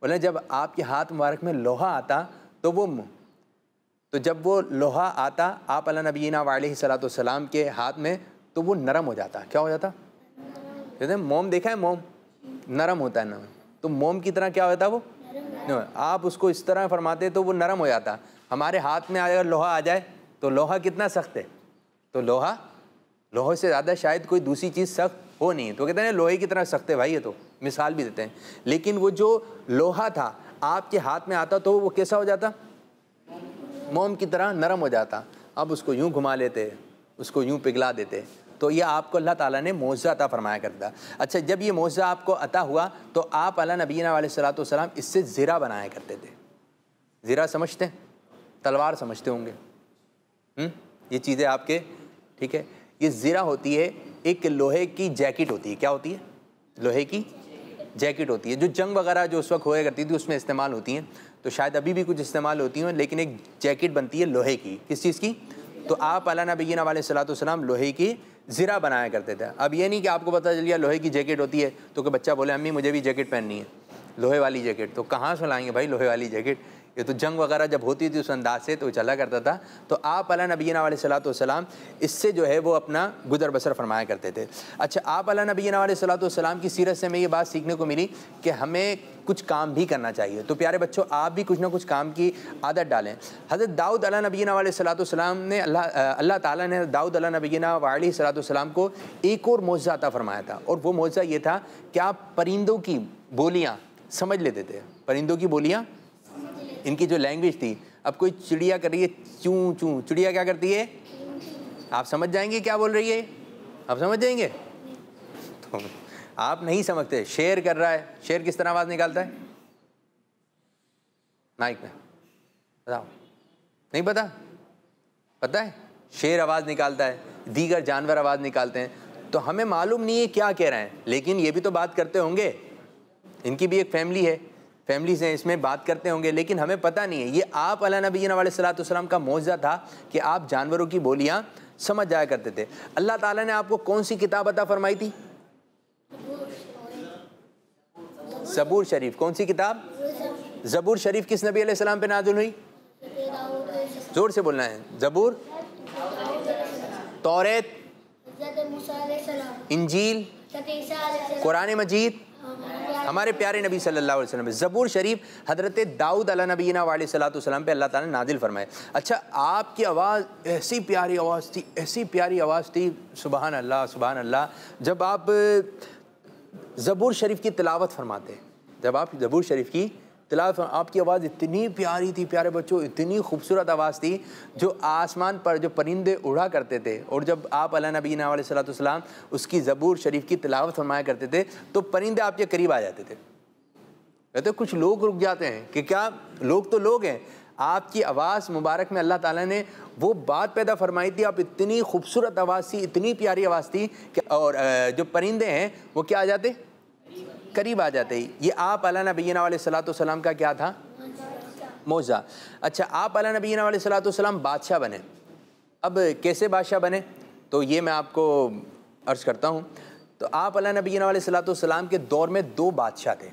बोले जब आपके हाथ मुबारक में लोहा आता तो जब वो लोहा आता आप अला नबीना अलैहिस्सलाम के हाथ में, तो वो नरम हो जाता। क्या हो जाता? कहते हैं मोम देखा है, मोम नरम होता है ना, तो मोम की तरह क्या होता है वो? आप उसको इस तरह फरमाते तो वो नरम हो जाता। हमारे हाथ में अगर लोहा आ जाए तो लोहा कितना सख्त है, तो लोहे से ज़्यादा शायद कोई दूसरी चीज़ सख्त हो नहीं है। तो कहते हैं लोहे की तरह सख्त है भाई, ये तो मिसाल भी देते हैं। लेकिन वो जो लोहा था आपके हाथ में आता तो वो कैसा हो जाता? मोम की तरह नरम हो जाता। अब उसको यूं घुमा लेते, उसको यूं पिघला देते। तो ये आपको अल्लाह ताला ने मौजज़ा अता फरमाया करता। अच्छा, जब ये मौजज़ा आपको अता हुआ तो आप अला नबीना अलैहिस्सलाम इससे ज़िरा बनाया करते थे। ज़िरा समझते हैं? तलवार समझते होंगे। ये चीज़ें आपके, ठीक है, ये ज़िरा होती है, एक लोहे की जैकेट होती है। क्या होती है? लोहे की जैकेट होती है, जो जंग वगैरह जो उस वक्त होया करती थी उसमें इस्तेमाल होती हैं। तो शायद अभी भी कुछ इस्तेमाल होती हैं, लेकिन एक जैकेट बनती है लोहे की। किस चीज़ की? तो आप अला नबीना अलैहिस्सलाम लोहे की ज़िरा बनाया करते थे। अब ये नहीं कि आपको पता चल गया लोहे की जैकेट होती है तो कि बच्चा बोले अम्मी मुझे भी जैकेट पहननी है, लोहे वाली जैकेट। तो कहाँ से लाएंगे भाई लोहे वाली जैकेट? ये तो जंग वगैरह जब होती थी उस अंदाज से तो चला करता था। तो आप अला नबीना अलैहिस्सलातु वस्सलाम इससे जो है वो अपना गुजर बसर फरमाया करते थे। अच्छा, आप अला नबीना अलैहिस्सलातु वस्सलाम की सीरत से हमें ये बात सीखने को मिली कि हमें कुछ काम भी करना चाहिए। तो प्यारे बच्चों, आप भी कुछ ना कुछ काम की आदत डालें। हज़रत दाऊद अला नबीना अलैहिस्सलातु वस्सलाम ने अल्लाह ताला ने दाऊद अला नबीना अलैहिस्सलातु वस्सलाम को एक और मौजज़ा अता फरमाया था, और वो मौजज़ा ये था कि आप परिंदों की बोलियाँ समझ लेते थे। परिंदों की बोलियाँ, इनकी जो लैंग्वेज थी। अब कोई चिड़िया कर रही है चूँ चूँ, चिड़िया क्या करती है? आप समझ जाएंगे क्या बोल रही है? आप समझ जाएंगे? तो आप नहीं समझते। शेर कर रहा है, शेर किस तरह आवाज़ निकालता है? माइक में बताओ, नहीं पता? पता है शेर आवाज़ निकालता है, दीगर जानवर आवाज़ निकालते हैं। तो हमें मालूम नहीं है क्या कह रहे हैं, लेकिन ये भी तो बात करते होंगे। इनकी भी एक फैमिली है, फैमिली से इसमें बात करते होंगे, लेकिन हमें पता नहीं है। ये आप अला नबीना अलैहिस्सलातु वस्सलाम का मौजज़ा था कि आप जानवरों की बोलियाँ समझ जाया करते थे। अल्लाह ताला ने आपको कौन सी किताब अता फरमाई थी? ज़बूर शरीफ। कौन सी किताब? ज़बूर शरीफ किस नबी अलैहिस्सलाम पे नाज़िल हुई? जोर से बोलना है। ज़बूर, तौरेत, इंजील, कुरान मजीद, हमारे प्यारे नबी सल्लल्लाहु अलैहि वसल्लम। ज़बूर शरीफ हज़रत दाऊद अला नबीना अलैहिस्सलातु वस्सलाम पे अल्लाह ताला ने नाजिल फरमाए। अच्छा, आपकी आवाज़ ऐसी प्यारी आवाज़ थी, ऐसी प्यारी आवाज़ थी, सुबहान अल्लाह सुबहान अल्लाह। जब आप ज़बूर शरीफ की तिलावत फरमाते, जब आप ज़बूर शरीफ की तिलावत, आपकी आवाज़ इतनी प्यारी थी प्यारे बच्चों, इतनी खूबसूरत आवाज़ थी। जो आसमान पर जो परिंदे उड़ा करते थे, और जब आप अला नबीना अलैहिस्सलातु वस्सलाम उसकी ज़बूर शरीफ की तिलावत फरमाया करते थे तो परिंदे आपके करीब आ जाते थे। कहते कुछ लोग रुक जाते हैं कि क्या लोग तो लोग हैं। आपकी आवाज़ मुबारक में अल्लाह ताला ने वो बात पैदा फरमाई थी। आप इतनी खूबसूरत आवाज़ थी, इतनी प्यारी आवाज़ थी कि और जो परिंदे हैं वो क्या आ जाते? करीब आ जाते ही। ये आप अला नबीना अलैहिस्सलातु वस्सलाम का क्या था? मौजज़ा। अच्छा, आप अला नबीना अलैहिस्सलातु वस्सलाम बादशाह बने। अब कैसे बादशाह बने, तो ये मैं आपको अर्ज़ करता हूँ। तो आप अला नबीना अलैहिस्सलातु वस्सलाम के दौर में दो बादशाह थे।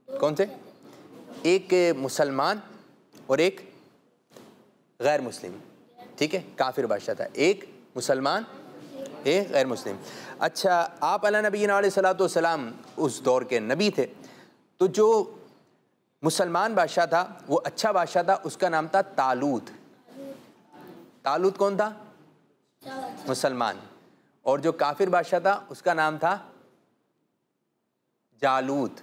कौन से? एक मुसलमान और एक गैर मुस्लिम। ठीक है, काफिर बादशाह था। एक मुसलमान, एक गैर मुस्लिम। अच्छा, आप अला नबीना अलैहिस्सलातु वस्सलाम उस दौर के नबी थे। तो जो मुसलमान बादशाह था वो अच्छा बादशाह था, उसका नाम था तालूत। तालूत कौन था? मुसलमान। और जो काफिर बादशाह था उसका नाम था जालूत।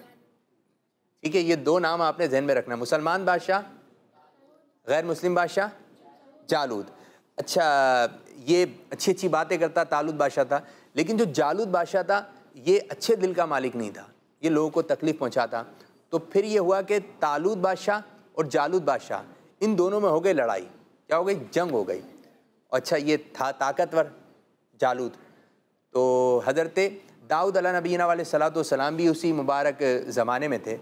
ठीक है, ये दो नाम आपने ज़हन में रखना, मुसलमान बादशाह, गैर मुस्लिम बादशाह, जालूत। अच्छा, ये अच्छी अच्छी बातें करता तालूत बादशाह था, लेकिन जो जालूत बादशाह था ये अच्छे दिल का मालिक नहीं था, ये लोगों को तकलीफ़ पहुंचाता। तो फिर ये हुआ कि तालूत बादशाह और जालूत बादशाह इन दोनों में हो गई लड़ाई। क्या हो गई? जंग हो गई। अच्छा, ये था ताकतवर जालूत। तो हज़रत दाऊद अला नबीना अलैहिस्सलातु वस्सलाम भी उसी मुबारक ज़माने में थे।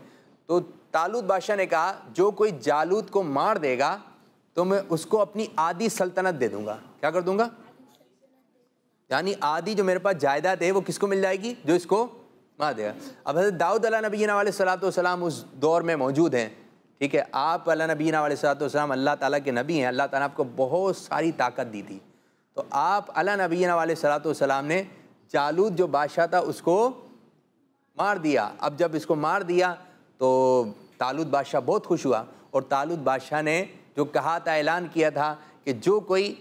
तो तालूत बादशाह ने कहा जो कोई जालूत को मार देगा तो मैं उसको अपनी आधी सल्तनत दे दूंगा। क्या कर दूंगा? यानी आधी जो मेरे पास जायदाद है वो किसको मिल जाएगी? जो इसको मार देगा। अब हज़रत दाऊद अला नबीना अलैहिस्सलातु वस्सलाम उस दौर में मौजूद हैं। ठीक है, आप अला नबीना अलैहिस्सलातु वस्सलाम अल्लाह ताला के नबी हैं, अल्लाह ताला आपको बहुत सारी ताकत दी थी। तो आप अला नबीना अलैहिस्सलातु वस्सलाम ने जालूत जो बादशाह था उसको मार दिया। अब जब इसको मार दिया तो तालूत बादशाह बहुत खुश हुआ, और तालूत बादशाह ने जो कहा था, ऐलान किया था कि जो कोई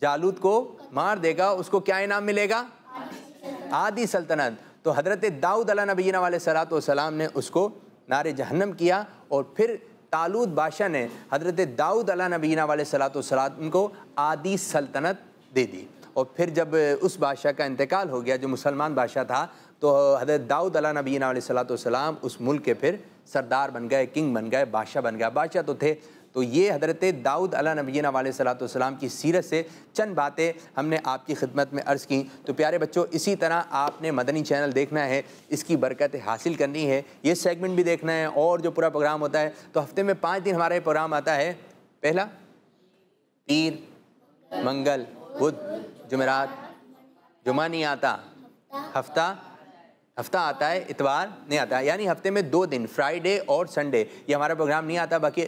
जालूत को मार देगा उसको क्या इनाम मिलेगा? आधी सल्तनत। तो हज़रत दाऊद अला नबीना अलैहिस्सलातु वस्सलाम ने उसको नारे जहन्नम किया, और फिर तालूत बादशाह ने हज़रत दाऊद अला नबीना अलैहिस्सलातु वस्सलाम को आधी सल्तनत दे दी। और फिर जब उस बादशाह का इंतकाल हो गया जो मुसलमान बादशाह था, तो हज़रत दाऊद अला नबीना अलैहिस्सलातु वस्सलाम उस मुल्क के फिर सरदार बन गए, किंग बन गए, बादशाह बन गया। बादशाह तो थे। तो ये हज़रत दाऊद अला नबीना अलैहिस्सलातु वस्सलाम की सीरत से चंद बातें हमने आपकी खिदमत में अर्ज़ की। तो प्यारे बच्चों, इसी तरह आपने मदनी चैनल देखना है, इसकी बरकत हासिल करनी है, ये सेगमेंट भी देखना है, और जो पूरा प्रोग्राम होता है। तो हफ्ते में 5 दिन हमारा प्रोग्राम आता है। पहला पीर, मंगल, बुध, जुमेरात, जुमा नहीं आता, हफ्ता हफ्ता आता है, इतवार नहीं आता है, यानी हफ्ते में 2 दिन, फ्राइडे और संडे, ये हमारा प्रोग्राम नहीं आता। बाकी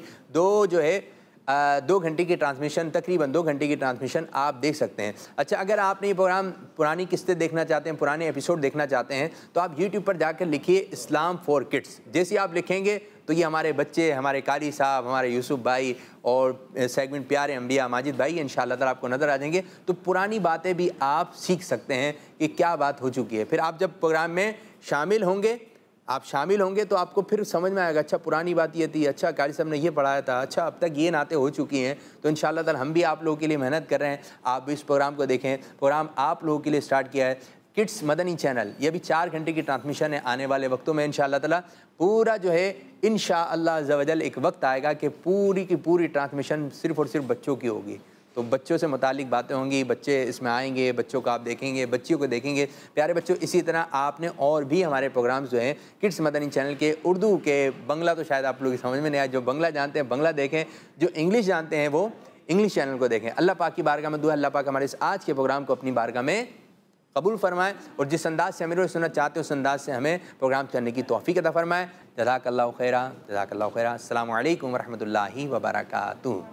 2 घंटे की ट्रांसमिशन, तकरीबन 2 घंटे की ट्रांसमिशन आप देख सकते हैं। अच्छा, अगर आपने ये प्रोग्राम पुरानी किस्तें देखना चाहते हैं, पुराने एपिसोड देखना चाहते हैं, तो आप यूट्यूब पर जाकर लिखिए इस्लाम फॉर किड्स। जैसे आप लिखेंगे तो ये हमारे बच्चे, हमारे कारी साहब, हमारे यूसुफ भाई और सेगमेंट प्यारे अंबिया माजिद भाई इंशाअल्लाह ताला आपको नज़र आ जाएंगे। तो पुरानी बातें भी आप सीख सकते हैं कि क्या बात हो चुकी है। फिर आप जब प्रोग्राम में शामिल होंगे तो आपको फिर समझ में आएगा, अच्छा पुरानी बात ये थी, अच्छा कारी साहब ने ये पढ़ाया था, अच्छा अब तक ये नाते हो चुकी हैं। तो इंशाअल्लाह ताला हम भी आप लोगों के लिए मेहनत कर रहे हैं, आप भी इस प्रोग्राम को देखें। प्रोग्राम आप लोगों के लिए स्टार्ट किया है किड्स मदनी चैनल, ये भी 4 घंटे की ट्रांसमिशन है। आने वाले वक्तों में इंशाअल्लाह ताला पूरा जो है इंशाअल्लाह अज़्ज़ा वजल एक वक्त आएगा कि पूरी की पूरी ट्रांसमिशन सिर्फ़ और सिर्फ बच्चों की होगी। तो बच्चों से मुतालिक बातें होंगी, बच्चे इसमें आएंगे, बच्चों को आप देखेंगे, बच्चियों को देखेंगे। प्यारे बच्चों, इसी तरह आपने और भी हमारे प्रोग्राम्स जो हैं किड्स मदनी चैनल के, उर्दू के, बांग्ला तो शायद आप लोग की समझ में नहीं आए, जो बांग्ला जानते हैं बांग्ला देखें, जो इंग्लिश जानते हैं वो इंग्लिश चैनल को देखें। अल्लाह पाक की बारगाह में दुआ, अल्लाह पाक हमारे इस आज के प्रोग्राम को अपनी बारगाह में कबूल फरमाएं और जिस अंदाज से हमें सुनना चाहते हैं उस अंदाज से हमें प्रोग्राम करने की तौफीक अता फरमाएं। जज़ाकल्लाहु खैरा, जज़ाकल्लाहु खैरा। अस्सलामु अलैकुम व रहमतुल्लाहि व बरकातुहू।